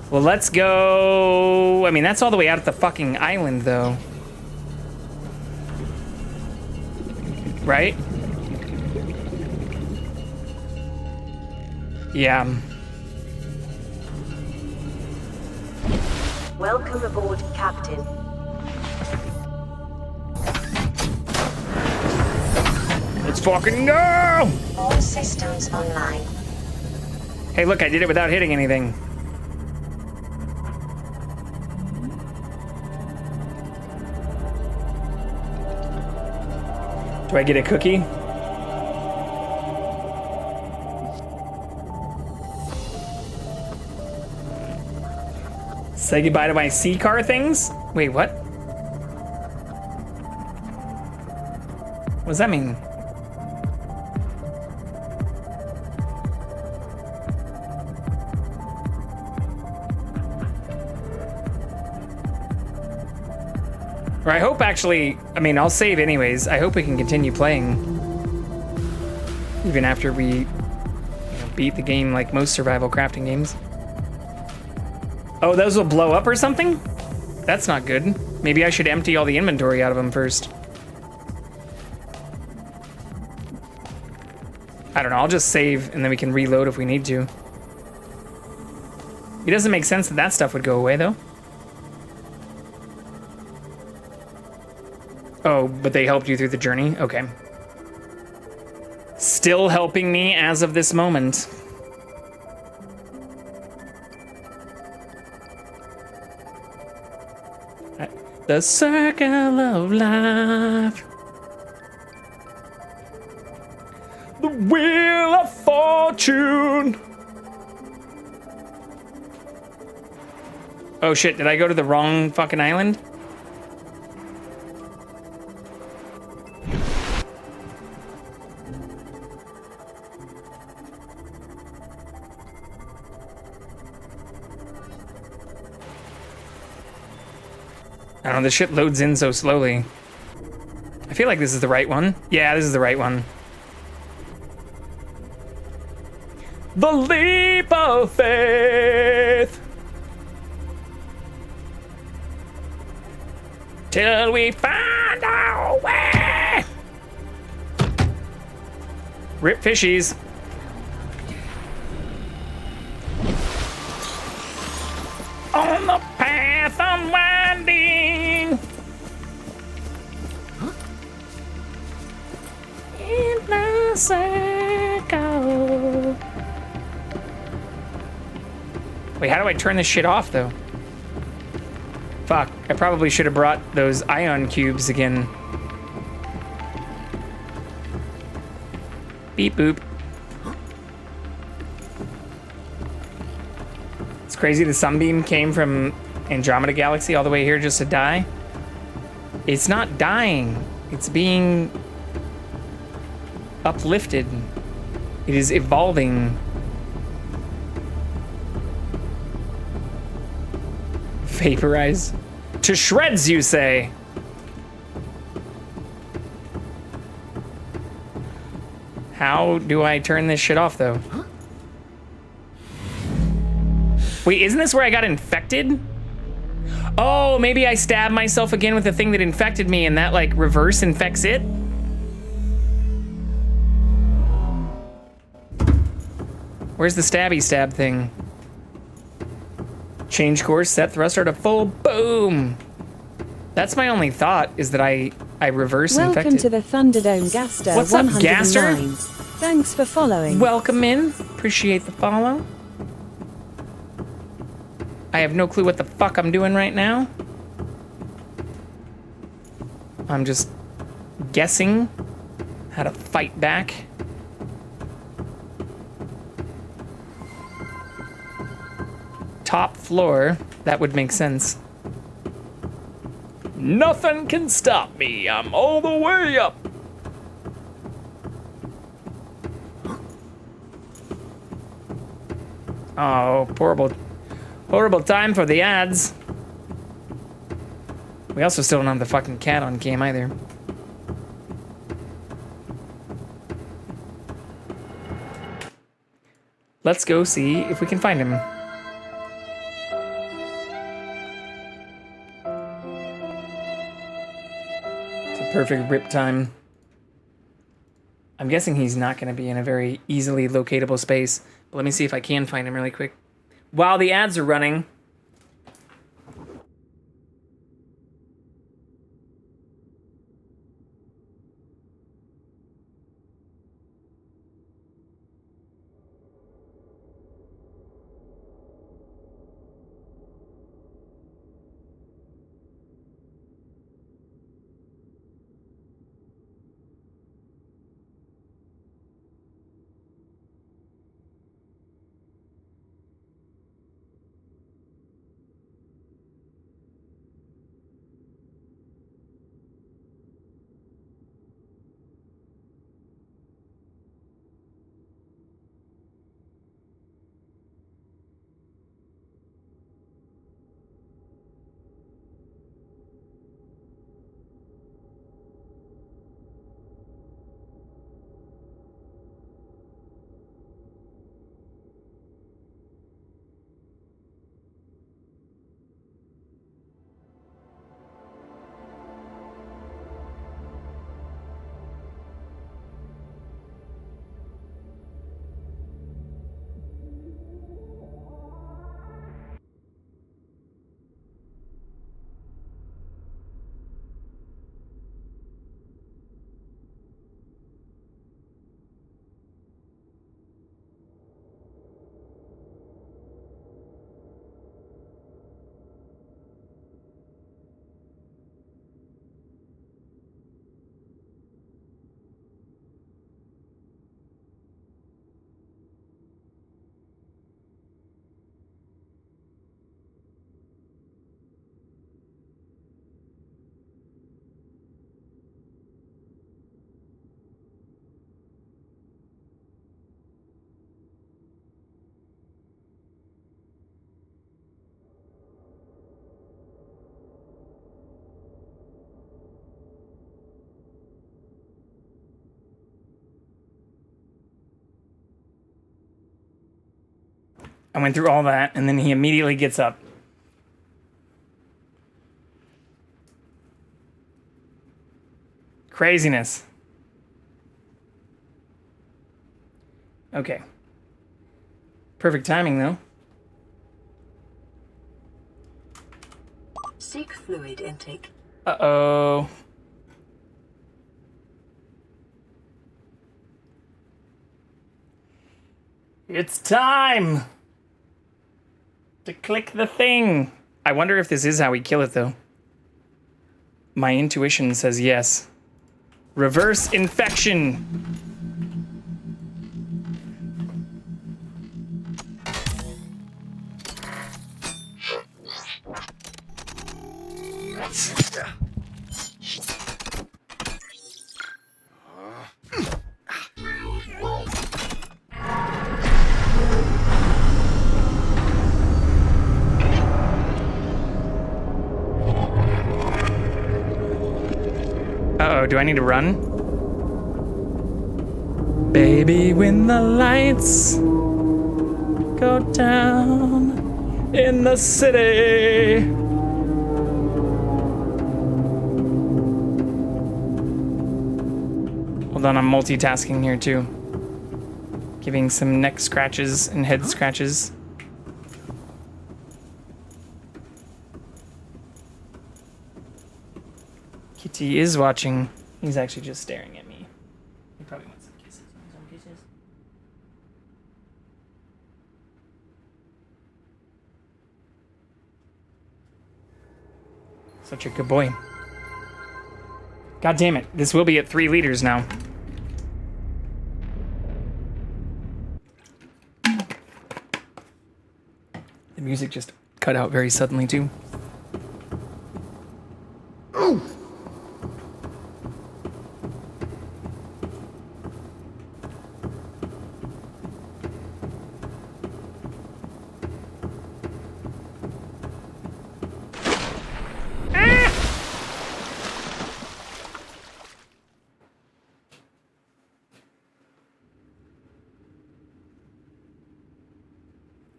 Well, let's go... I mean, that's all the way out at the fucking island, though. Right? Yeah. Welcome aboard, Captain. Let's fucking go! All systems online. Hey, look, I did it without hitting anything. Do I get a cookie? Say goodbye to my C-car things? Wait, what? What does that mean? Or I hope actually, I mean, I'll save anyways. I hope we can continue playing. Even after we beat the game like most survival crafting games. Oh, those will blow up or something? That's not good. Maybe I should empty all the inventory out of them first. I don't know, I'll just save and then we can reload if we need to. It doesn't make sense that that stuff would go away though. Oh, but they helped you through the journey? Okay. Still helping me as of this moment. The circle of life. The wheel of fortune. Oh shit, did I go to the wrong fucking island? I don't know, the shit loads in so slowly. I feel like this is the right one. Yeah, this is the right one. The leap of faith. Till we find our way. Rip fishies. On the path unwinding. In the circle. Wait, how do I turn this shit off, though? Fuck, I probably should have brought those ion cubes again. Beep boop. It's crazy the sunbeam came from Andromeda Galaxy all the way here just to die. It's not dying. It's being uplifted. It is evolving. Vaporize. To shreds, you say? How do I turn this shit off, though? Wait, isn't this where I got infected? Oh, maybe I stabbed myself again with the thing that infected me and that, like, reverse infects it? Where's the stabby stab thing? Change course, set thruster to full, boom! That's my only thought, is that I reverse infected. Welcome to the Thunderdome, Gaster. What's up, 109. Gaster? Thanks for following. Welcome in. Appreciate the follow. I have no clue what the fuck I'm doing right now. I'm just guessing how to fight back. Top floor, that would make sense. Nothing can stop me. I'm all the way up. Oh, horrible time for the ads. We also still don't have the fucking cat on cam either. Let's go see if we can find him. It's a perfect rip time. I'm guessing he's not going to be in a very easily locatable space. But let me see if I can find him really quick. While the ads are running. I went through all that, and then he immediately gets up. Craziness. Okay. Perfect timing, though. Seek fluid intake. Uh-oh. It's time to click the thing. I wonder if this is how we kill it, though. My intuition says yes. Reverse infection. Uh-oh, do I need to run? Baby, when the lights go down in the city. Hold on, I'm multitasking here too. Giving some neck scratches and head scratches. Kitty is watching. He's actually just staring at me. He probably wants some kisses. Some kisses. Such a good boy. God damn it. This will be at 3 liters now. The music just cut out very suddenly too. Oh!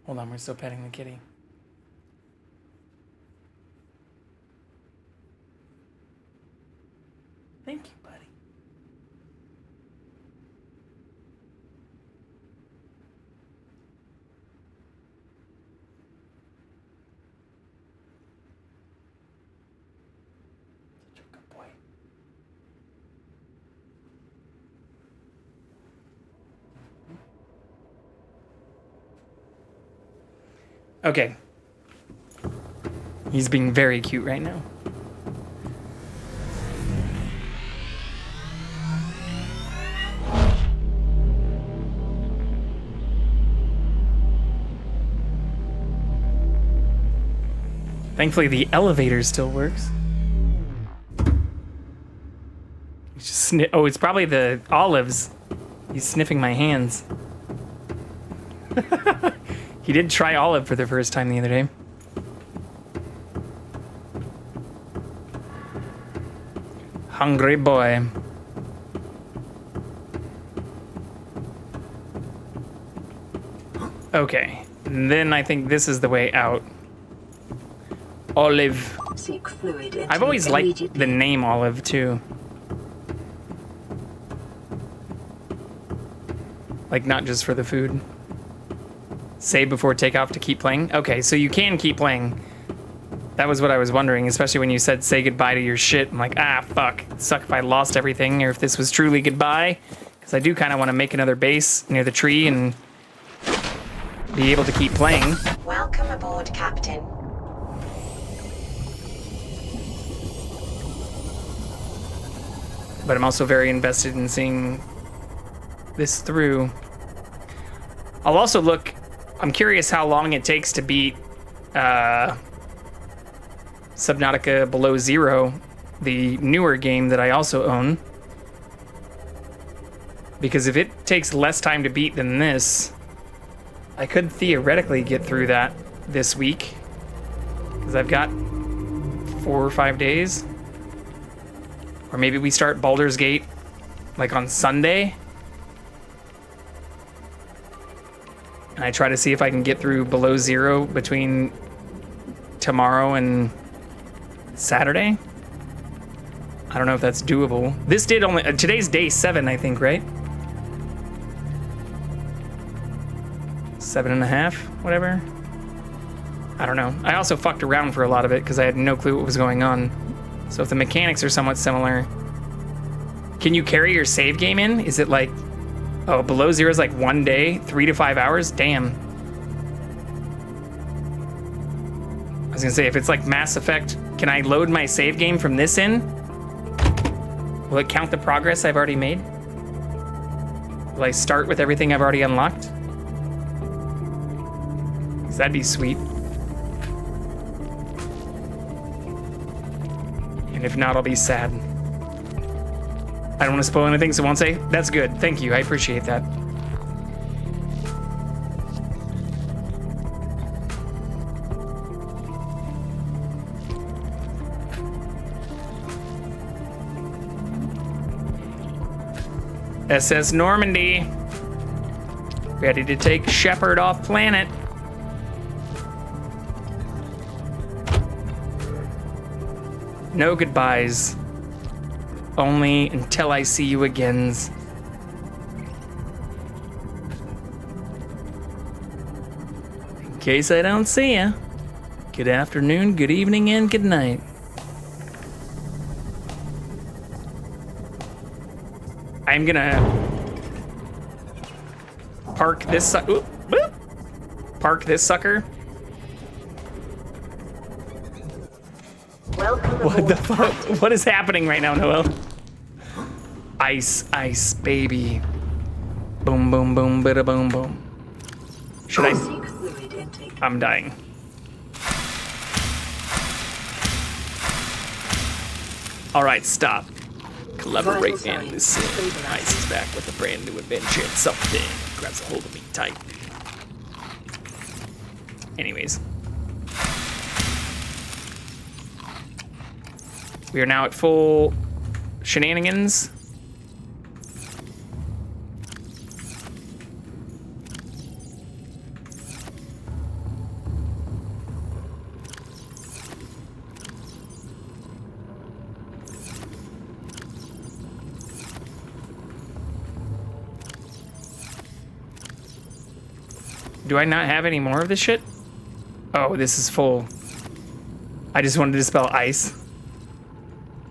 Hold on, we're still petting the kitty. Thank you, buddy. Such a good boy. Okay. He's being very cute right now. Thankfully, the elevator still works. He's just oh, it's probably the olives. He's sniffing my hands. He did try olive for the first time the other day. Hungry boy. Okay, and then I think this is the way out. Olive. Seek fluid intake. I've always liked the name Olive too. Like not just for the food. Save before takeoff to keep playing? Okay, so you can keep playing. That was what I was wondering, especially when you said say goodbye to your shit. I'm like, ah, fuck. It'd suck if I lost everything or if this was truly goodbye. Because I do kind of want to make another base near the tree and be able to keep playing. Welcome aboard, Captain. But I'm also very invested in seeing this through. I'll also look. I'm curious how long it takes to beat Subnautica Below Zero, the newer game that I also own. Because if it takes less time to beat than this, I could theoretically get through that this week. Because I've got 4 or 5 days. Or maybe we start Baldur's Gate like on Sunday. And I try to see if I can get through below 0 between tomorrow and Saturday. I don't know if that's doable. This did only, today's day 7, I think, right? 7.5, whatever. I don't know. I also fucked around for a lot of it because I had no clue what was going on. So if the mechanics are somewhat similar. Can you carry your save game in? Is it like, oh, below 0 is like 1 day, 3 to 5 hours? Damn. I was gonna say, if it's like Mass Effect, can I load my save game from this in? Will it count the progress I've already made? Will I start with everything I've already unlocked? 'Cause that'd be sweet. And if not, I'll be sad. I don't want to spoil anything, so I won't say. That's good. Thank you. I appreciate that. SS Normandy. Ready to take Shepard off planet. No goodbyes. Only until I see you again. In case I don't see ya. Good afternoon, good evening, and good night. I'm gonna park this park this sucker. What the fuck? What is happening right now, Noel? Ice, ice, baby. Boom, boom, boom, bada boom, boom. Should I? I'm dying. All right, stop. Collaborate and listen. Ice is back with a brand new adventure and something grabs a hold of me tight. Anyways. We are now at full shenanigans. Do I not have any more of this shit? Oh, this is full. I just wanted to dispel ice.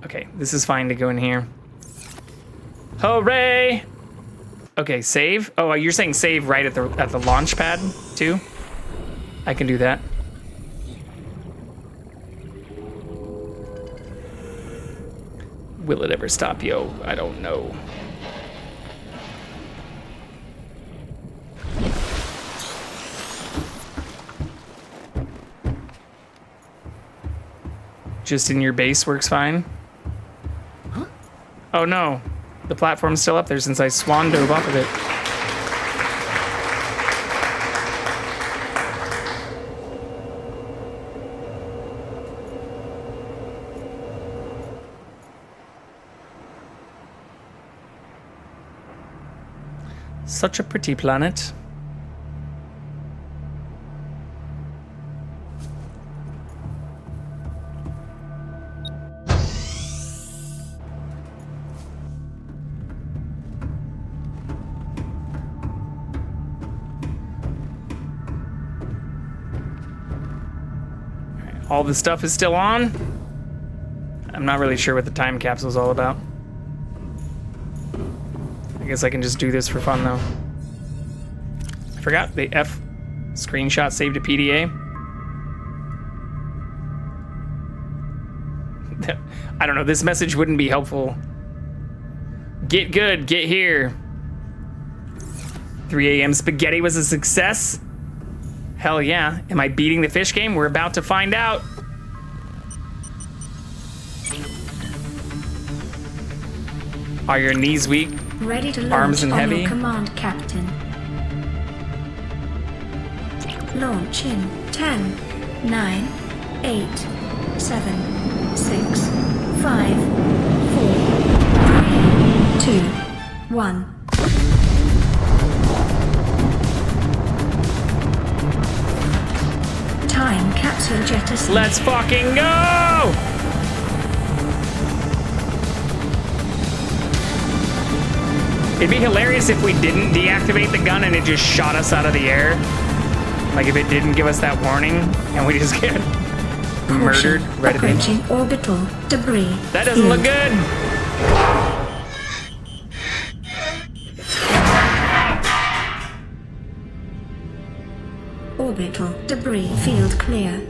Okay, this is fine to go in here. Hooray! Okay, save. Oh, you're saying save right at the launch pad too? I can do that. Will it ever stop, yo? I don't know. Just in your base works fine. Huh? Oh no, the platform's still up there since I swan dove off of it. Such a pretty planet. All the stuff is still on. I'm not really sure what the time capsule is all about. I guess I can just do this for fun though. I forgot the F screenshot saved to PDA. I don't know, this message wouldn't be helpful. Get good, get here. 3 a.m. spaghetti was a success? Hell yeah. Am I beating the fish game? We're about to find out. Are your knees weak? Ready to launch arms and on heavy? Your command, Captain. Launch in 10, 9, 8, 7, 6, 5, 4, 3, 2, 1. Time capsule jettison. Let's fucking go! It'd be hilarious if we didn't deactivate the gun and it just shot us out of the air. Like if it didn't give us that warning and we just get murdered right at the end. Approaching orbital debris. That doesn't look good. Orbital debris field clear.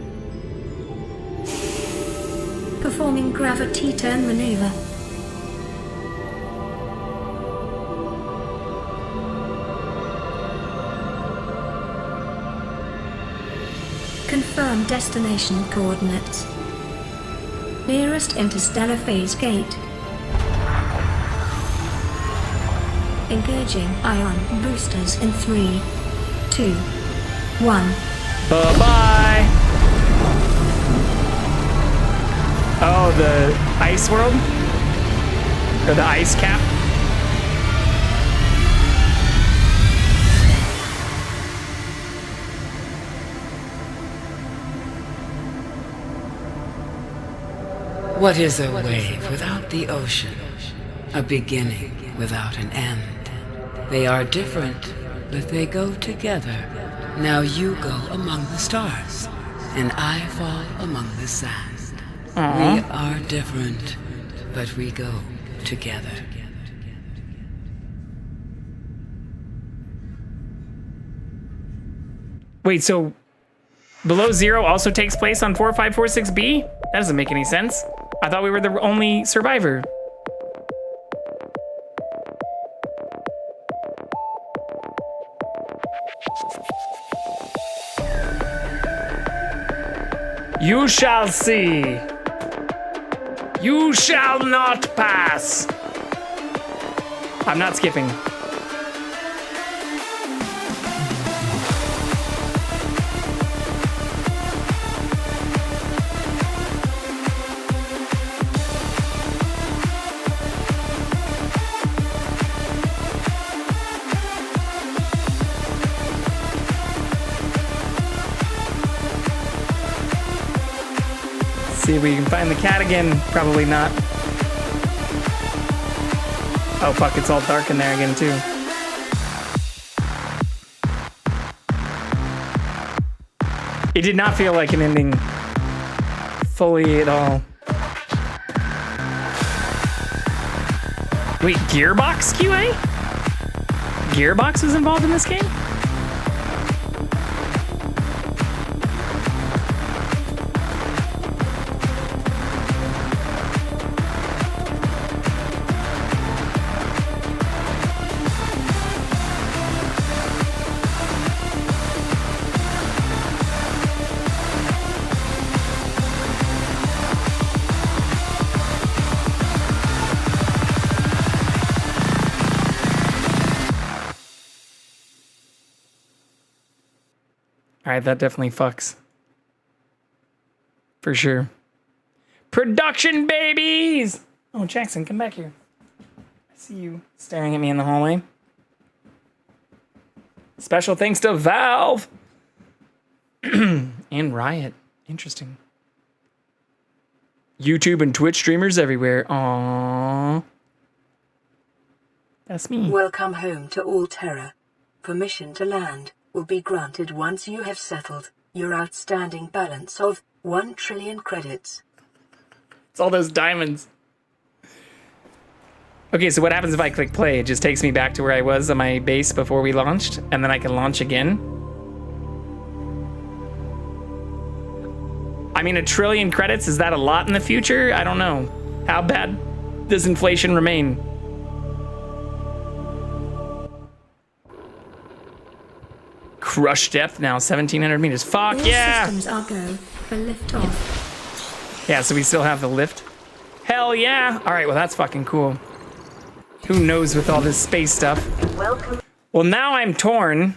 Performing gravity turn maneuver. Confirm destination coordinates. Nearest interstellar phase gate. Engaging ion boosters in 3, 2, 1. Bye-bye. Oh, the ice world? Or the ice cap? What is a wave without the ocean? A beginning without an end. They are different, but they go together. Now you go among the stars, and I fall among the sand. We are different, but we go together. Wait, so Below Zero also takes place on 4546B? That doesn't make any sense. I thought we were the only survivor. You shall see. You shall not pass. I'm not skipping. See if we can find the cat again. Probably not. Oh fuck, it's all dark in there again too. It did not feel like an ending fully at all. Wait, Gearbox QA? Gearbox is involved in this game? Alright, that definitely fucks. For sure. Production babies! Oh, Jackson, come back here. I see you staring at me in the hallway. Special thanks to Valve! And Riot. Interesting. YouTube and Twitch streamers everywhere. Aww. That's me. Welcome home to Alterra. Permission to land will be granted once you have settled your outstanding balance of 1 trillion credits. It's all those diamonds. Okay, so what happens if I click play? It just takes me back to where I was on my base before we launched, and then I can launch again. I mean, 1 trillion credits, is that a lot in the future? I don't know. How bad does inflation remain? Crush depth now, 1,700 meters. Fuck All yeah! systems are go for liftoff. Yeah, so we still have the lift. Hell yeah! All right, well that's fucking cool. Who knows with all this space stuff? Welcome. Well, now I'm torn.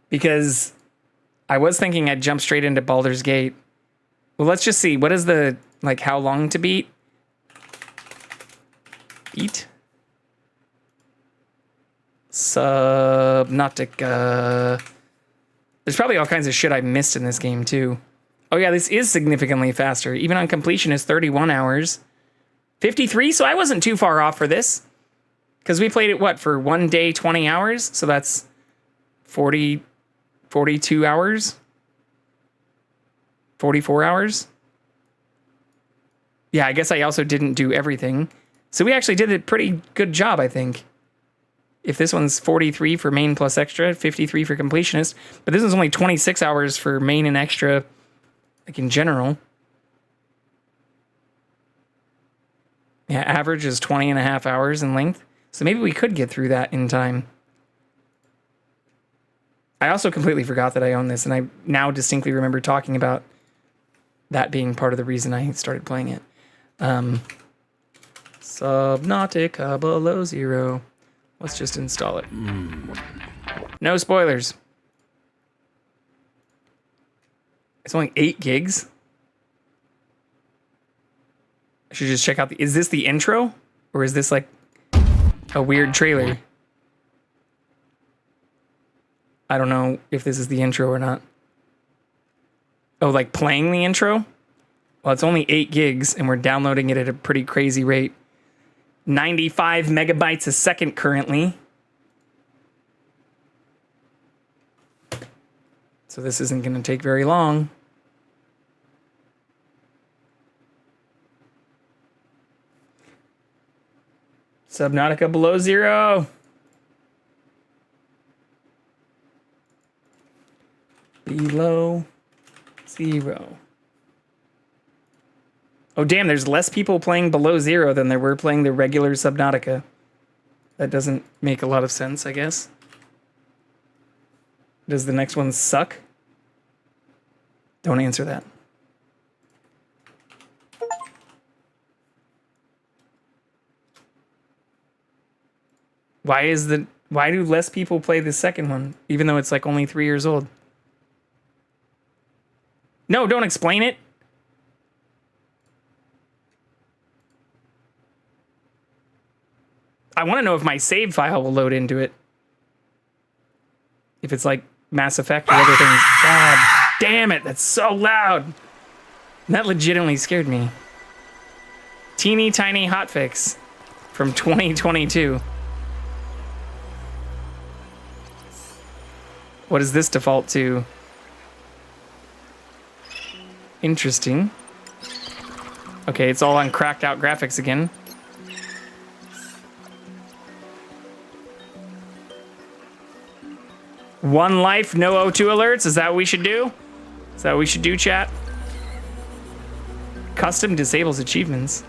Because I was thinking I'd jump straight into Baldur's Gate. Well, let's just see. What is the, like, how long to beat? Beat? Subnautica. There's probably all kinds of shit I missed in this game, too. Oh, yeah, this is significantly faster. Even on completion is 31 hours. 53, so I wasn't too far off for this. Because we played it, what, for 1 day, 20 hours? So that's 42 hours? 44 hours? Yeah, I guess I also didn't do everything. So we actually did a pretty good job, I think. If this one's 43 for main plus extra, 53 for completionist. But this one's only 26 hours for main and extra, like in general. Yeah, average is 20 and a half hours in length. So maybe we could get through that in time. I also completely forgot that I own this, and I now distinctly remember talking about that being part of the reason I started playing it. Subnautica Below Zero. Let's just install it. No spoilers. It's only 8 gigs. I should just check out is this the intro? Or is this like a weird trailer? I don't know if this is the intro or not. Oh, like playing the intro? Well, it's only 8 gigs and we're downloading it at a pretty crazy rate. 95 megabytes a second currently. So this isn't going to take very long. Subnautica Below Zero. Below Zero. Oh, damn, there's less people playing Below Zero than there were playing the regular Subnautica. That doesn't make a lot of sense, I guess. Does the next one suck? Don't answer that. Why do less people play the second one, even though it's like only 3 years old? No, don't explain it. I want to know if my save file will load into it. If it's like Mass Effect or other things. God damn it, that's so loud. That legitimately scared me. Teeny tiny hotfix from 2022. What does this default to? Interesting. Okay, it's all on cracked out graphics again. One life, no O2 alerts. Is that what we should do? Is that what we should do, chat? Custom disables achievements.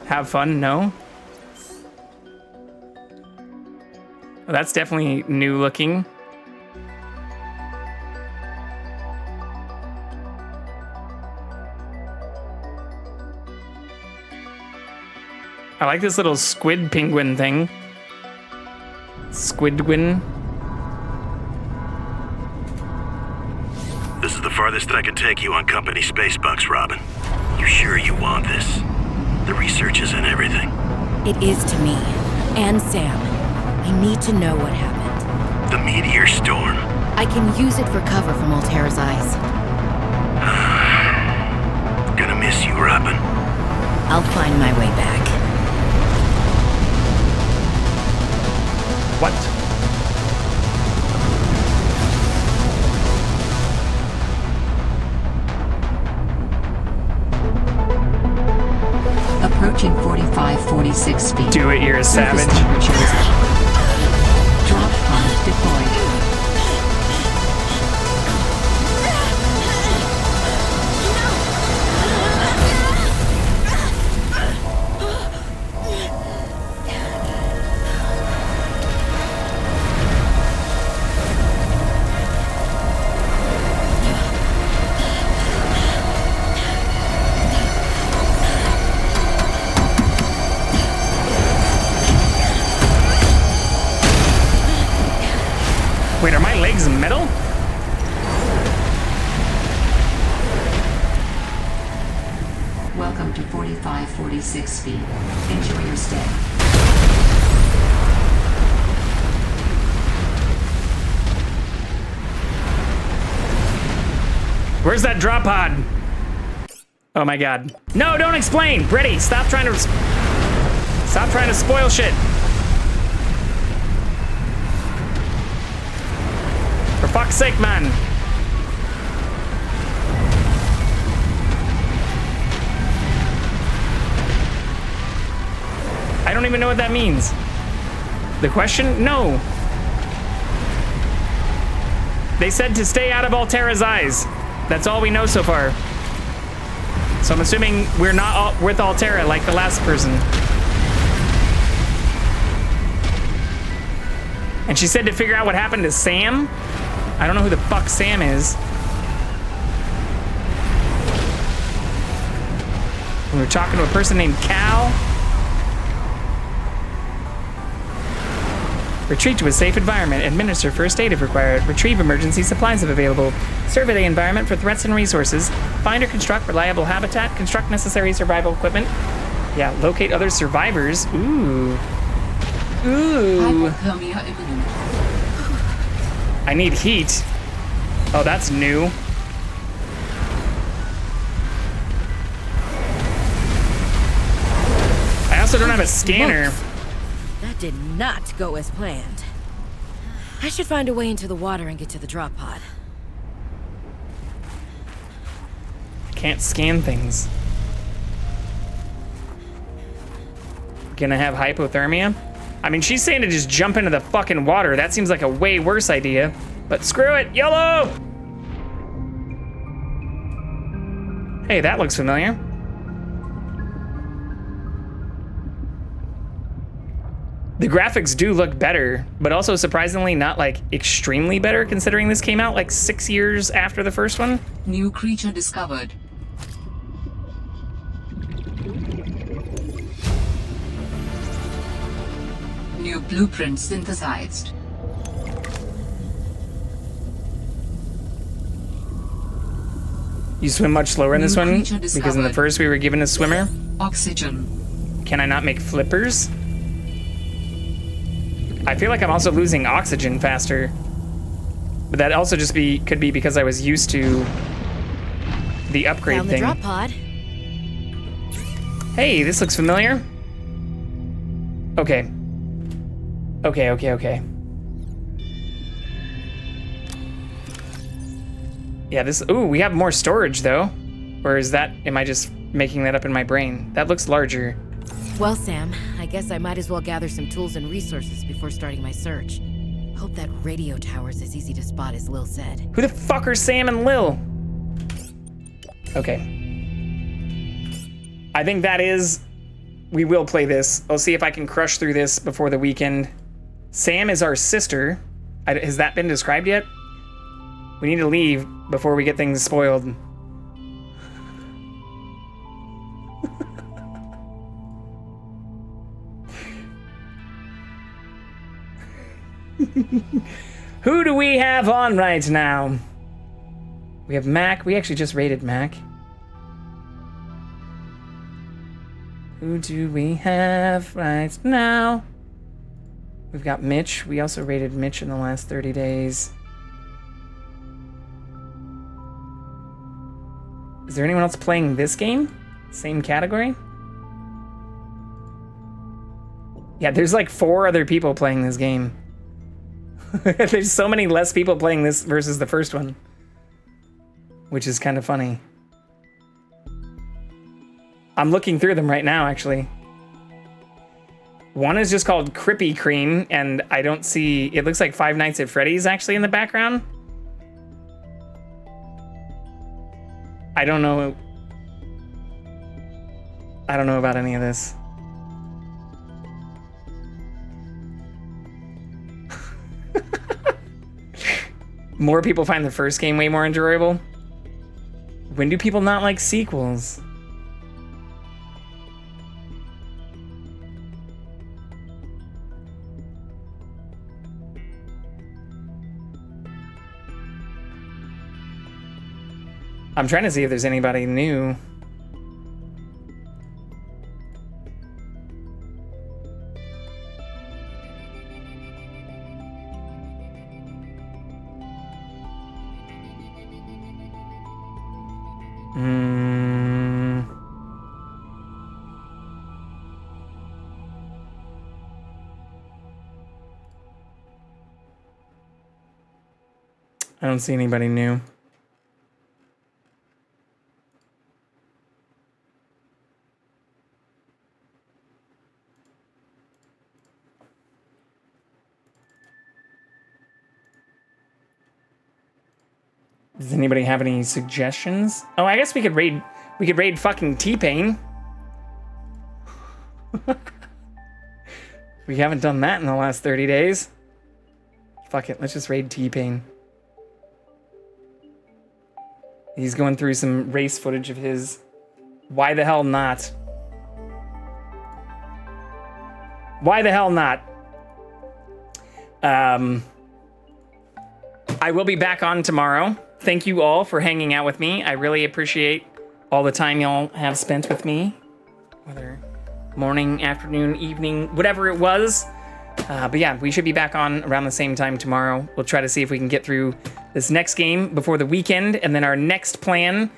Have fun, no? Well, that's definitely new looking. I like this little squid penguin thing. Squidwin. This is the farthest that I can take you on company space bucks, Robin. You sure you want this? The research is in everything. It is to me. And Sam. I need to know what happened. The meteor storm. I can use it for cover from Altera's eyes. Gonna miss you, Robin. I'll find my way back. What? Approaching 45-46 feet. Do it, you're a savage. Drop pod deployed. Wait, are my legs metal? Welcome to 45-46 feet. Enjoy your stay. Where's that drop pod? Oh my god. No, don't explain! Brittany, stop trying to spoil shit. For fuck's sake, man. I don't even know what that means. The question? No. They said to stay out of Altera's eyes. That's all we know so far. So I'm assuming we're not with Altera like the last person. And she said to figure out what happened to Sam. I don't know who the fuck Sam is. We were talking to a person named Cal. Retreat to a safe environment. Administer first aid if required. Retrieve emergency supplies if available. Survey the environment for threats and resources. Find or construct reliable habitat. Construct necessary survival equipment. Yeah, locate other survivors. Ooh. Ooh. I need heat. Oh, that's new. I also don't have a scanner. That did not go as planned. I should find a way into the water and get to the drop pod. I can't scan things. Gonna have hypothermia? I mean, she's saying to just jump into the fucking water. That seems like a way worse idea. But screw it, YOLO! Hey, that looks familiar. The graphics do look better, but also surprisingly not like extremely better considering this came out like 6 years after the first one. New creature discovered. New blueprint synthesized. You swim much slower in this one because in the first we were given a swimmer. Oxygen. Can I not make flippers? I feel like I'm also losing oxygen faster. But that also just could be because I was used to the upgrade Found the thing. drop pod. Hey, this looks familiar. Okay. Okay. Yeah, ooh, we have more storage though. Or is that, am I just making that up in my brain? That looks larger. Well, Sam, I guess I might as well gather some tools and resources before starting my search. Hope that radio tower's as easy to spot as Lil said. Who the fuck are Sam and Lil? Okay. I think that is, we will play this. I'll see if I can crush through this before the weekend. Sam is our sister. Has that been described yet? We need to leave before we get things spoiled. Who do we have on right now? We have Mac. We actually just rated Mac. Who do we have right now? We've got Mitch. We also rated Mitch in the last 30 days. Is there anyone else playing this game? Same category? Yeah, there's like 4 other people playing this game. There's so many less people playing this versus the first one. Which is kind of funny. I'm looking through them right now, actually. One is just called Krippy Kreme, and I don't see... It looks like Five Nights at Freddy's actually in the background. I don't know about any of this. More people find the first game way more enjoyable. When do people not like sequels? I'm trying to see if there's anybody new. I don't see anybody new. Does anybody have any suggestions? Oh, I guess we could raid fucking T-Pain. We haven't done that in the last 30 days. Fuck it, let's just raid T-Pain. He's going through some race footage of his. Why the hell not? Why the hell not? I will be back on tomorrow. Thank you all for hanging out with me. I really appreciate all the time y'all have spent with me. Whether morning, afternoon, evening, whatever it was. But yeah, we should be back on around the same time tomorrow. We'll try to see if we can get through this next game before the weekend. And then our next plan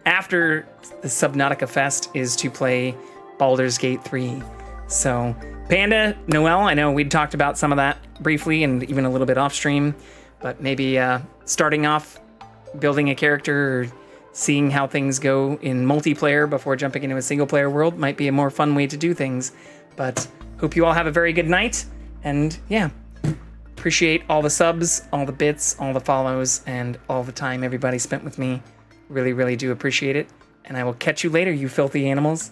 after the Subnautica Fest is to play Baldur's Gate 3. So, Panda, Noelle, I know we'd talked about some of that briefly and even a little bit off stream. But maybe starting off building a character or seeing how things go in multiplayer before jumping into a single player world might be a more fun way to do things. But hope you all have a very good night. And yeah, appreciate all the subs, all the bits, all the follows, and all the time everybody spent with me. Really, really do appreciate it. And I will catch you later, you filthy animals.